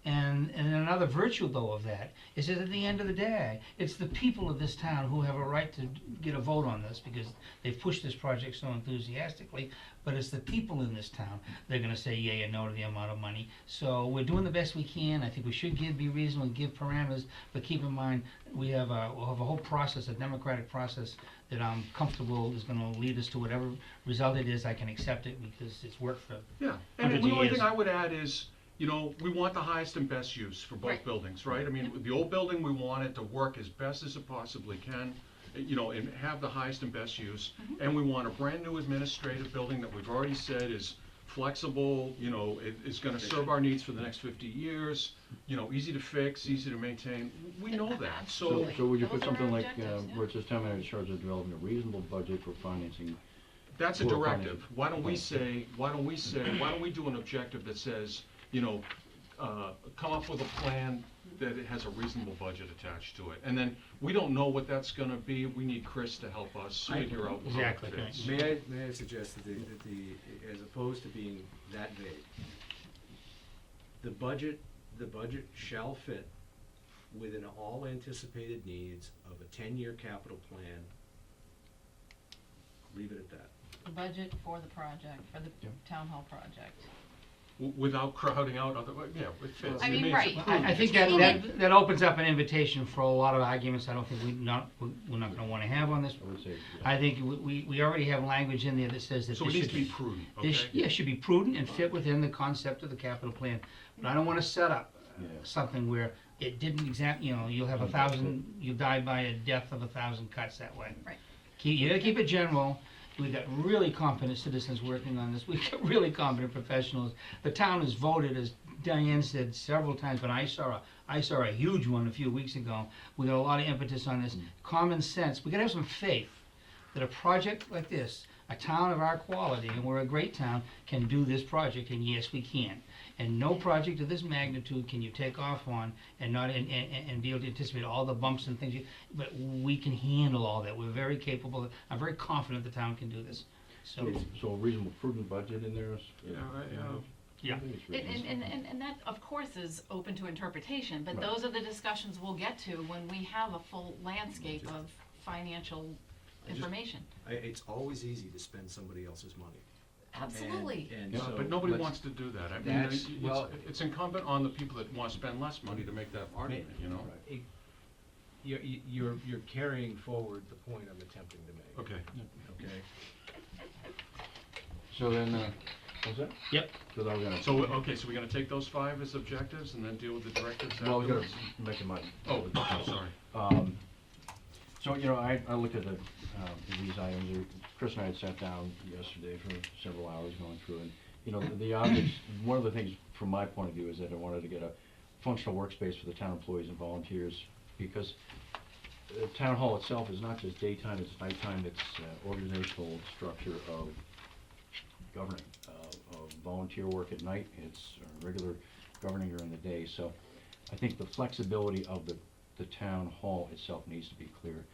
And another virtue though of that is that at the end of the day, it's the people of this town who have a right to get a vote on this because they've pushed this project so enthusiastically, but it's the people in this town, they're gonna say yea or no to the amount of money. So we're doing the best we can, I think we should be reasonable and give parameters, but keep in mind, we'll have a whole process, a democratic process that I'm comfortable is gonna lead us to whatever result it is, I can accept it because it's worked for Yeah, and hundreds the of only years. thing I would add is, we want the highest and best use for both Right. buildings, right? I mean, with the old building, we want it to work as best as it possibly can, and have the highest and best use. And we want a brand-new administrative building that we've already said is flexible, it is gonna serve our needs for the next 50 years, easy to fix, easy to maintain. We know that, so. so would you put Those are our something like, objectives, yeah. where it says town manager is charged with developing a reasonable budget for financing? That's a Well, directive. fine. Why don't we do an objective that says, come up with a plan that it has a reasonable budget attached to it. And then, we don't know what that's gonna be, we need Chris to help us figure out how it Exactly, fits. May I suggest that as opposed to being that vague, The budget shall fit within all anticipated needs of a 10-year capital plan. Leave it at that. The budget for the project, for the town hall project. Without crowding out other, yeah, it fits. I mean, it's right. approved. I think that opens up an invitation for a lot of arguments I don't think we're not gonna wanna have on this. I would say, yeah. I think we already have language in there that says that So this it needs should to be prudent, okay? this should be prudent and fit within the concept of the capital plan. But I don't wanna set up Yeah. something where it didn't you'll have 1,000, you die by a death of 1,000 cuts that way. Right. You gotta keep it general. We've got really competent citizens working on this. We've got really competent professionals. The town has voted, as Diane said several times, but I saw a huge one a few weeks ago. We got a lot of impetus on this. Common sense. We gotta have some faith that a project like this, a town of our quality, and we're a great town, can do this project, and yes, we can. And no project of this magnitude can you take off on and not and be able to anticipate all the bumps and things. But we can handle all that. We're very capable. I'm very confident the town can do this. So So a reasonable, prudent budget in there is. yeah. I think it's reasonable. And that, of course, is open to interpretation, but Right. those are the discussions we'll get to when we have a full landscape of financial information. It's always easy to spend somebody else's money. Absolutely. And Yeah, so But nobody let's- wants to do that. I mean, That's- well- it's incumbent on the people that want to spend less money to make that argument, you know? Right. You're carrying forward the point I'm attempting to make. Okay. Okay? So then, what's that? Yep. So then we're gonna. So, okay, so we're gonna take those 5 as objectives and then deal with the directives Well, we gotta afterwards? make a mind. Oh, sorry. So, I looked at these items, Chris and I had sat down yesterday for several hours going through, and, the obvious, one of the things from my point of view is that I wanted to get a functional workspace for the town employees and volunteers, because the town hall itself is not just daytime, it's nighttime, it's organizational structure of governing, of volunteer work at night, it's regular governing during the day, so I think the flexibility of the town hall itself needs to be clear.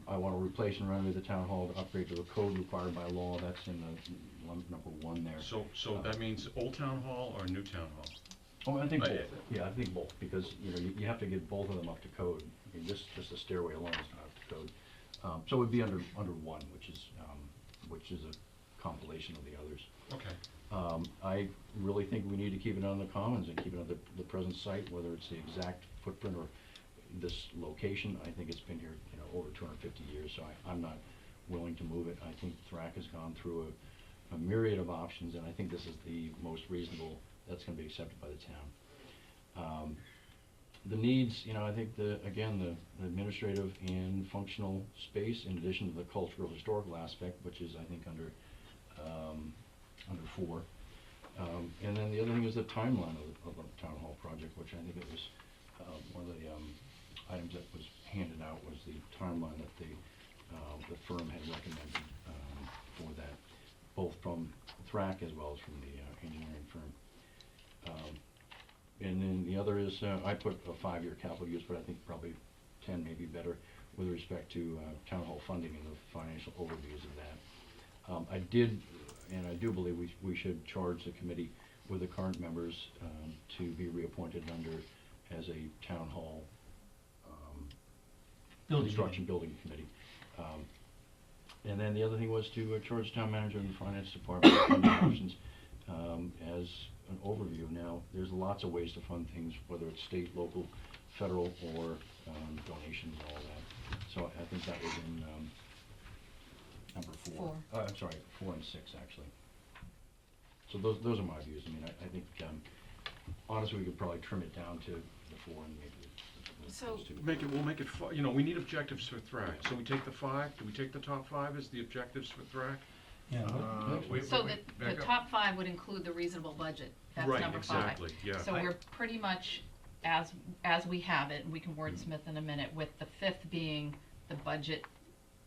I want to replace and renovate the town hall to upgrade to the code required by law, that's in the number 1 there. So that means Old Town Hall or New Town Hall? Oh, I think But- both, yeah, I think both, because, you have to get both of them up to code. I mean, just the stairway alone is not up to code. So it would be under 1, which is a compilation of the others. Okay. I really think we need to keep it on the commons and keep it on the present site, whether it's the exact footprint or this location. I think it's been here, over 250 years, so I'm not willing to move it. I think Thrack has gone through a myriad of options, and I think this is the most reasonable that's gonna be accepted by the town. The needs, I think the administrative and functional space, in addition to the cultural historical aspect, which is, I think, under 4. And then the other thing is the timeline of the town hall project, which I think it was, one of the items that was handed out was the timeline that the firm had recommended for that, both from Thrack as well as from the engineering firm. And then the other is, I put a 5-year capital use, but I think probably 10 may be better with respect to town hall funding and the financial overviews of that. I did, and I do believe we should charge the committee with the current members to be reappointed as a town hall construction building committee. And then the other thing was to charge the town manager and the finance department with funding options as an overview. Now, there's lots of ways to fund things, whether it's state, local, federal, or donations and all that. So I think that was in number 4. I'm sorry, 4 and 6 actually. So those are my views. I mean, I think honestly we could probably trim it down to the 4 and maybe So- those 2. We'll make it, we need objectives for Thrack. So we take the 5, do we take the top 5 as the objectives for Thrack? Yeah. So the top 5 would include the reasonable budget, that's Right, number 5. exactly, yeah. So we're pretty much, as we have it, and we can wordsmith in a minute, with the 5th being the budget,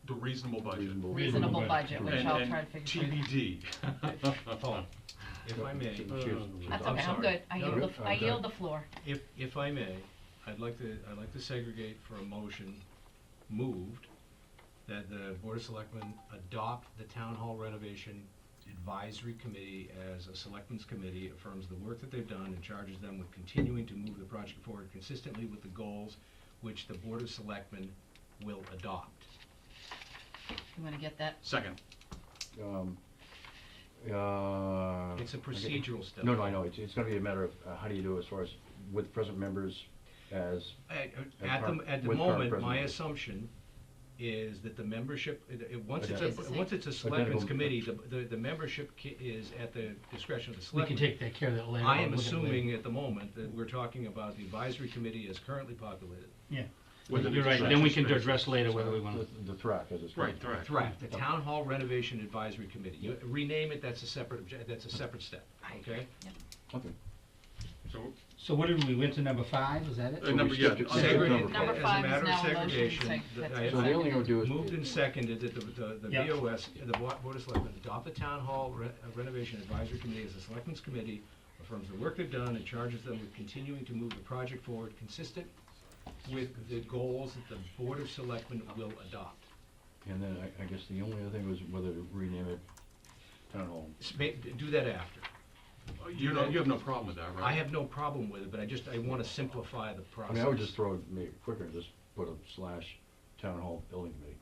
The reasonable budget. reasonable budget, which And- I'll and try to figure out. TBD. Hold on. If I may, That's I'm okay, I'm sorry. good, I No, yield no, I yield the floor. If I may, I'd like to segregate for a motion moved that the Board of Selectmen adopt the town hall renovation Advisory Committee as a selectmen's committee affirms the work that they've done and charges them with continuing to move the project forward consistently with the goals which the Board of Selectmen will adopt. You wanna get that? Second. It's a procedural step. No, I know, it's gonna be a matter of, how do you do as far as with present members as, At the with current moment, present my members. assumption is that the membership, once Identical. it's a selectmen's Identical. committee, the membership is at the discretion of the We can selectmen. take that care of that later. I on, am look at it later. assuming at the moment that we're talking about the advisory committee as currently populated. Yeah, With an you're right, then we can address later whether we the, wanna. the THRAC as it's. Right, correct. THRAC, the Town Hall Renovation Advisory Committee. You rename it, that's a separate, that's a separate step, okay? Okay. So what did we went to number 5, is that it? Number, yeah. skipped it. Segregate, Number as a 5 is matter of now a motion, segregation, that's So the only thing I would do is. moved and seconded that the Yeah. BOS, the Board of Selectmen, adopt the Town Hall Renovation Advisory Committee as a selectmen's committee, affirms the work they've done and charges them with continuing to move the project forward consistent with the goals that the Board of Selectmen will adopt. And then I guess the only other thing was whether to rename it Town Hall. Do that after. You have no problem with that, right? I have no problem with it, but I wanna simplify the I process. mean, I would just throw it, make it quicker, and just put a / Town Hall Building Committee.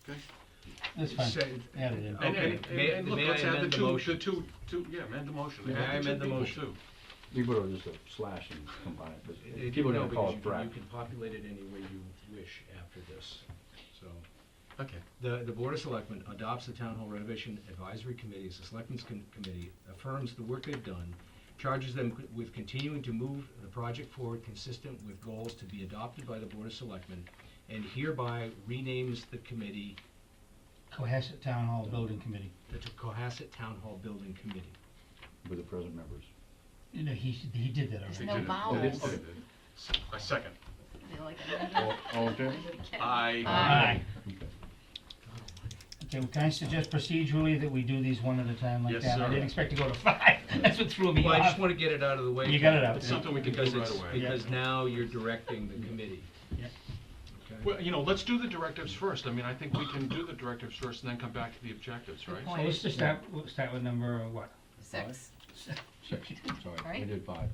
Okay. That's fine, Say- add it in. Okay, And look, may let's I add amend the the motion? yeah, amend the motion. May Add I the two amend the people, motion? too. You put it just a / and combine it, 'cause It- people are no, gonna call because it THRAC. You can populate it any way you wish after this, so. Okay. The Board of Selectmen adopts the Town Hall Renovation Advisory Committee as a selectmen's committee, affirms the work they've done, charges them with continuing to move the project forward consistent with goals to be adopted by the Board of Selectmen, and hereby renames the committee Cohasset Town Hall Building Committee. the Cohasset Town Hall Building Committee. With the present members. You know, he did that There's already. no did it. vowels. Okay. A second. They like it. All in favor? Aye. Aye. Okay. Okay, well, can I suggest procedurally that we do these one at a time like Yes, that? I sir. didn't expect to go to 5, that's what threw me Well, I just off. wanna get it out of the way. You got it out. It's something we can do Because right it's- away. Because now you're directing the committee. Yeah. Okay? Well, let's do the directives first. I mean, I think we can do the directives first and then come back to the objectives, Good right? point. So let's just we'll start with number what? 6. 6, sorry, I Right? did 5.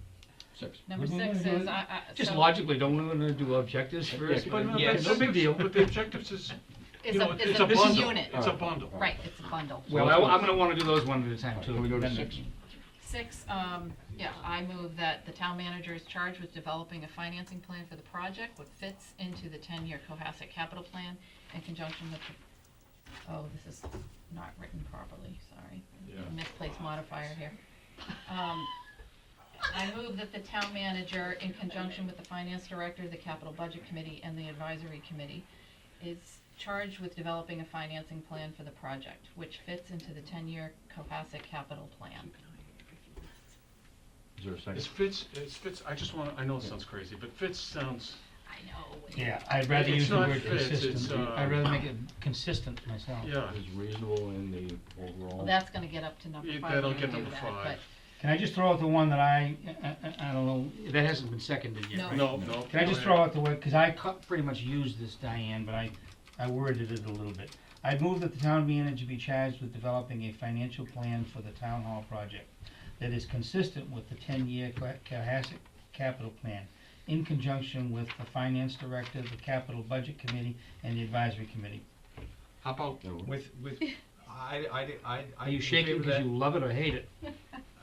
6. Number What do we 6 wanna do? is, Just so- logically, don't we want to do objectives first? But Yeah, the no big deal. But the objectives is, Is you a- know, is it's a a bundle. unit. It's a bundle. Right, it's a bundle. Well, I'm going to want to do those one at a time too. Can we go to Then- 6? 6, yeah, I move that the town manager is charged with developing a financing plan for the project, which fits into the 10-year Cohasset capital plan in conjunction with the, oh, this is not written properly, sorry. Yeah. Misplaced modifier here. I move that the town manager, in conjunction with the finance director, the capital budget committee, and the advisory committee, is charged with developing a financing plan for the project, which fits into the 10-year Cohasset capital plan. Is there a second? It fits, I know it sounds crazy, but fits sounds, I know. Yeah, I'd rather It's use the not word fits, it's, consistent. I'd rather make it consistent myself. yeah. Is reasonable in the overall. Well, that's gonna get up to number Yeah, 5. that'll when we get do number that, 5. Can I just throw out the one that I don't know, that hasn't been seconded yet, No. right? No. Can I just throw out the word, because I pretty much used this, Diane, but I worded it a little bit. I move that the town manager be charged with developing a financial plan for the town hall project that is consistent with the 10-year Cohasset capital plan, in conjunction with the finance director, the capital budget committee, and the advisory committee. How about, With, Are I'd you be in shaking favor of because that. you love it or hate it?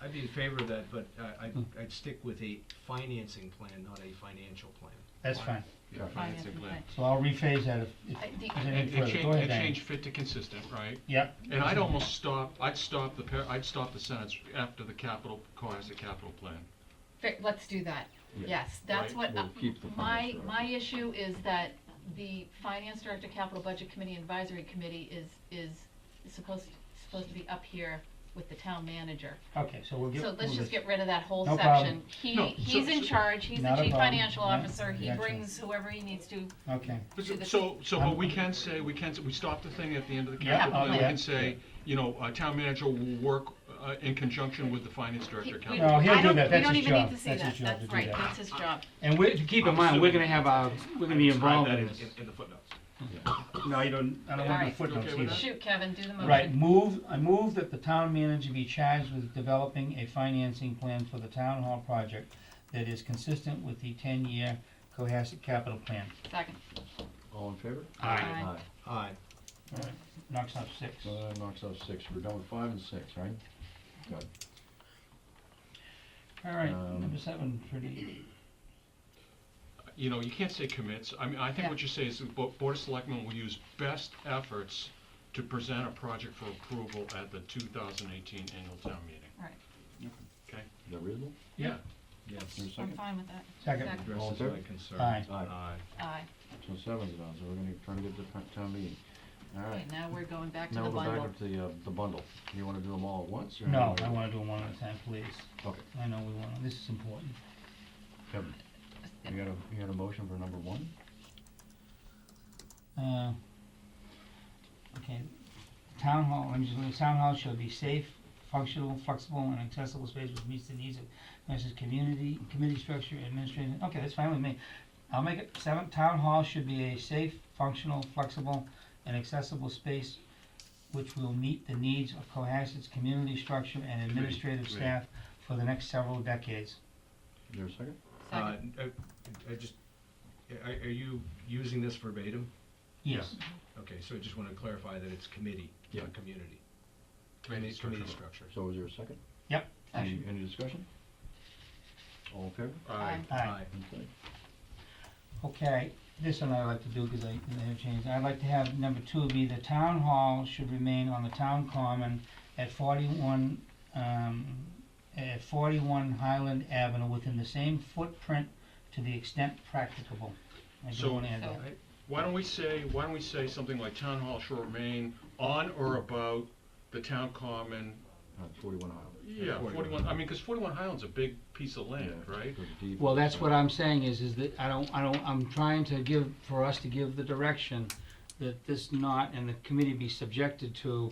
I'd be in favor of that, but I'd stick with a financing plan, not a financial plan. That's fine. Yeah. Financing plan. So I'll rephrase that if The- there's any and further. Go ahead, Diane. change fit to consistent, right? Yep. And I'd almost stop the sentence after the Cohasset capital plan. Let's do that. Yeah. Yes, that's Right. what, We'll keep the finance director. my issue is that the finance director, capital budget committee, and advisory committee is supposed to be up here with the town manager. Okay, so we'll get. So let's we'll just get rid of that whole No section. problem. No, He's in charge, he's the Not a chief problem. financial Yeah, officer, he gotcha. brings whoever he needs to. Okay. But we can say, we stop the thing at the end of the Yeah, capital plan, we okay. can say, town manager will work in conjunction with the finance director. We- capital. No, he'll I do don't- that. That's his We don't even job. need to see That's that, his job that's to do right, that. that's his job. And keep in mind, we're gonna have we're gonna be Describe involved that in this. in the footnotes. No, you don't, I don't want the Alright. footnotes Okay with either. that? Shoot, Kevin, do the motion. Right, I move that the town manager be charged with developing a financing plan for the town hall project that is consistent with the 10-year Cohasset capital plan. Second. All in favor? Aye. Aye. Alright, knocks off 6. So that knocks out 6. We're done with 5 and 6, right? Good. Alright, Um, number 7, pretty, You know, you can't say commits. I mean, I think Yeah. what you say is the Board of Selectmen will use best efforts to present a project for approval at the 2018 annual town meeting. Right, Okay? Is that reasonable? Yeah. Yes. Is there a I'm second? fine with that. second. Second. All in Addresses favor? my concerns. Aye. Aye. Aye. So 7's done, so we're gonna try to get to town meeting. All Okay, right. now we're going back to Now the we'll go back bundle. up to the bundle. You wanna do them all at once? or No, how I do wanna do them one at a time, please. Okay. I know we wanna, this is important. Kevin, you got a motion for number 1? Okay, town hall, let me just, the town hall shall be safe, functional, flexible, and accessible space which meets the needs of, community structure, administration, okay, that's fine with me. I'll make it 7, town hall should be a safe, functional, flexible, and accessible space which will meet the needs of Cohasset's community structure and administrative Committee. staff for the next several decades. Is there a second? Second. I just, are you using this verbatim? Yes. Okay, so I just want to clarify that it's committee, Yeah. not community. Committee Committee structure. structure. So is there a second? Yep. Any discussion? All in favor? Aye. Aye. Okay. Okay, this one I like to do because I have changed. I'd like to have number 2 be the town hall should remain on the town common at 41 Highland Avenue within the same footprint to the extent practicable. I do So- want to add that. So- Why don't we say something like town hall shall remain on or about the town common? 41 Highland. Yeah, 41, I mean, because 41 Highland's a big piece of land, Yeah, right? good deed. Well, that's what I'm saying is that I'm trying to give, for us to give the direction that this not, and the committee be subjected to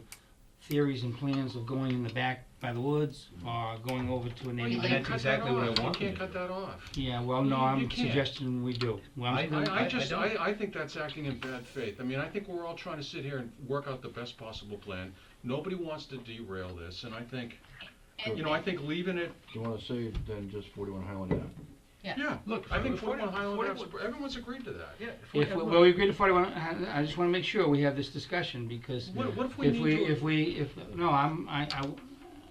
theories and plans of going in the back by the woods or going over to a Well, you neighborhood. can't That's cut exactly that what I off. wanted You can't to cut that off. Yeah, well, no, You I'm can't. suggesting we do. Well, I'm gonna- I think that's acting in bad faith. I mean, I think we're all trying to sit here and work out the best possible plan. Nobody wants to derail this, and I think, And- I think leaving it, Do you wanna say then just 41 Highland Ave? Yeah. yeah, Look, I think 41 41 Highland Ave, everyone's agreed to that. Yeah. If, well, we agree to 41, I just wanna make sure we have this discussion, because What if we need to? no,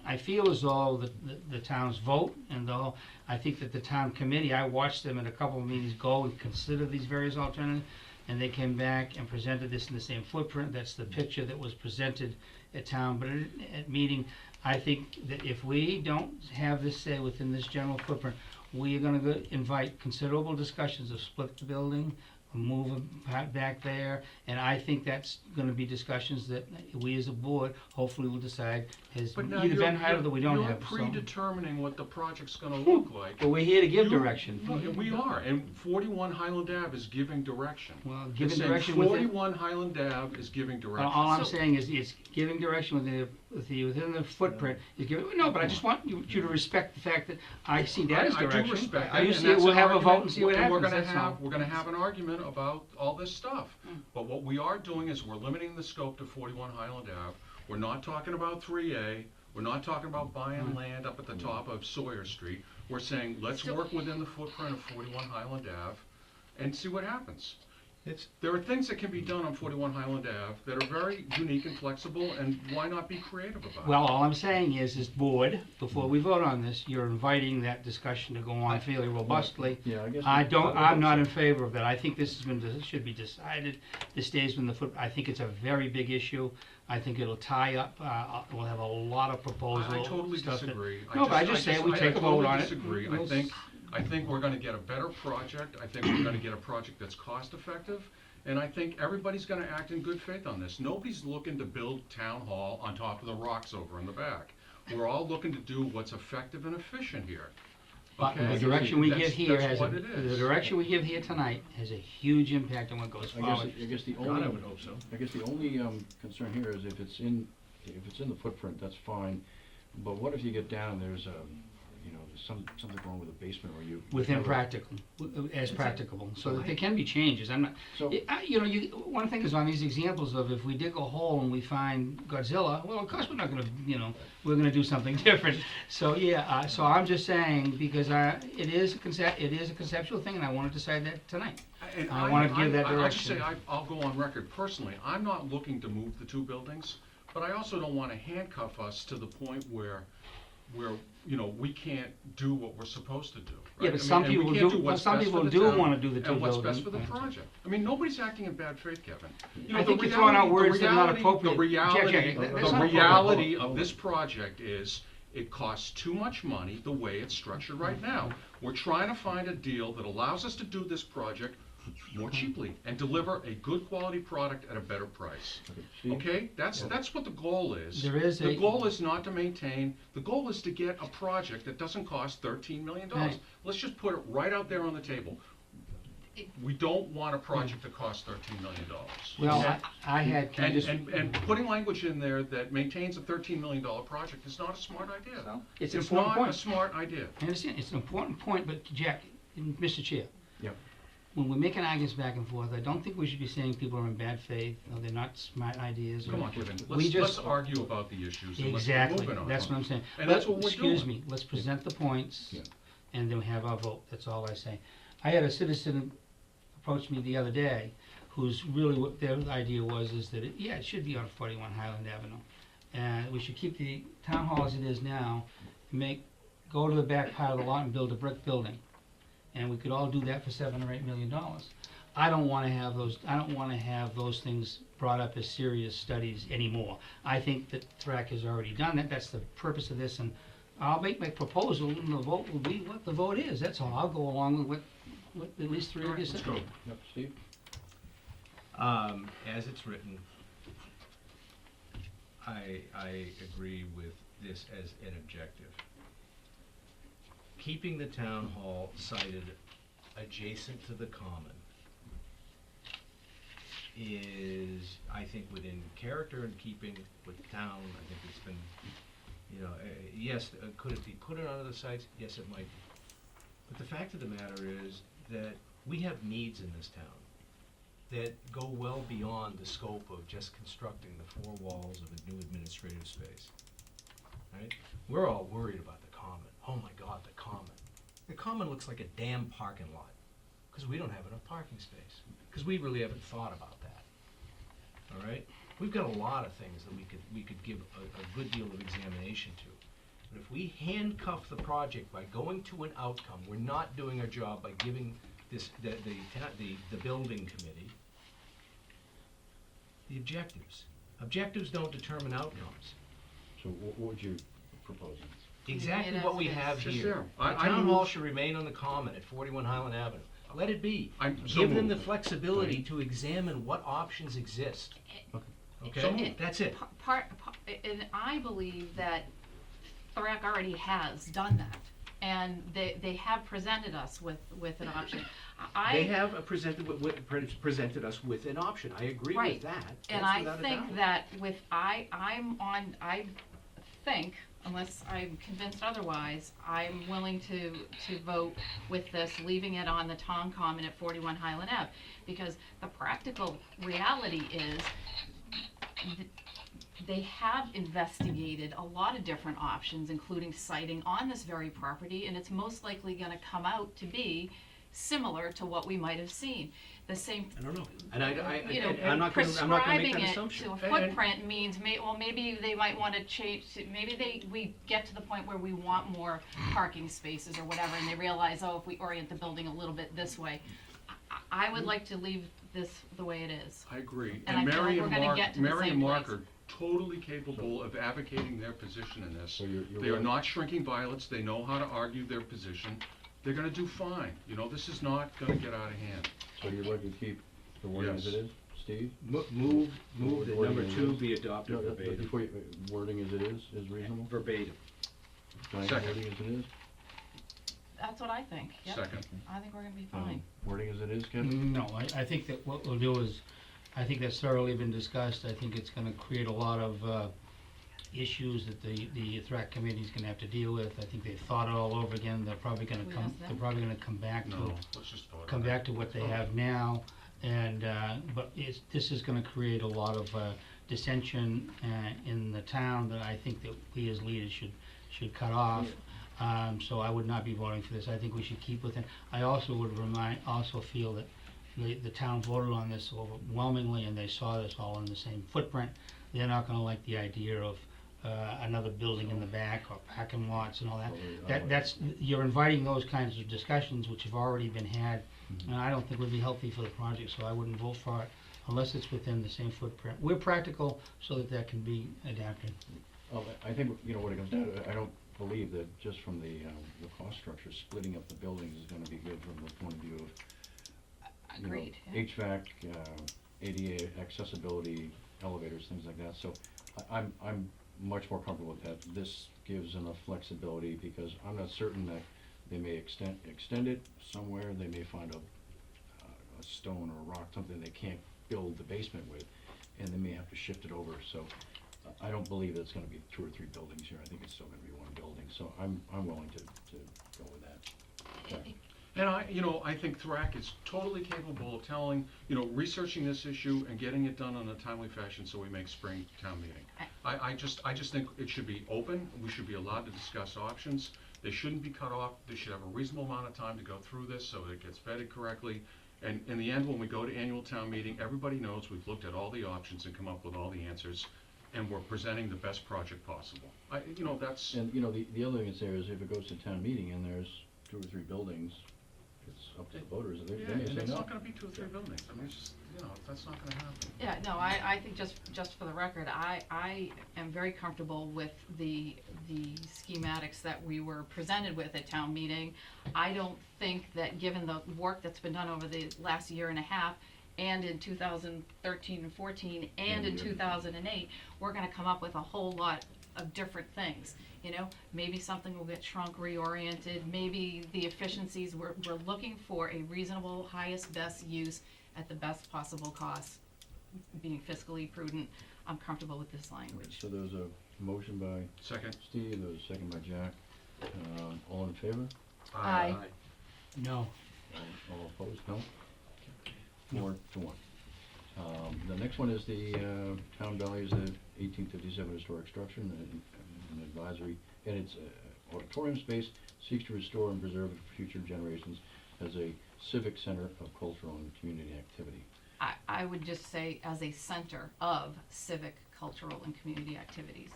I feel as though the town's vote, and though, I think that the town committee, I watched them at a couple of meetings go and consider these various alternatives, and they came back and presented this in the same footprint, that's the picture that was presented at town, but at meeting, I think that if we don't have this say within this general footprint, we are gonna invite considerable discussions of split the building, move it back there, and I think that's gonna be discussions that we as a board hopefully will decide has But now either been had or that we don't have, You're so. predetermining what the project's gonna look like. But we're here to give You- direction. No, we are, and 41 Highland Ave is giving direction. Well, It's giving saying direction with it. 41 Highland Ave is giving direction. All I'm So- saying is, it's giving direction within the footprint, is giving, no, but I just want you to respect the fact that I see that as direction. I do respect I it, just and see it, that's we'll an have a vote argument, and see what and happens, that's all. we're gonna have an argument about all this stuff. But what we are doing is we're limiting the scope to 41 Highland Ave. We're not talking about 3A, we're not talking about buying land up at the top of Sawyer Street. We're saying, let's So- work within the footprint of 41 Highland Ave and see what happens. It's, There are things that can be done on 41 Highland Ave that are very unique and flexible, and why not be creative about it? Well, all I'm saying is, board, before we vote on this, you're inviting that discussion to go on fairly robustly. Yeah, I guess. I'm not in favor of that. I think this should be decided. This stays in the I think it's a very big issue. I think it'll tie up, we'll have a lot of proposals. I totally stuff that- disagree. No, but I just say we take a vote on it. disagree. We'll I think we're gonna get a better project, I think we're gonna get a project that's cost-effective, and I think everybody's gonna act in good faith on this. Nobody's looking to build town hall on top of the rocks over in the back. We're all looking to do what's effective and efficient here. But Okay? the direction we That's- give here that's what it the is. direction we give here tonight has a huge impact on what goes forward. I guess the God, only. I would hope so. I guess the only concern here is if it's in the footprint, that's fine, but what if you get down and there's you know, there's something wrong with the basement, or you. Within never- practical, as practicable, so that there can be changes, I'm not, So- one thing is on these examples of if we dig a hole and we find Godzilla, well, of course we're not gonna, we're gonna do something different. So, so I'm just saying, because it is a conceptual thing, and I wanna decide that tonight. And I wanted to give that I'll just direction. say, I'll go on record personally, I'm not looking to move the two buildings, but I also don't wanna handcuff us to the point where, we can't do what we're supposed to do, Yeah, right? but I some mean, and we people can't do- what's some best for people the do town wanna do the two and what's best for the buildings. project. I mean, nobody's acting in bad faith, Kevin. You know, I think the you're throwing out reality- words that are not appropriate. The reality, Jack, that's the not appropriate. reality Hold of on. this project is, it costs too much money the way it's structured right now. We're trying to find a deal that allows us to do this project more cheaply and deliver a good quality product at a better price. Steve? Okay, that's what the goal is. There is The a- goal is not to maintain, the goal is to get a project that doesn't cost $13 million. Right. Let's just put it right out there on the table. We don't want a project that costs $13 million. Well, Okay? I had, can I just, And putting language in there that maintains a $13 million project is not a smart idea. it's an It's important not point. a smart idea. I understand, it's an important point, but Jack, Mr. Chair, Yep. when we're making arguments back and forth, I don't think we should be saying people are in bad faith, or they're not smart ideas. Come or- on, Kevin, We let's just- argue about the issues and let's keep Exactly, moving on. that's what I'm saying. And that's what we're Excuse doing. me, let's present the points, Yeah. and then we have our vote, that's all I say. I had a citizen approach me the other day, who's really, what their idea was, is that, it should be on 41 Highland Avenue. And we should keep the town hall as it is now, go to the back part of the lot and build a brick building. And we could all do that for $7 or $8 million. I don't wanna have those things brought up as serious studies anymore. I think that THRAC has already done that, that's the purpose of this, and I'll make my proposal, and the vote will be what the vote is, that's all. I'll go along with what at least three of you said. Yep, Steve? As it's written, I agree with this as an objective. Keeping the town hall sited adjacent to the common is, I think, within character and keeping with the town. I think it's been, yes, could it be put on other sites? Yes, it might be. But the fact of the matter is that we have needs in this town that go well beyond the scope of just constructing the four walls of a new administrative space. Right? We're all worried about the common. Oh my God, the common. The common looks like a damn parking lot because we don't have enough parking space. Because we really haven't thought about that. All right? We've got a lot of things that we could give a good deal of examination to. But if we handcuff the project by going to an outcome, we're not doing our job by giving the building committee the objectives. Objectives don't determine outcomes. So what would you propose? Exactly Yeah, what we that's- have Just here. there. The I town hall move- should remain on the common at 41 Highland Avenue. Let it be. I'm so Give them moved. the flexibility to examine what options exist. Okay, So moved. that's it. And I believe that THRAC already has done that, and they have presented us with an option. They have presented us with an option. I agree Right. with that. And That's I without a think doubt. that I think, unless I'm convinced otherwise, I'm willing to vote with this, leaving it on the town common at 41 Highland Ave. Because the practical reality is, they have investigated a lot of different options, including siting on this very property, and it's most likely gonna come out to be similar to what we might have seen. The same, I don't know. And I'm not gonna make prescribing that it assumption. to a footprint means maybe they might wanna change, we get to the point where we want more parking spaces or whatever, and they realize, if we orient the building a little bit this way. I would like to leave this the way it is. I agree. And I feel like we're gonna get to the Mary same and Mark place. are totally capable of advocating their position in this. So you're They are willing- not shrinking violets, they know how to argue their position. They're gonna do fine. This is not gonna get out of hand. So you're looking to keep the wording as it Yes. is, Steve? Move that Wording number as it 2 is? be adopted No, but verbatim. before wording as it is reasonable? Verbatim. Diane, Second. wording as it is? That's what I think, yep. Second. I think we're gonna be fine. Wording as it is, Kevin? No, I think that what we'll do is, I think that's thoroughly been discussed. I think it's gonna create a lot of issues that the THRAC committee's gonna have to deal with. I think they've thought it all over again, they're probably gonna We come, ask them? they're probably gonna come back to, No, let's just vote on come it. back to what they have now, and, but this is gonna create a lot of, dissension, in the town that I think that we as leaders should cut off. So I would not be voting for this, I think we should keep within, I also would also feel that the town voted on this overwhelmingly, and they saw this all in the same footprint. They're not gonna like the idea of, another building in the back, or parking lots and all that. That's, you're inviting those kinds of discussions which have already been had, and I don't think would be healthy for the project, so I wouldn't vote for it unless it's within the same footprint. We're practical so that that can be adapted. Well, I think, you know, what it comes down to, I don't believe that just from the cost structure, splitting up the buildings is gonna be good from the point of view of, you know, Agreed, yeah. HVAC, ADA, accessibility, elevators, things like that. So I'm much more comfortable with that. This gives enough flexibility, because I'm not certain that they may extend it somewhere. They may find a stone or a rock, something they can't build the basement with, and they may have to shift it over. So I don't believe that it's gonna be 2 or 3 buildings here. I think it's still gonna be one building. So I'm willing to go with that. Okay. And I think THRAC is totally capable of telling, researching this issue and getting it done in a timely fashion so we make spring town meeting. I just think it should be open, we should be allowed to discuss options. They shouldn't be cut off, they should have a reasonable amount of time to go through this so that it gets vetted correctly. And in the end, when we go to annual town meeting, everybody knows we've looked at all the options and come up with all the answers, and we're presenting the best project possible. That's. And, the other thing that's there is if it goes to town meeting and there's 2 or 3 buildings, it's up to the voters, they Yeah, may say and no. it's not gonna be 2 or 3 buildings, I mean, it's just, that's not gonna happen. Yeah, no, I think just for the record, I am very comfortable with the schematics that we were presented with at town meeting. I don't think that, given the work that's been done over the last year and a half, and in 2013 and 14, and in 2008, we're gonna come up with a whole lot of different things. Maybe something will get shrunk, reoriented, maybe the efficiencies, we're looking for a reasonable, highest, best use at the best possible cost, being fiscally prudent. I'm comfortable with this language. So there's a motion by Second. Steve, there's a second by Jack. All in favor? Aye. No. All opposed? No? 4 to 1. The next one is the town values the 1857 historic structure and an advisory, and its auditorium space seeks to restore and preserve it for future generations as a civic center of cultural and community activity. I would just say as a center of civic, cultural, and community activities.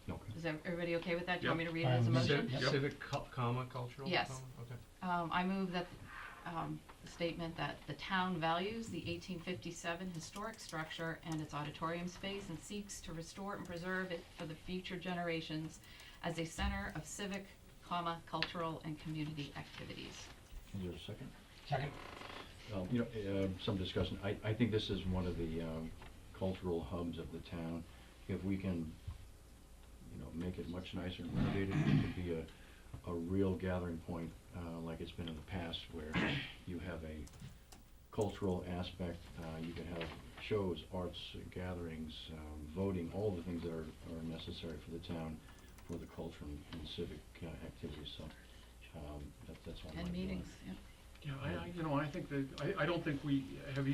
Okay. Is everybody okay with that? Do you want me to read it Yep. as a motion? Yep. Civic, comma, cultural? Yes. Comma? Okay. I move that, the statement that the town values the 1857 historic structure and its auditorium space and seeks to restore and preserve it for the future generations as a center of civic, cultural, and community activities. Is there a second? Second. Some discussion. I think this is one of the cultural hubs of the town. If we can, make it much nicer and renovated, it could be a real gathering point, like it's been in the past, where you have a cultural aspect. You could have shows, arts, gatherings, voting, all the things that are necessary for the town for the cultural and civic activities. So that's one of my And meetings, feelings. yeah. I think that, I don't think we have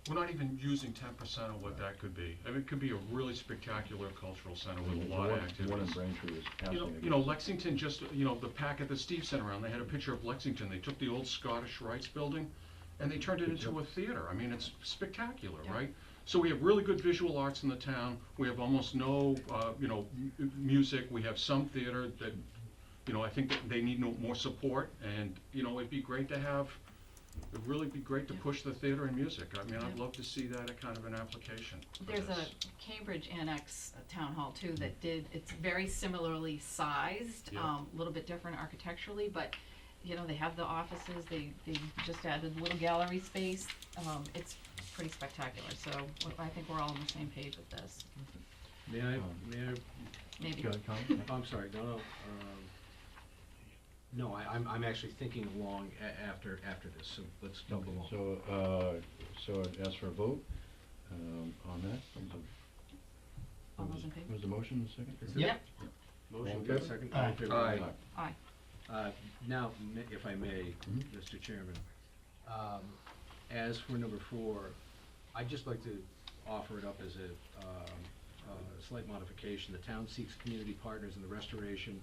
we're not even using 10% of what that could be. I mean, it could be a really spectacular cultural center with a lot of One in activities. Braintree is asking. Lexington just, the packet that Steve sent around, they had a picture of Lexington. They took the old Scottish Rites building and they turned it into a theater. I mean, it's spectacular, Yeah. right? So we have really good visual arts in the town. We have almost no, music. We have some theater that, I think that they need more support, and, it'd be great to have, it'd really be great to push the theater and music. I mean, I'd Yeah. love to see that kind of an application for There's a this. Cambridge Annex town hall too that it's very similarly sized, Yeah. a little bit different architecturally, but, they have the offices, they just added a little gallery space. It's pretty spectacular, so I think we're all on the same page with this, May I, maybe. Go ahead, Colin. I'm sorry, no. No, I'm actually thinking along after this, so let's jump along. So I'd ask for a vote on that. All those in favor? Was the motion the second? Is Yep. Motion, All in good, favor? second, Aye. all in favor? Aye. Aye. Now, if I may, Mhm. Mr. Chairman, as for number 4, I'd just like to offer it up as a slight modification. The town seeks community partners in the restoration,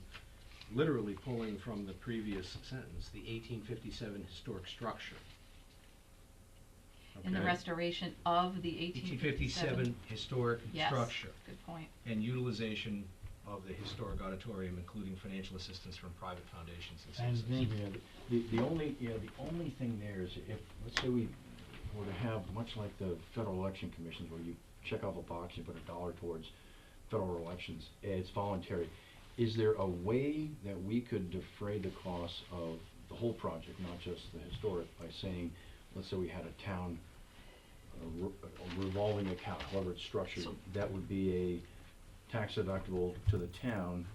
literally pulling from the previous sentence, the 1857 historic structure. In the Okay? restoration of the 1857. 1857 historic Yes, structure good point. and utilization of the historic auditorium, including financial assistance from private foundations and And citizens. me. The only thing there is if, let's say we were to have, much like the federal election commissions, where you check off a box and put $1 towards federal elections, it's voluntary. Is there a way that we could defray the costs of the whole project, not just the historic, by saying, let's say we had a town a revolving account, however it's structured, So- that would be a tax deductible to the town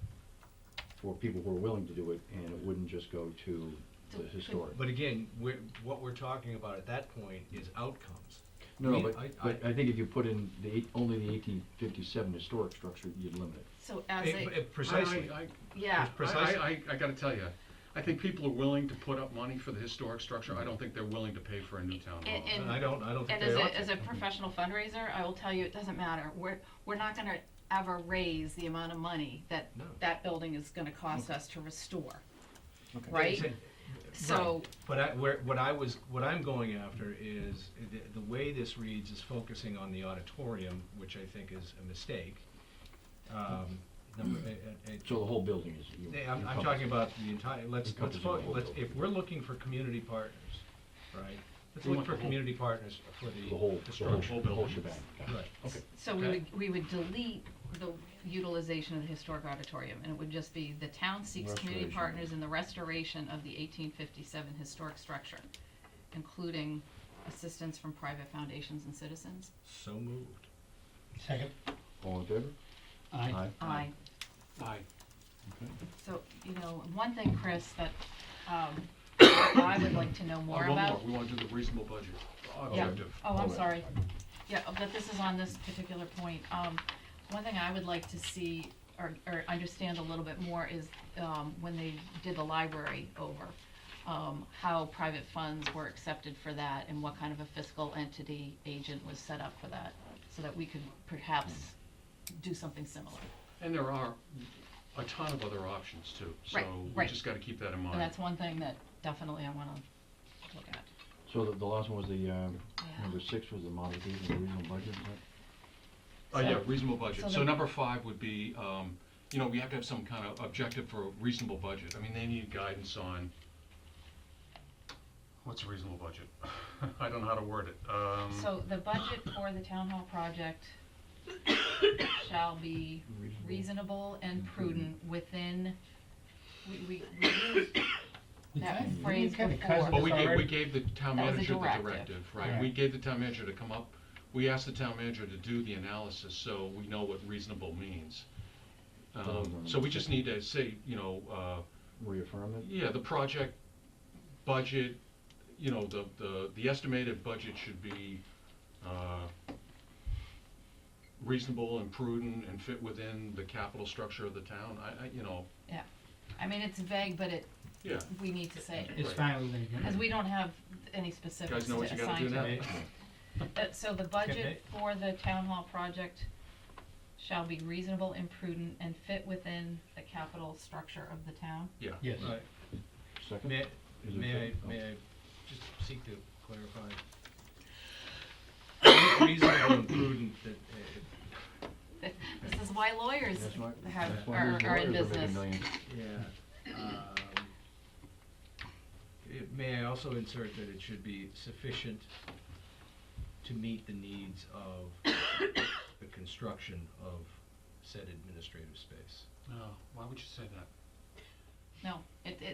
for people who are willing to do it, and it wouldn't just go to the historic. But again, what we're talking about at that point is outcomes. No, We- but I think if you put in only the 1857 historic structure, you'd limit it. So as a, Precisely. yeah, Precisely. I gotta tell you, I think people are willing to put up money for the historic structure. I don't think they're willing to pay for a new town hall. and, I don't think and they ought as to. a professional fundraiser, I will tell you, it doesn't matter. We're not gonna ever raise the amount of money that No. that building is gonna cost us to restore, Okay. right? So, But what I'm going after is, the way this reads is focusing on the auditorium, which I think is a mistake. So the whole building is. I'm talking about the entire, Encompassing the whole building. if we're looking for community partners, right? Let's We look want for the whole- community partners for The whole, historic. the whole shebang. Got it. Right. Okay. so we would delete the utilization of the historic auditorium, and it would just be, the town seeks community Restoration. partners in the restoration of the 1857 historic structure, including assistance from private foundations and citizens. So moved. Second. All in favor? Aye. Aye. Aye. Okay. So, one thing, Chris, that, I would like to know more One about. more, we wanna do the reasonable budget Yeah. objective. Oh, I'm Okay. sorry. Yeah, but this is on this particular point. One thing I would like to see or understand a little bit more is, when they did the library over, how private funds were accepted for that and what kind of a fiscal entity agent was set up for that, so that we could perhaps do something similar. And there are a ton of other options too, Right, so we right. just gotta keep that in mind. And that's one thing that definitely I wanna look at. So the last one was number 6 was the modification of the regional budget, is that? Yeah, So- reasonable budget. so So the- number 5 would be, we have to have some kind of objective for a reasonable budget. I mean, they need guidance on, what's a reasonable budget? I don't know how to word it. So the budget for the town hall project shall be reasonable and prudent within, we used that phrase kinda before. cousin- But we Already- gave the town That was a manager the directive. directive, right? Yeah. We gave the town manager to come up, we asked the town manager to do the analysis, so we know what reasonable means. So we just need to say, Reaffirm it? yeah, the project budget, the estimated budget should be, reasonable and prudent and fit within the capital structure of the town. Yeah, I mean, it's vague, but Yeah. we need to say it, It's Right. fine with me. because we don't have any specifics Guys know what to you gotta assign do to now? it. So the budget for the town hall project shall be reasonable and prudent and fit within the capital structure of the town. Yeah. Yes. Right. Second? May Is it may second? I just seek to clarify? Reasonable and prudent that, This is why lawyers That's why- have, that's why are these are in lawyers are making business. millions. yeah. May I also insert that it should be sufficient to meet the needs of the construction of said administrative space? No, why would you say that? No,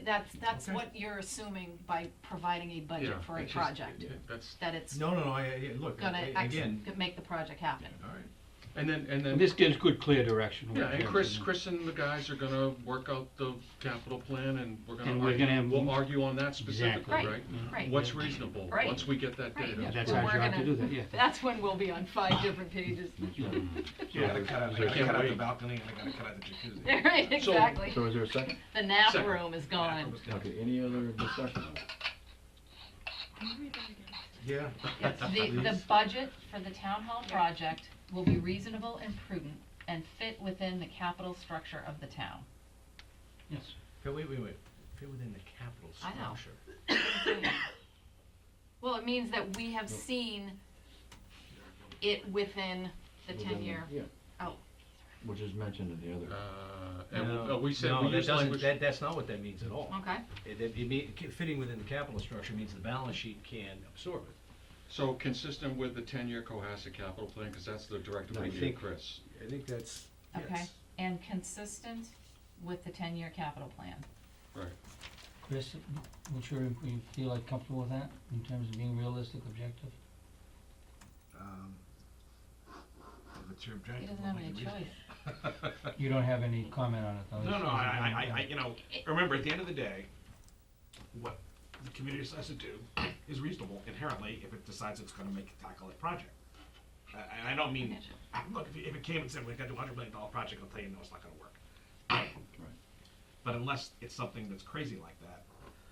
that's Okay. what you're assuming by providing a budget Yeah, for a it's just- project, That's, that it's No, look, gonna again, make the project happen. all right. And then, And this gives good, clear direction. yeah, and Chris and the guys are gonna work out the capital plan, and we're And we're gonna have- we'll argue on that specifically, Right, right? right. What's reasonable, Right. once we get that Right. data. Yeah, that's Well, our we're job to gonna- do that, yeah. That's when we'll be on 5 different pages. Yeah, they cut out, I can't the wait. balcony and they gotta cut out the jacuzzi. Right, exactly. So is there a second? The nap Second. room is gone. Okay, any other discussion? Yeah. Yes, the budget for the town hall project will be reasonable and prudent and fit within the capital structure of the town. Yes. Wait, fit within the capital I know. structure. Well, it means that we have seen it within the Within 10-year, Yeah, oh, which is mentioned in the other. And we said, No, we that used doesn't, language. that's not what that means at all. okay. Fitting within the capital structure means the balance sheet can absorb it. So consistent with the 10-year Cohasset capital plan, because that's the directive No, we I gave think- Chris. I think that's, Okay, yes. and consistent with the 10-year capital plan. Right. Chris, I'm sure you feel like comfortable with that in terms of being realistic, objective? If it's your He objective. doesn't we'll have any make it reasonable. choice. You don't have any comment on it, though? No, Is- no, is it gonna- I, you know, remember, at the end of the day, what the community decides to do is reasonable inherently if it decides it's gonna tackle a project. And I don't mean, look, if it came and said, we've got to do a $100 million project, I'll tell you, no, it's not gonna work. Right. But unless it's something that's crazy like that,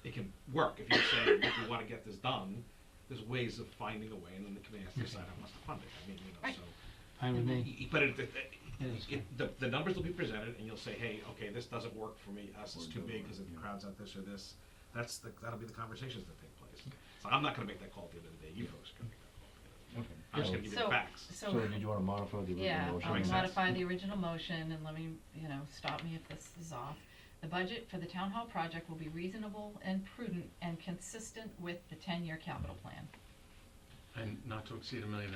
it can work. If you say, if you wanna get this done, there's ways of finding a way, and then the committee has to decide how much to fund it. I mean, you know, Right. so. Fine with me. But is. the numbers will be presented, and you'll say, hey, okay, this doesn't work for me, us, it's too big, because it crowds out this or this. That'll be the conversations that take place. So I'm not gonna make that call at the end of the day, you folks are gonna make that call. Okay. I'm just gonna give you the So, facts. So so, did you wanna modify the yeah, original motion? I'll Makes sense. modify the original motion and let me, stop me if this is off. The budget for the town hall project will be reasonable and prudent and consistent with the 10-year capital plan. And not to exceed $1.5 million.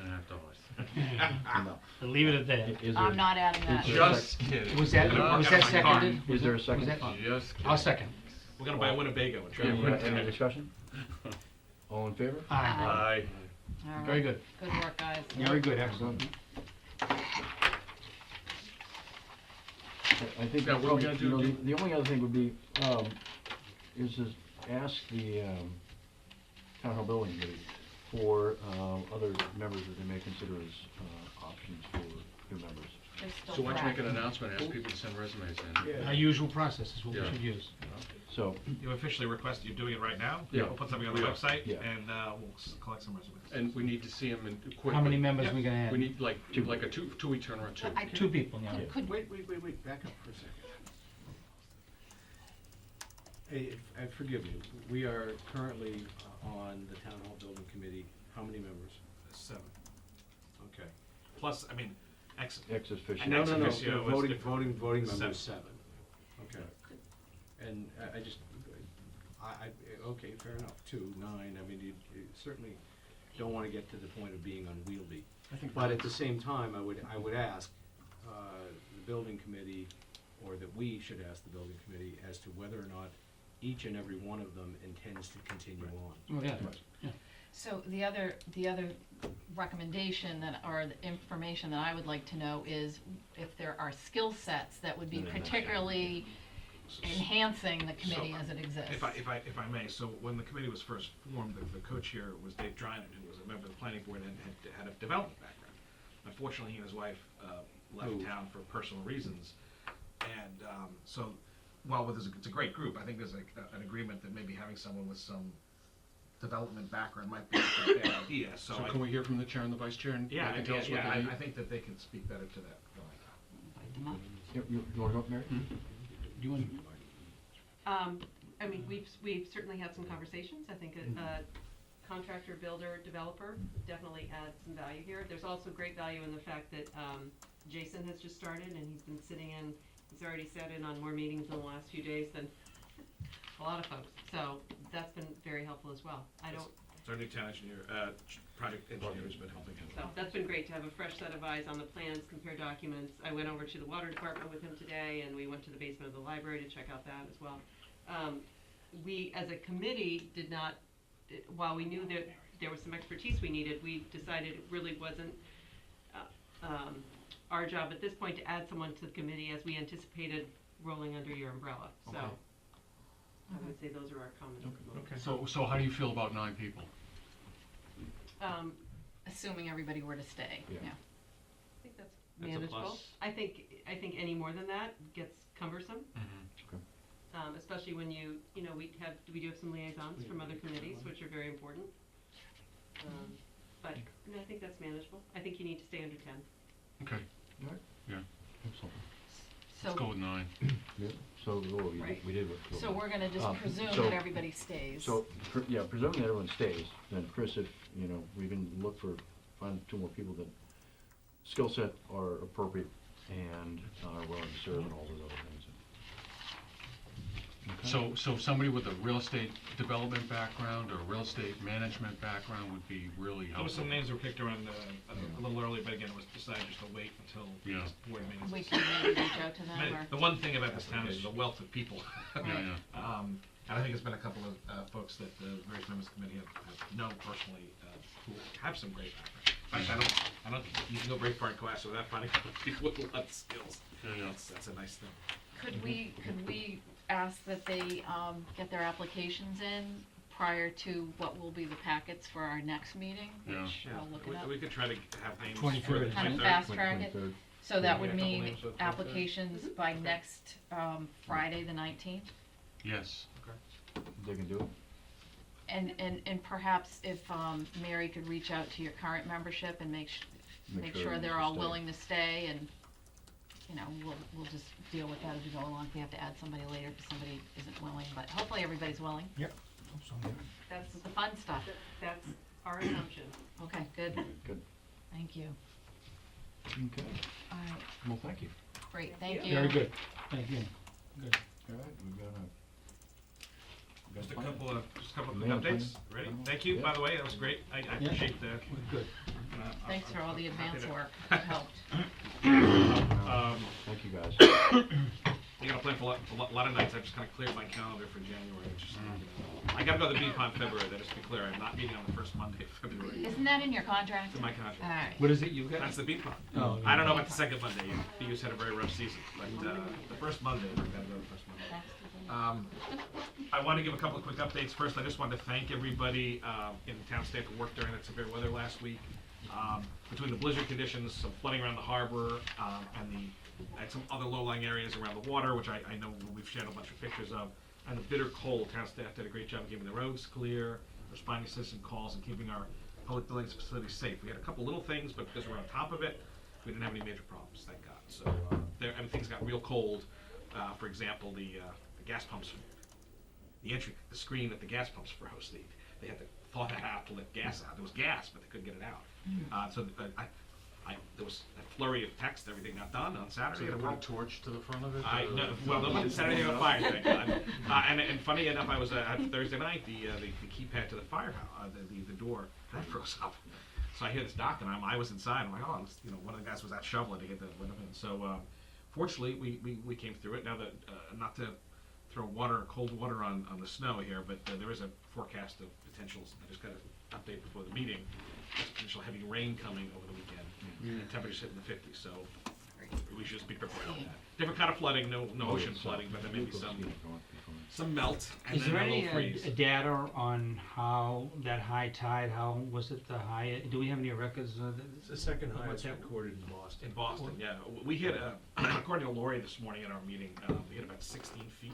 No. Leave it at that. Is there- I'm not adding that. is there a Just kidding. Was that, Gonna work was out that my car. seconded? Is there a Was second? that- Just kidding. I'll second. We're gonna buy a Winnebago and try to Any, work any it. discussion? All in favor? Aye. Aye. All right. Very good. Good work, guys. Very good, excellent. I think Yeah, what are we probably, gonna do, you know, Dean? the only other thing would be, is to ask the, town hall building committee for, other members that they may consider as, options for new members. They're still So why don't you make an tracking. announcement, ask people to send resumes in? Our usual process is what we Yeah. should use. So, You officially request, you're doing it right now? Yeah. We'll put something on the We are. website, Yeah. and, we'll collect some resumes. And we need to see them in quickly. How many members we gonna We add? need like a two-week turnaround, two. I- Two people, yeah. Could, Wait, back up for a second. Hey, forgive me, we are currently on the town hall building committee, how many members? 7. Okay. Plus, I mean, ex officio. No, no, no, officio is Voting different. members, Seven. 7. Okay. And I just, okay, fair enough, 2, 9, I mean, you certainly don't wanna get to the point of being unwieldy. But at the same time, I would ask, the building committee, or that we should ask the building committee as to whether or not each and every one of them intends to continue on. Oh, yeah, yeah. so the other recommendation that, or the information that I would like to know is if there are skill sets that would be And then that's- particularly enhancing the committee as it exists. If I may, so when the committee was first formed, the co-chair was Dave Drynan, who was a member of the planning board and had a development background. Unfortunately, he and his wife left Ooh. town for personal reasons, and so while it's a great group, I think there's an agreement that maybe having someone with some development background might be a bad idea. So So can we hear from the chair and the vice chair and they yeah, can tell us what they need? I think that they can speak better to that. Invite them up. You wanna go up, Mary? Do you want, I mean, we've certainly had some conversations. I think a contractor, builder, developer definitely adds some value here. There's also great value in the fact that Jason has just started and he's been sitting in, he's already sat in on more meetings in the last few days than a lot of folks. So that's been very helpful as well. So our new town engineer, project engineer has been helping him. So that's been great to have a fresh set of eyes on the plans, compare documents. I went over to the water department with him today, and we went to the basement of the library to check out that as well. We, as a committee, did not, while we knew that there was some expertise we needed, we decided it really wasn't our job at this point to add someone to the committee as we anticipated rolling under your umbrella, so. Okay. I would say those are our comments at the moment. So how do you feel about 9 people? Assuming everybody were to stay, Yeah. yeah. I think that's That's a manageable. plus. I think any more than that gets cumbersome, Okay. especially when we do have some liaisons from other committees, which are very important. But, I think that's manageable. I think you need to stay under 10. Okay, All right. yeah, Excellent. let's go So, with 9. Yeah, so, oh, Right. we did. so we're gonna just presume so- that everybody stays. So, presuming that everyone stays, then Chris, if, we can find 2 more people that skill set are appropriate and are willing to serve and all those other things. Okay. So somebody with a real estate development background or a real estate management background would be really There was helpful. some names that were kicked around a little early, but again, it was decided just to wait until Yeah. this board meetings. We can maybe reach out to them, or, The one thing about this town is the wealth of people. Yeah, yeah. And I think there's been a couple of folks that the various members of the committee have known personally who have some great background. In fact, I don't think you can go very far in class without finding people with a lot of skills. Yeah, yeah. That's a nice thing. could we ask that they, get their applications in prior to what will be the packets for our next meeting, Yeah. which I'll look it up. We could try to have names. 23rd. for the Kind of 23rd. fast track it, 23rd. so that Yeah, would a couple mean names of- applications by next, Friday, the 19th. Yes. They can do it? And perhaps if, Mary could reach out to your current membership and make sure they're all stay. willing to stay, and, we'll just deal with that as we go along, if we have to add somebody later if somebody isn't willing, but hopefully everybody's willing. Yep. Hope so, yeah. This is the fun stuff. That's our assumption. Okay, good, Good. thank you. Okay. All right, Well, thank you. great, thank you. Very good, thank you. Good. All right, we've got Just a couple of quick Yeah, updates. fine. Ready? Thank you, by the way, that was great. I appreciate the. Good. Thanks for all the advance Happy to- work, it helped. Thank you, guys. I got a plan for a lot of nights. I just kind of cleared my calendar for January. Just, I got to go to the BPON in February. That is to be clear. I'm not meeting on the first Monday of February. Isn't that in your contract? It's in my contract. All right. What is it you got? That's the BPON. Oh, I don't know about the second Monday. BU's had a very rough season, but the first Monday, I got to go the first Monday. I want to give a couple of quick updates. First, I just wanted to thank everybody in the town staff who worked during that severe weather last week. Between the blizzard conditions, some flooding around the harbor, and some other low-lying areas around the water, which I know we've shared a bunch of pictures of, and the bitter cold, town staff did a great job of keeping the roads clear, responding to citizen calls, and keeping our public buildings and facilities safe. We had a couple little things, but because we're on top of it, we didn't have any major problems, thank God. So things got real cold. For example, the gas pumps, the screen at the gas pumps froze. They had to thaw that out to let gas out. There was gas, but they couldn't get it out. There was a flurry of text. Everything got done on Saturday. So and they put a torch to the front of it? Well, nobody set anything on fire, thank God. And funny enough, I was at Thursday night. The keypad to the firehouse, the door, that froze up. So I hear this knock, and I was inside. I'm like, oh, one of the guys was out shoveling to get the window in. So fortunately, we came through it. Now that not to throw cold water on the snow here, but there is a forecast of potentials. I just got an update before the meeting. There's potential heavy rain coming over the weekend. And temperatures hitting the 50s, so we should just be prepared for that. Different kind of flooding, no ocean flooding, but there may be some melt and Is then there a any little freeze. data on how that high tide, how was it the high, do we have any records of it? It's the second What's highest that? recorded in Boston. In Boston, yeah. We hit, according to Lori this morning at our meeting, we hit about 16 feet,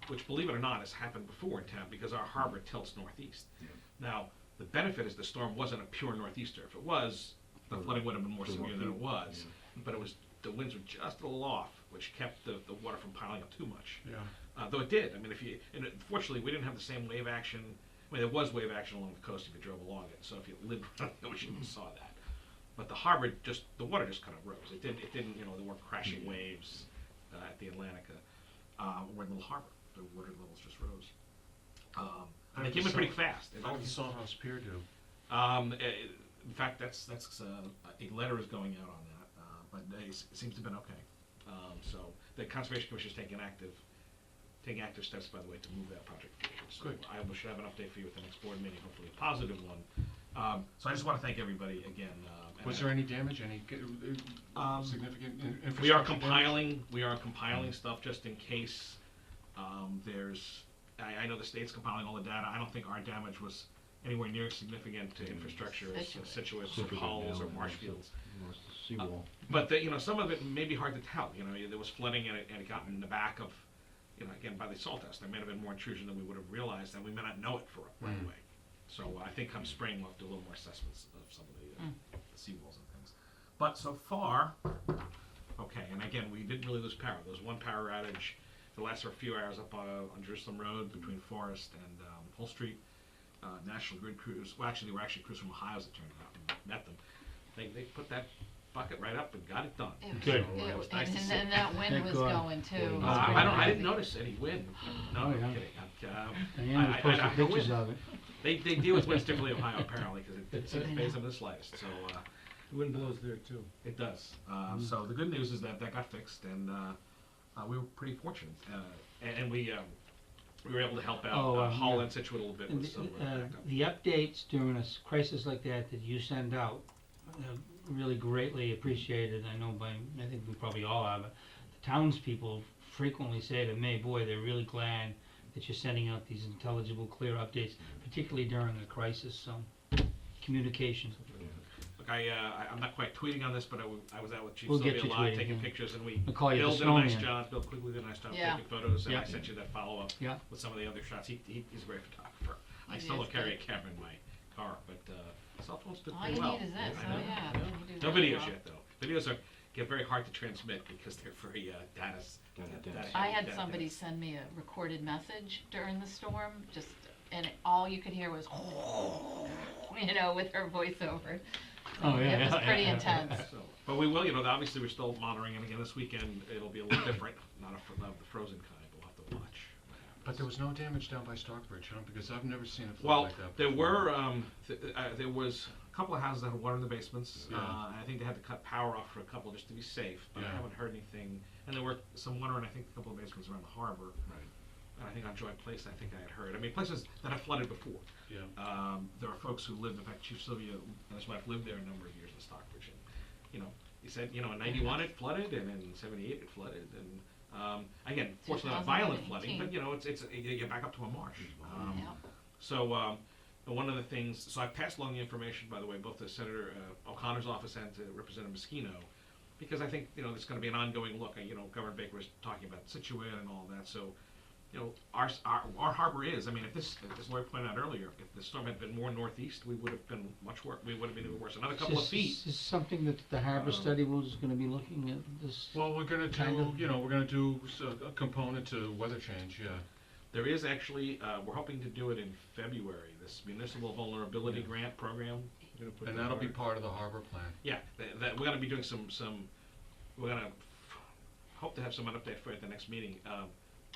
which, believe it or not, has happened before in town because our harbor tilts northeast. Now, the benefit is the storm wasn't a pure northeaster. If it was, the flooding would have been more severe than it was. But the winds were just a little off, which kept the water from piling up too much. Yeah. Though it did. I mean, fortunately, we didn't have the same wave action. I mean, there was wave action along the coast if you drove along it. So if you lived on the ocean, you saw that. But the harbor the water just kind of rose. It didn't, there weren't crashing waves at the Atlantica or in the harbor. The water levels just rose. And they came in pretty fast. How did the Sawhouse Pier do? In fact, that's a letter is going out on that, but it seems to have been okay. So the Conservation Commission is taking active steps, by the way, to move that project forward. So Good. I should have an update for you at the next board meeting, hopefully a positive one, So I just wanna thank everybody again. And Was there any damage, any significant infrastructure We are damage? compiling stuff just in case, there's, I know the state's compiling all the data, I don't think our damage was anywhere near significant to infrastructure as Situate or Hulls or Marshfields. Seawall. But some of it may be hard to tell, there was flooding and it got in the back of, again, by the salt test, there may have been more intrusion than we would have realized, and we may not know it right away. So I think come spring, we'll have to do a little more assessments of some of the seawalls and things. But so far, okay, and again, we didn't really lose power. There was one power outage that lasted for a few hours up on Jerusalem Road between Forest and Hull Street. National Grid crews, well, actually, they were actually crews from Ohio, as it turned out, and met them. They put that bucket right up and got it done. Good. So, it was nice to see. And that wind Thank was God. going too. I didn't notice any wind. No, Oh, I'm yeah. kidding. Diane was posting I pictures wind. of it. They deal with winds differently in Ohio, apparently, because it pays them the slightest, so, The wind blows there too. it does. So the good news is that got fixed, and we were pretty fortunate. And we were able to help out Hull yeah. and Situate a little bit And with some backup. the updates during a crisis like that you send out, really greatly appreciated. I think we probably all are, but the townspeople frequently say to me, boy, they're really glad that you're sending out these intelligible, clear updates, particularly during a crisis, so communication. Look, I'm not quite tweeting on this, but I was out with Chief We'll get Sylvia you live tweeting, taking yeah. pictures, and we We'll call you the Bill did a nice snowman. job. Bill quickly did a nice job Yeah. taking photos, and I Yeah. sent you that follow-up Yeah. with some of the other shots. He's a great photographer. I He still don't is carry a good. camera in my car, but cell phones do All pretty you well. need is this, I oh know. yeah. you do No really videos well. yet, though. Videos get very hard to transmit because they're very data dense. I had data somebody dense. send me a recorded message during the storm, and all you could hear was, with her voiceover. Oh, yeah, It was yeah, pretty yeah. intense. So, but we will, obviously we're still monitoring, and again, this weekend, it'll be a little different, not the frozen kind, we'll have to watch. But there was no damage down by Stockbridge, because I've never seen a flood Well, like that there before. were, there was a couple of houses that had water in the basements, Yeah. and I think they had to cut power off for a couple just to be safe, but I Yeah. haven't heard anything. And there were some water in, I think, a couple of basements around the harbor, Right, and I think on Joy Place, I think I had heard. I mean, places that have flooded before. yeah. There are folks who lived, in fact, Chief Sylvia and his wife lived there a number of years in Stockbridge, and, he said, in '91 it flooded, and in '78 it flooded, and, again, fortunately not violent flooding, but, you get back up to a marsh. Yeah. So, one of the things, so I've passed along the information, by the way, both to Senator O'Connor's office and to Representative Moschino, because I think, there's gonna be an ongoing look. Governor Baker was talking about Situate and all that, so, our harbor is, if this, as Lori pointed out earlier, if the storm had been more northeast, we would have been much worse, we would have been even worse, another couple of feet. Is this something that the harbor study was gonna be looking at this? Well, we're gonna Kind of. do, we're gonna do a component to weather change, yeah. There is actually, we're hoping to do it in February, this municipal vulnerability grant program. And that'll be part of the harbor plan. Yeah, that we're gonna be doing we're gonna hope to have some update for you at the next meeting.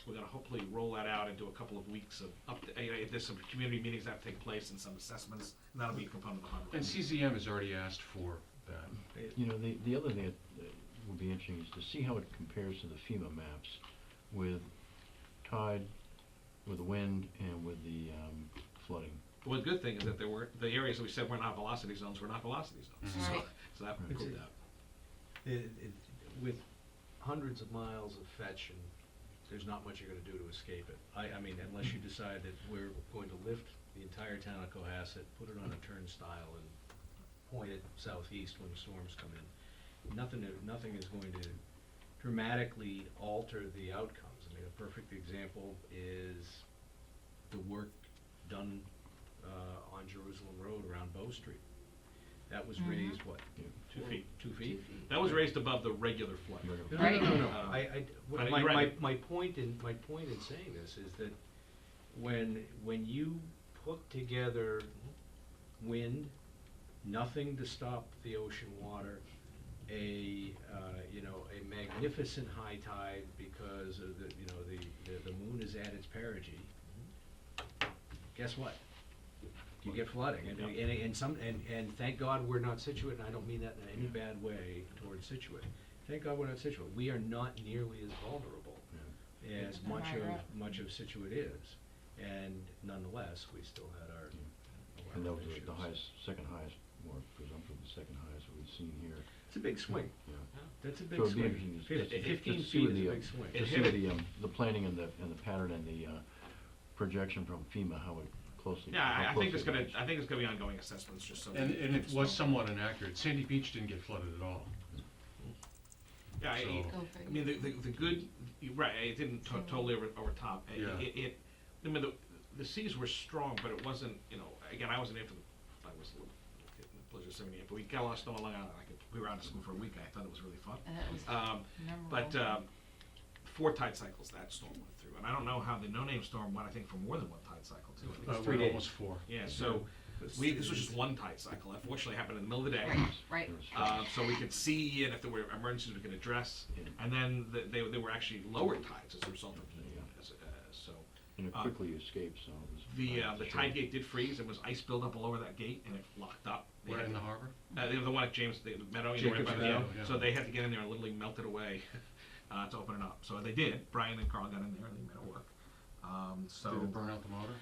We're gonna hopefully roll that out and do a couple of weeks of there's some community meetings that take place and some assessments, and that'll be a component of the harbor. And CZM has already asked for that. The other thing that would be interesting is to see how it compares to the FEMA maps with tide, with the wind, and with the flooding. Well, the good thing is that the areas that we said were not velocity zones were not velocity zones. Mhm. Right. So that It's proved a- out. With hundreds of miles of fetch, and there's not much you're gonna do to escape it. I mean, unless you decide that we're going to lift the entire town of Cohasset, put it on a turnstile, and point it southeast when the storms come in. Nothing is going to dramatically alter the outcomes. I mean, a perfect example is the work done on Jerusalem Road around BoS Street. That was raised, what? 2 feet. 2 feet? That was raised above the regular flood. No, Right. no. But My, you're right. my point in saying this is that when you put together wind, nothing to stop the ocean water, a magnificent high tide because of the moon is at its perigee, guess what? You get flooding, and thank God we're not Situate, and I don't mean that in any bad way towards Situate. Thank God we're not Situate. We are not nearly as vulnerable as much of Situate is, and nonetheless, we still had our And that was issues. the highest, second highest, more presumptive, the second highest we've seen here. It's a big swing. Yeah. That's a big So it'd be swing. interesting to just 15 see feet what is a the, big swing. It to see hit what the planning and the pattern and the projection from FEMA, how it closely. Yeah, how I think closely it's matches. gonna be ongoing assessments, just so. And that it it's was still- somewhat inaccurate. Sandy Beach didn't get flooded at all. Yeah, so- Go I figure. mean, the good, you're right, it didn't totally overtop. Yeah. I mean, the seas were strong, but it wasn't, you know, again, I wasn't there for I was a little kid in the blizzard 78, but we got a lot of snow on Long Island. We were out of school for a week, I thought it was really fun. And it was memorable. But 4 tide cycles that storm went through, and I don't know how the no-name storm went, I think for more than 1 tide cycle too. I think it's 3 We're days. almost 4. Yeah, so this was just 1 tide cycle. Unfortunately, it happened in the middle of the day. Right. It was So we could see, and if there were emergencies, we could address. Yeah. And then they were actually lower tides as a result of the, so. And it quickly escaped, so it was. The fine to the show. tide gate did freeze, and was ice buildup all over that gate, and it locked up. They We're had in the to- harbor? the one at James, the Meadow, you know, right Jacob's by the Meadow, yeah. So they had to get in there and literally melt it away to open it up. So they did. Brian and Carl got in there, and they made it work. So Did it burn out the motor?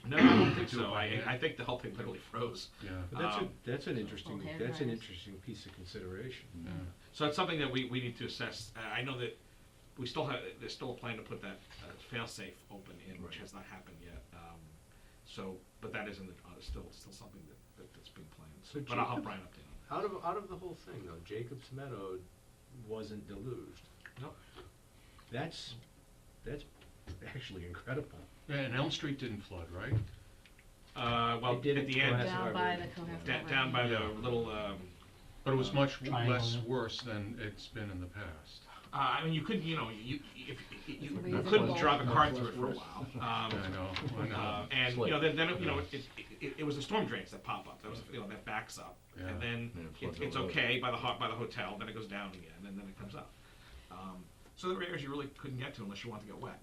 no, I don't think so. I think the whole thing literally froze. Yeah. But that's an interesting, Okay, that's an nice. interesting piece of consideration. Yeah. So it's something that we need to assess. I know that we still have, there's still a plan to put that fail-safe open in, which Right. has not happened yet. So, but that is in the, still something that's being planned. So But I'll help Jacob- Brian update on that. Out of the whole thing though, Jacob's Meadow wasn't deluged. Nope. That's actually incredible. Yeah, and Elm Street didn't flood, right? Well, It did at it the end, Cohasset Down Harbor. by the Cohasset down by the Yeah. little, But it was much Triangle, less yeah. worse than it's been in the past. I mean, you couldn't, you know, you reasonable. couldn't drive a car Much through it for a less while. I know. And, you know, then, you know, it was the storm drains that pop up, that was, you know, that backs up. Yeah. And then And it floods it's over. okay by the hotel, then it goes down again, and then it comes up. So there were areas you really couldn't get to unless you wanted to get wet.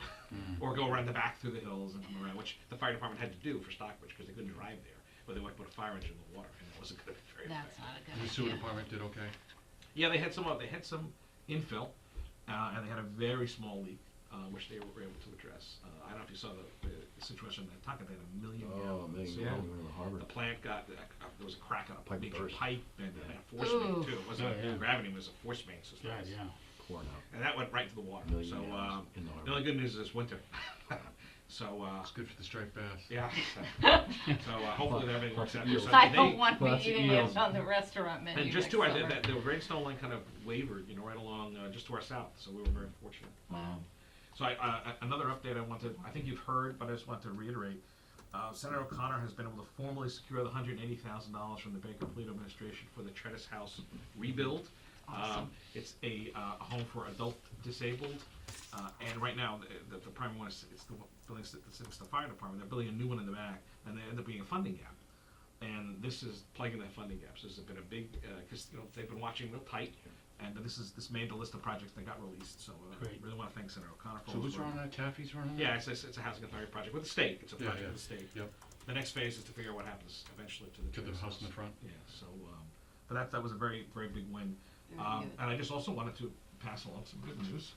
Or go around the back through the hills and come around, which the fire department had to do for Stockbridge, because they couldn't drive there. But they wanted to put a fire engine in the water, and it wasn't gonna be very That's effective. not a good The idea. sewer department did okay? Yeah, they had some infill, and they had a very small leak, which they were able to address. I don't know if you saw the situation in Nantucket, they had 1 million Oh, gallons. million So gallons in the harbor. The plant got, there was a crack in a Pipe major burst. pipe, and Yeah. a force main Ooh. too. It wasn't Yeah, yeah. gravity, it was a force main system. Yeah, yeah. Pouring out. And that went right to the water. Million So, gallons in the the harbor. only good news is it's winter. So, It's good for the striped bass. yeah. So hopefully everything works out. Eels. So I they- don't want to be Lots of eating eels. it on the restaurant menu And just next to our, summer. the Rainstone line kind of wavered, you know, right along, just to our south, so we were very fortunate. Wow. So another update I wanted, I think you've heard, but I just want to reiterate. Senator O'Connor has been able to formally secure the $180,000 from the Baker Polito administration for the Tredis House rebuild. Awesome. It's a home for adult disabled, and right now, the primary one is, it's the building, it's the fire department, they're building a new one in the back, and there ended up being a funding gap. And this is plugging that funding gap, so this has been a big, because, you know, they've been watching real tight, and this made the list of projects that got released, so I Great. really want to thank Senator O'Connor for So all who's his work. running that? Taffy's running that? Yeah, it's a housing authority project with the state, it's a Yeah, project yeah. with the state. Yep. The next phase is to figure out what happens eventually to the. To the Tredis house in the front? Yeah, so, but that was a very, very big win. Very good. And I just also wanted to pass along some good news.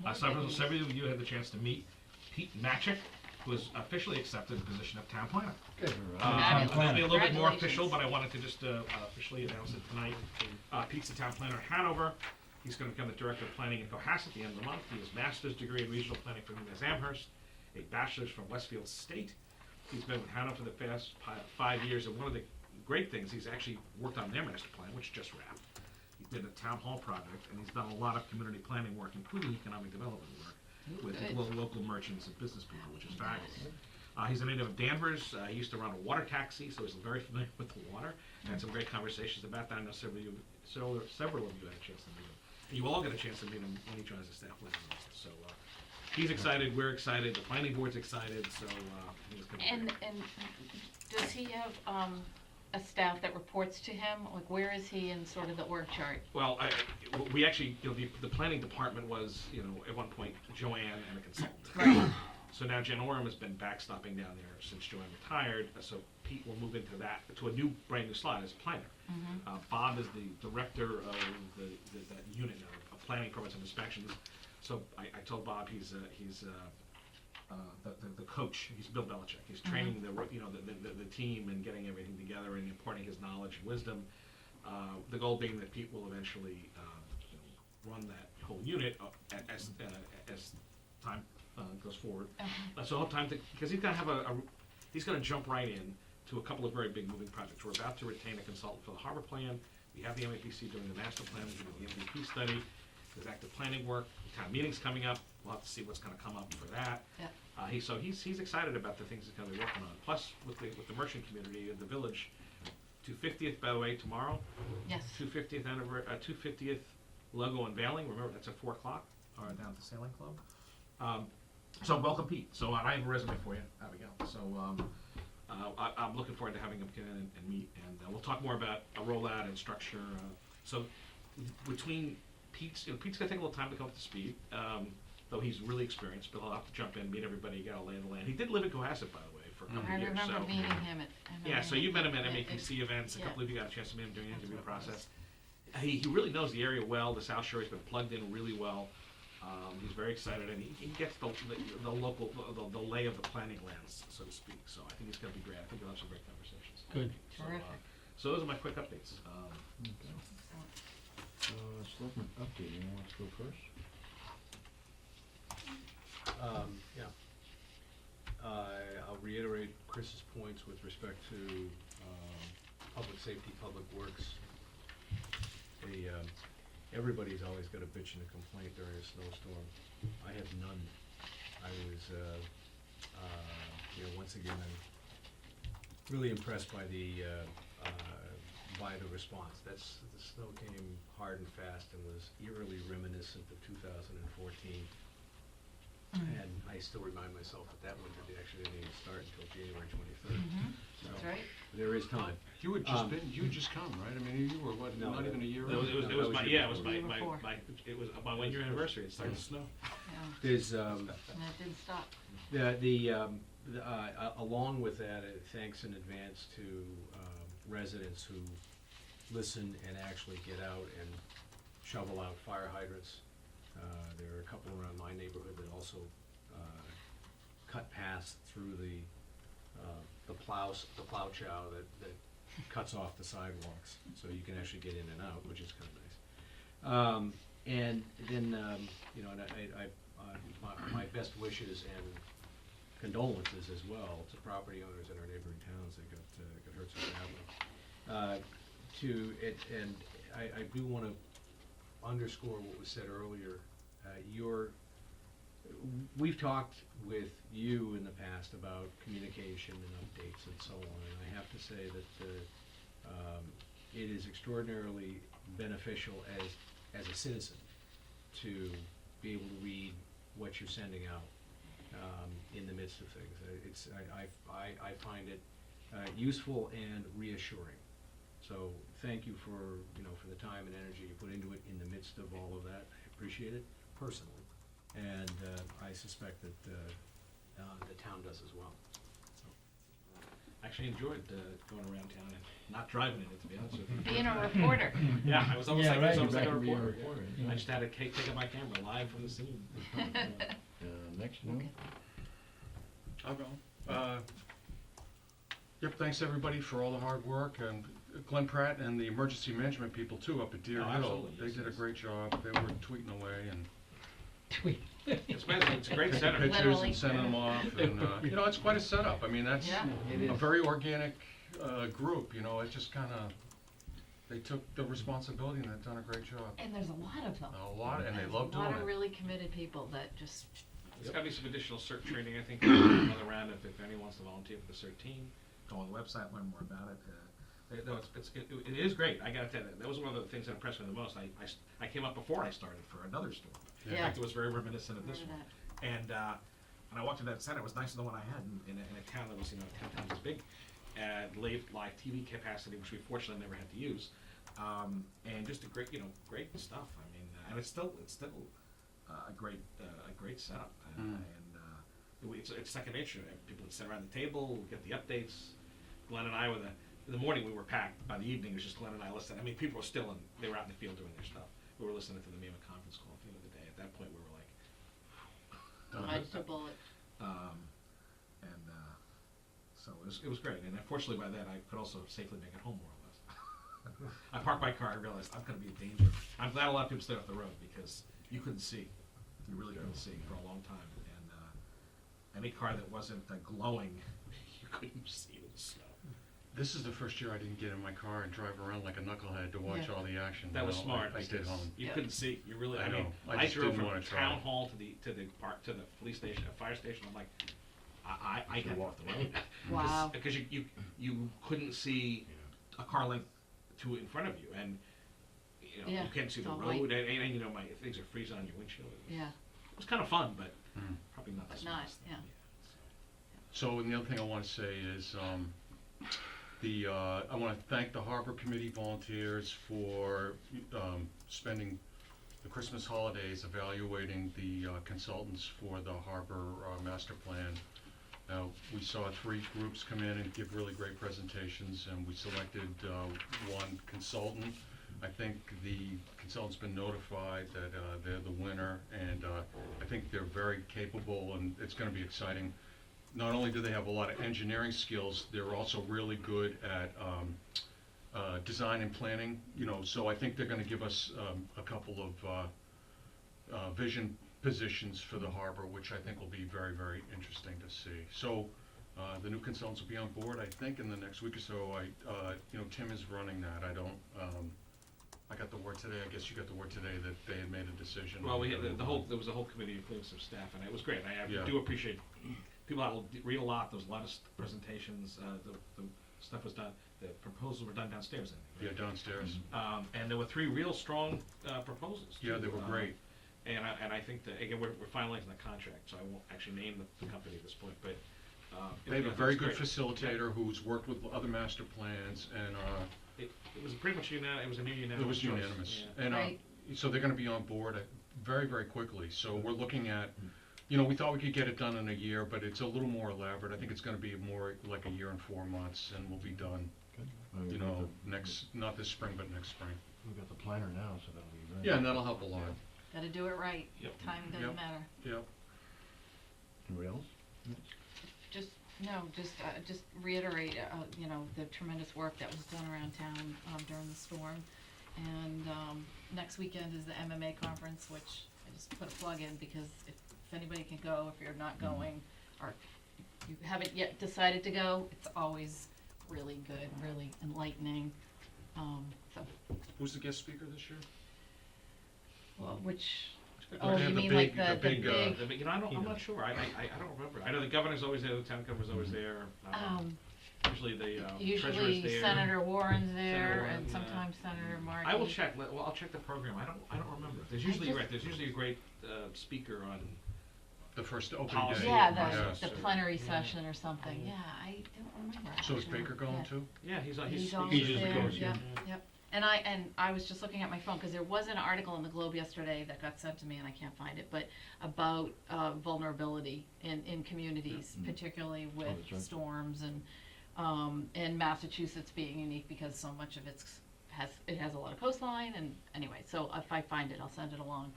More Several good news. of you had the chance to meet Pete Matchik, who has officially accepted the position of town planner. Good. Fabulous. It'll be a little bit more Congratulations. official, but I wanted to just officially announce it tonight. Pete's the town planner in Hanover. He's going to become the director of planning in Cohasset at the end of the month. He has a master's degree in regional planning from UMass Amherst, a bachelor's from Westfield State. He's been with Hanover for the past 5 years, and one of the great things, he's actually worked on their master plan, which just wrapped. He did a town hall project, and he's done a lot of community planning work, including economic development work with Good. local merchants and business people, which is fabulous. He's a native of Danvers. He used to run a water taxi, so he's very familiar with the water. Had some great conversations about that. I know several of you had a chance to meet him. And you all get a chance to meet him when he joins the staff later on. So he's excited, we're excited, the planning board's excited, so he's gonna be And, great. and does he have, a staff that reports to him? Like, where is he in sort of the org chart? Well, we actually, you know, the planning department was, you know, at one point Joanne and a consultant. Right. So now Jen Orem has been backstopping down there since Joanne retired, so Pete will move into that, to a new, brand new slot as planner. Bob is the director of that unit now, of planning, permits and inspections. So I told Bob he's the coach, he's Bill Belichick, he's training the team and getting everything together and imparting his knowledge and wisdom. The goal being that Pete will eventually, run that whole unit as time goes forward. So he'll have time to, because he's gonna have he's gonna jump right in to a couple of very big moving projects. We're about to retain a consultant for the harbor plan. We have the MAPC doing the master plan, we're doing the MVP study. There's active planning work. Town meeting's coming up. We'll have to see what's gonna come up for that. Yep. He's excited about the things he's gonna be working on. Plus, with the merchant community in the village, 250th, by the way, tomorrow. Yes. 250th logo unveiling. Remember, that's at 4 o'clock, or down at the Sailing Club. So welcome, Pete. So I have a resume for you, Abigail. So I'm looking forward to having him come in and meet, and we'll talk more about a rollout and structure. So between Pete's gonna take a little time to come up to speed, though he's really experienced, but he'll have to jump in, meet everybody, get a lay of the land. He did live in Cohasset, by the way, for a couple I of years. remember So meeting him at. yeah, so you met him at Yeah, MAPC events. A yeah. couple of you got a chance to meet him during the That's interview what it was. process. He really knows the area well. The South Shore, he's been plugged in really well. He's very excited, and he gets the local, the lay of the planning lands, so to speak. So I think it's going to be great. I think we'll have some great conversations. Good. So, Terrific. so those are my quick updates. Selectmen update, anyone wants to go first? Yeah. I'll reiterate Chris's points with respect to public safety, public works. Everybody's always got a bitch and a complaint during a snowstorm. I have none. I was, once again, I'm really impressed by the response. The snow came hard and fast and was eerily reminiscent of 2014. And I still remind myself that winter actually didn't even start until January 23rd. That's right. There is time. You had just come, right? I mean, you were, what, No, not even a year It old? was that was my your it was year my before. it was my 1 year anniversary. It started to snow. Yeah. There's, And it didn't stop. along with that, thanks in advance to residents who listen and actually get out and shovel out fire hydrants. There are a couple around my neighborhood that also cut paths through the plow chow that cuts off the sidewalks, so you can actually get in and out, which is kind of nice. And then, my best wishes and condolences as well to property owners in our neighboring towns that got hurt so badly. And I do want to underscore what was said earlier. We've talked with you in the past about communication and updates and so on, and I have to say that it is extraordinarily beneficial as a citizen to be able to read what you're sending out in the midst of things. I find it useful and reassuring. So thank you for the time and energy you put into it in the midst of all of that. I appreciate it personally, and I suspect that the town does as well. I actually enjoyed going around town and not driving in it, to be honest with you. Being a reporter. Yeah, I was almost Yeah, like, right, I was you're like a back to being a reporter. reporter, Yeah. yeah. I just had to take up my camera live from the scene. Next one? Okay. I'll go. Yep, thanks everybody for all the hard work, and Glenn Pratt and the emergency management people too up at Deer Oh, Hill. absolutely, They yes, did a yes. great job. They were tweeting away and It's a great taking center. pictures Literally. and sending them off, and it's quite a setup. I mean, that's Yeah. a very organic group, it just kinda, they took the responsibility and they've done a great job. And there's a lot of them. A lot, and they love A lot doing of it. really committed people that just, There's gotta be some additional CERT training, I think, another round if anyone wants to volunteer for the CERT team, go on the website, learn more about it. It is great, I gotta tell you, that was one of the things that impressed me the most. I came up before I started for another storm. In Yeah. fact, it was very reminiscent of this Remember one. And when I walked into that center, it was nicer than the one I had in a town that was 10 times as big, live TV capacity, which we fortunately never had to use, and just a great, great stuff. I mean, and it's still a great setup, and it's second nature. People would sit around the table, get the updates. Glenn and I in the morning we were packed. By the evening, it was just Glenn and I listening. I mean, people were still they were out in the field doing their stuff. We were listening to the MEMA conference call at the end of the day. At that point, we were like, dodged a bullet. it was great, and unfortunately by then, I could also safely make it home more or less. I parked my car, I realized I'm gonna be in danger. I'm glad a lot of people stayed off the road, because you couldn't see, you really couldn't see for a long time, and, any car that wasn't glowing, you couldn't see with the snow. This is the first year I didn't get in my car and drive around like a knucklehead to watch Yeah. all the action. That was No, smart, I stayed because home. you Yeah. couldn't see, you really, I I mean, know. I I just drove didn't from wanna try. town hall to the park, to the police station, fire station, I'm like, I can't walk the road. Wow. Because you couldn't see a car length in front of you, and, you know, Yeah, you can't see it's the all white. road, and, you know, things are freezing on your windshield. Yeah, It was kind of fun, but Mm. probably not the but not, smartest. yeah. So, and the other thing I want to say is, I want to thank the Harbor Committee volunteers for spending the Christmas holidays evaluating the consultants for the Harbor Master Plan. Now, we saw 3 groups come in and give really great presentations, and we selected one consultant. I think the consultant's been notified that they're the winner, and I think they're very capable, and it's going to be exciting. Not only do they have a lot of engineering skills, they're also really good at design and planning, you know, so I think they're gonna give us a couple of vision positions for the harbor, which I think will be very, very interesting to see. So, the new consultants will be on board, I think, in the next week or so. You know, Tim is running that. I got the word today, I guess you got the word today that they had made a decision. Well, we had there was a whole committee, including some staff, and it was great. I Yeah. do appreciate, people had to read a lot, there was a lot of presentations, the stuff was done, the proposals were done downstairs, I think, Yeah, downstairs. right? And there were 3 real strong proposals. Yeah, too. they were great. And I think that, again, we're finalizing the contract, so I won't actually name the company at this point, but. They have you a know, very it's good great. facilitator who's worked with other master plans, and It was pretty much unanimous, it was a near unanimous it was choice. unanimous. Yeah. And Right. so they're gonna be on board very, very quickly. So we're looking at, you know, we thought we could get it done in a year, but it's a little more elaborate. I think it's gonna be more like a year and 4 months, and we'll be done, you know, not this spring, but next spring. We've got the planner now, so that'll be very. Yeah, and that'll help a lot. Gotta do it right. Yep. Time Yep. doesn't matter. Yeah. Anybody else? Just reiterate, you know, the tremendous work that was done around town, during the storm. And, next weekend is the MMA conference, which I just put a plug in, because if anybody can go, if you're not going, or you haven't yet decided to go, it's always really good, really enlightening. So, Who's the guest speaker this year? well, which, They oh, have you the mean big- like the big, You know, I'm not sure, I don't remember. I know the governor's always there, the town governor's always there. Usually the treasurer's usually there. Senator Warren's there, Warren, and yeah. sometimes Senator Markey. I will check, well, I'll check the program, I don't remember. There's usually, just- right, there's usually a great speaker on, The first opening Policy. day. Yeah, Yes. the plenary session or something, yeah, I don't remember. So is actually. Baker going Yeah. too? yeah, he's He's speaking. always usually there, goes, yeah. yep. And I was just looking at my phone, cause there was an article in the Globe yesterday that got sent to me, and I can't find it, but about, vulnerability in communities, particularly with that's right. storms and Massachusetts being unique because so much of it has a lot of coastline, and anyway, so if I find it, I'll send it along.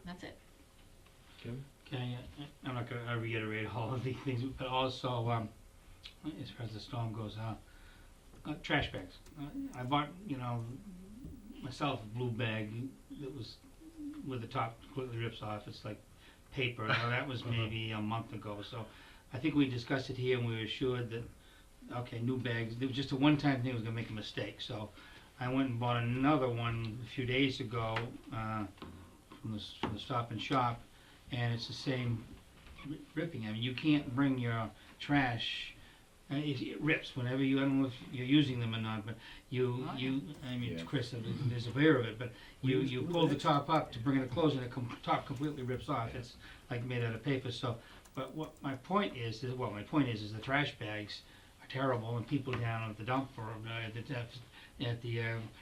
That's it. Kevin? Okay, I'm not gonna reiterate all of these things, but also, as far as the storm goes, trash bags. I bought, you know, myself a blue bag that was, where the top completely rips off, it's like paper. Now, that was maybe a month ago, so I think we discussed it here, and we were assured that, okay, new bags, it was just a one-time thing, was gonna make a mistake, so I went and bought another one a few days ago, from the Stop and Shop, and it's the same ripping. I mean, you can't bring your trash, it rips whenever you, I don't know if you're using them or not, but Oh, yeah. I mean, Yeah. Chris is aware of it, but you pull the top up to bring it close, and the top completely rips off. It's like made out of paper, so, but what my point is the trash bags are terrible, and people down at the dump or at the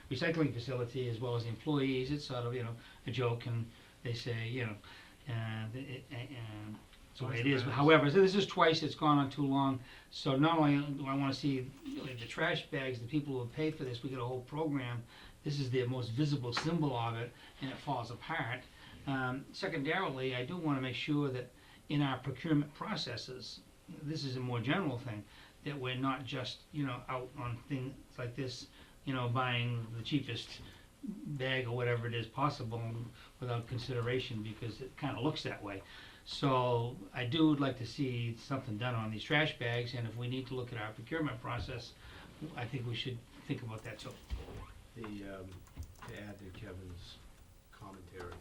recycling facility, as well as the employees, it's sort of, you know, a joke, and they say, you know, so it is. However, so this is twice it's gone on too long, so not only do I wanna see really the trash bags, the people who have paid for this, we got a whole program, this is the most visible symbol of it, and it falls apart. Secondarily, I do wanna make sure that in our procurement processes, this is a more general thing, that we're not just, out on things like this, buying the cheapest bag or whatever it is possible without consideration, because it kinda looks that way. So I do like to see something done on these trash bags, and if we need to look at our procurement process, I think we should think about that too. To add to Kevin's commentary,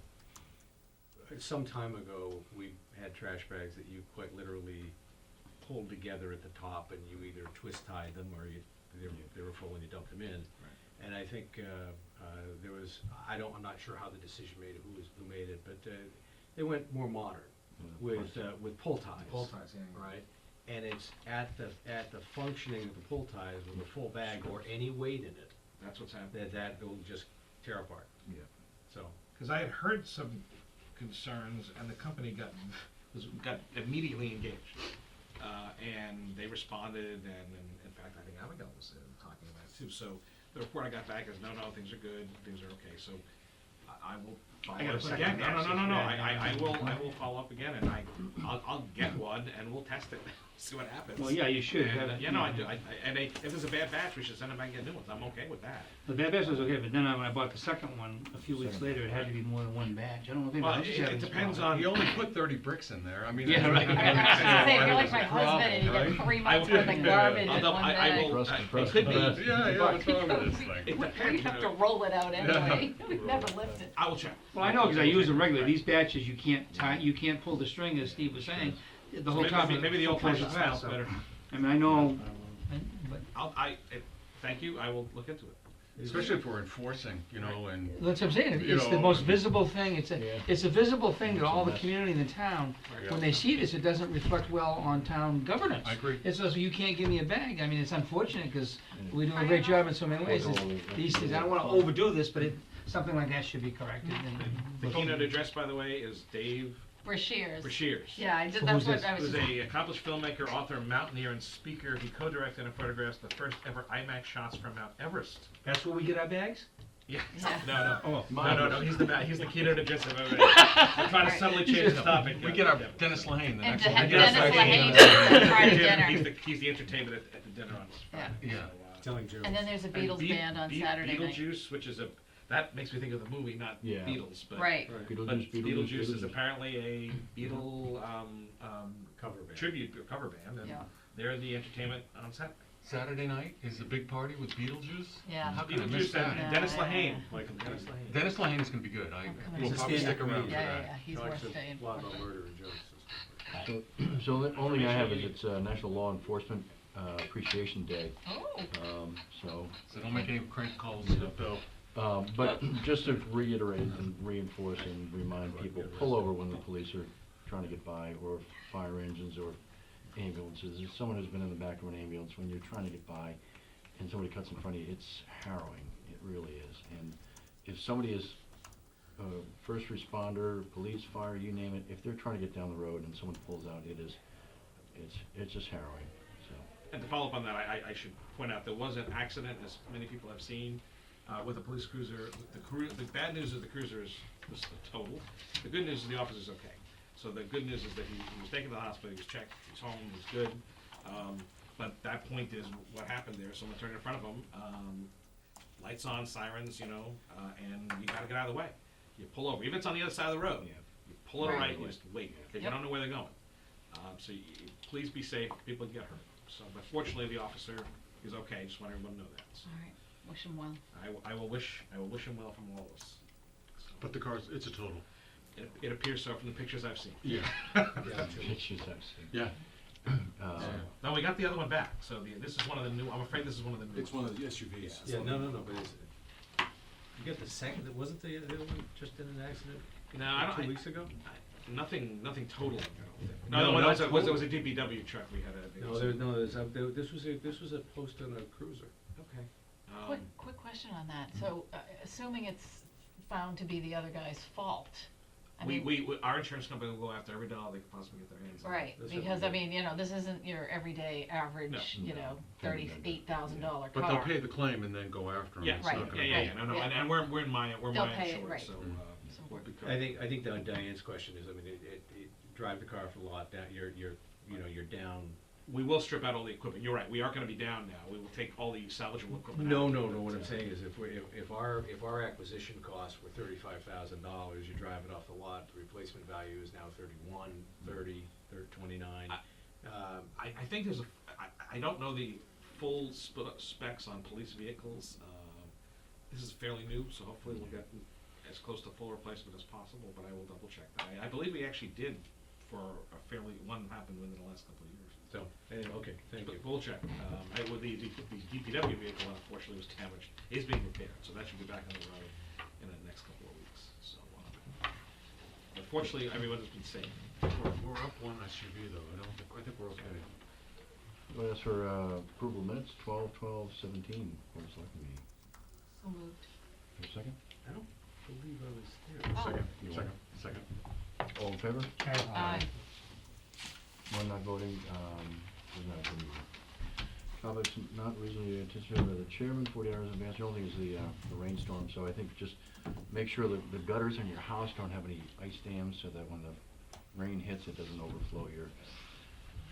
some time ago, we had trash bags that you quite literally pulled together at the top, and you either twist tied them or they were full and you dumped them in. And I think there was, I'm not sure how the decision made, who made it, but they went more modern with pull ties. Pull ties, yeah. Right, and it's at the functioning of the pull ties with a full bag or any weight in it, That's what's happening. that will just tear apart. Yeah. So, Because I had heard some concerns, and the company got immediately engaged, and they responded, and in fact, I think Abigail was talking about it too. So the report I got back is, no, things are good, things are okay. So I will follow I got a up second again. guess. No. I will follow up again, and I'll get one, and we'll test it, see what happens. Well, yeah, you should have And, it. yeah, no, I do. If there's a bad batch, we should send them back and get new ones. I'm okay with that. The bad batch was okay, but then when I bought the second one, a few weeks later, it had to be more than one batch. I don't know if Well, anybody else is it having this depends problem. on. You only put 30 bricks in there, I mean. Yeah, right. I was gonna say, if you're like my That's a husband and you problem, get right? 3 months worth of garbage in Although one I bag. will, Trust- it trust could the be. best. Yeah, what's wrong with this thing? It We depends, have you to know. roll it out anyway. We've never lifted. I will check. Well, I know, because I use them regularly. These batches, you can't pull the string, as Steve was saying, the whole top. Maybe the old fashioned style is so. better. I mean, I know, but Thank you, I will look into it. Especially if we're enforcing, and. that's what I'm saying. You It's the know, most visible thing. It's Yeah. a visible thing to It's a all the mess. community in the town. Yeah. When they see this, it doesn't reflect well on town governance. I agree. It's also, you can't give me a bag. I mean, it's unfortunate, because we do a great job in so many ways. These things, I don't wanna overdo this, but something like that should be corrected. The keynote address, by the way, is Dave Brashears. Brashears. Yeah, I did, So that's who's what I was. Who's a accomplished filmmaker, author, mountaineer, and speaker. He co-directed and photographed the first ever IMAX shots from Mount Everest. That's where we get our bags? Yeah. Yeah. No. Oh, No. He's the keynote address of everything. I'm trying to subtly change the topic. We get our Dennis Lehane the And next to one. have Yeah, Dennis that's Lehane right. at Friday dinner. He's the entertainment at the dinner on Friday. Yeah. Yeah. telling jokes. And then there's a Beatles band on Saturday night. Beetlejuice, which is that makes me think of the movie, not Yeah. Beatles, but. Right. But Beetlejuice, Beetlejuice is apparently a Beatle Cover band. tribute or cover band, and Yeah. they're the entertainment on Saturday. Saturday night is the big party with Beetlejuice? Yeah. How can I miss Beetlejuice that? and Dennis Yeah. Lehane. Like, Dennis Lehane. Dennis Lehane is gonna be good, I'm coming we'll to probably see stick that. around for Yeah, that. yeah, he's Talks worth staying. a lot about murder and jokes and stuff. So the only thing I have is it's National Law Enforcement Appreciation Day. Oh. So, So don't make any crank calls though. but just to reiterate and reinforce and remind people, pull over when the police are trying to get by, or fire engines or ambulances. If someone who's been in the back of an ambulance, when you're trying to get by and somebody cuts in front of you, it's harrowing. It really is. And if somebody is first responder, police, fire, you name it, if they're trying to get down the road and someone pulls out, it's just harrowing. So. And to follow up on that, I should point out, there was an accident, as many people have seen, with a police cruiser. The bad news is the cruiser is totaled. The good news is the officer's okay. So the good news is that he was taken to the hospital, he was checked, he's home, he's good. But that point is, what happened there, someone turned in front of him, lights on, sirens, and you gotta get out of the way. You pull over, even if it's on the other side of the road. Yeah. You pull it Right. right, you just wait, because you Yep. don't know where they're going. So please be safe, people get hurt. So, but fortunately, the officer is okay, just want everyone to know that. So All right. Wish him well. I will wish him well from all of us. So, But the car's, it's a total. it appears so from the pictures I've seen. Yeah. Pictures I've seen. Yeah. No, we got the other one back, so this is one of the new, I'm afraid this is one of the new. It's one of the SUVs. Yeah, no, but you got the second, wasn't the other one just in an accident? No, I don't. 2 weeks ago? Nothing total. I don't think. No, No, it not was total. a DPW truck we had. This was a post on a cruiser. Okay. Quick question on that. So, assuming it's found to be the other guy's fault, I mean, Our insurance company will go after every dollar they could possibly get their hands on. right, That's because, what I mean, this isn't your everyday average, No. $38,000 car. But they'll pay the claim and then go after them. Yeah, It's Right, not gonna yeah, go- no, yeah. and we're in my They'll pay it, insurance, right. so, So we'll be I covered. think Diane's question is, I mean, drive the car for a lot, you're you know, you're down. We will strip out all the equipment, you're right, we are gonna be down now, we will take all the salvageable equipment No, out. no, no, what I'm saying is if our acquisition costs were $35,000, you drive it off the lot, the replacement value is now 31, 30, 29. I think there's I don't know the full specs on police vehicles. This is fairly new, so hopefully we'll get as close to full replacement as possible, but I will double check that. I believe we actually did for one happened within the last couple of years. So, anyway, okay, thank you. But we'll check. The DPW vehicle unfortunately was damaged, is being repaired, so that should be back on the road in the next couple of weeks, so. Unfortunately, everyone has been safe. We're up one SUV though, I think we're okay. Well, that's for approval of minutes, 12/12/17, Board of Selectmen meeting. So moved. Have a second? I don't believe I was there. Second, You second, second. All in favor? Aye. One not voting, was not attending. Topics not reasonably anticipated by the chairman, 40 hours in advance. The only thing is the rainstorm, so I think just make sure that the gutters in your house don't have any ice dams so that when the rain hits, it doesn't overflow your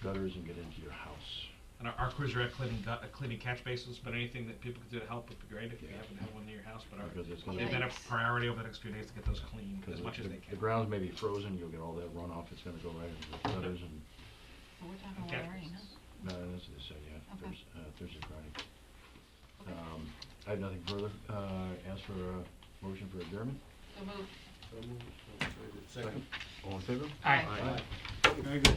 gutters and get into your house. And our crews are at cleaning catch basins, but anything that people could do to help would be great if you happen to have one near your house, but Because it's gonna they've been a Yikes. priority over the next few days to get those cleaned as much as they The can. grounds may be frozen, you'll get all that runoff, it's gonna go right into the gutters and, So we're talking a lot Catch of rain, basins. huh? no, that's what they said, yeah, Okay. Thursday, Friday. I have nothing further, ask for a motion for adjournment. So moved. Second. All in favor? Aye. Very good.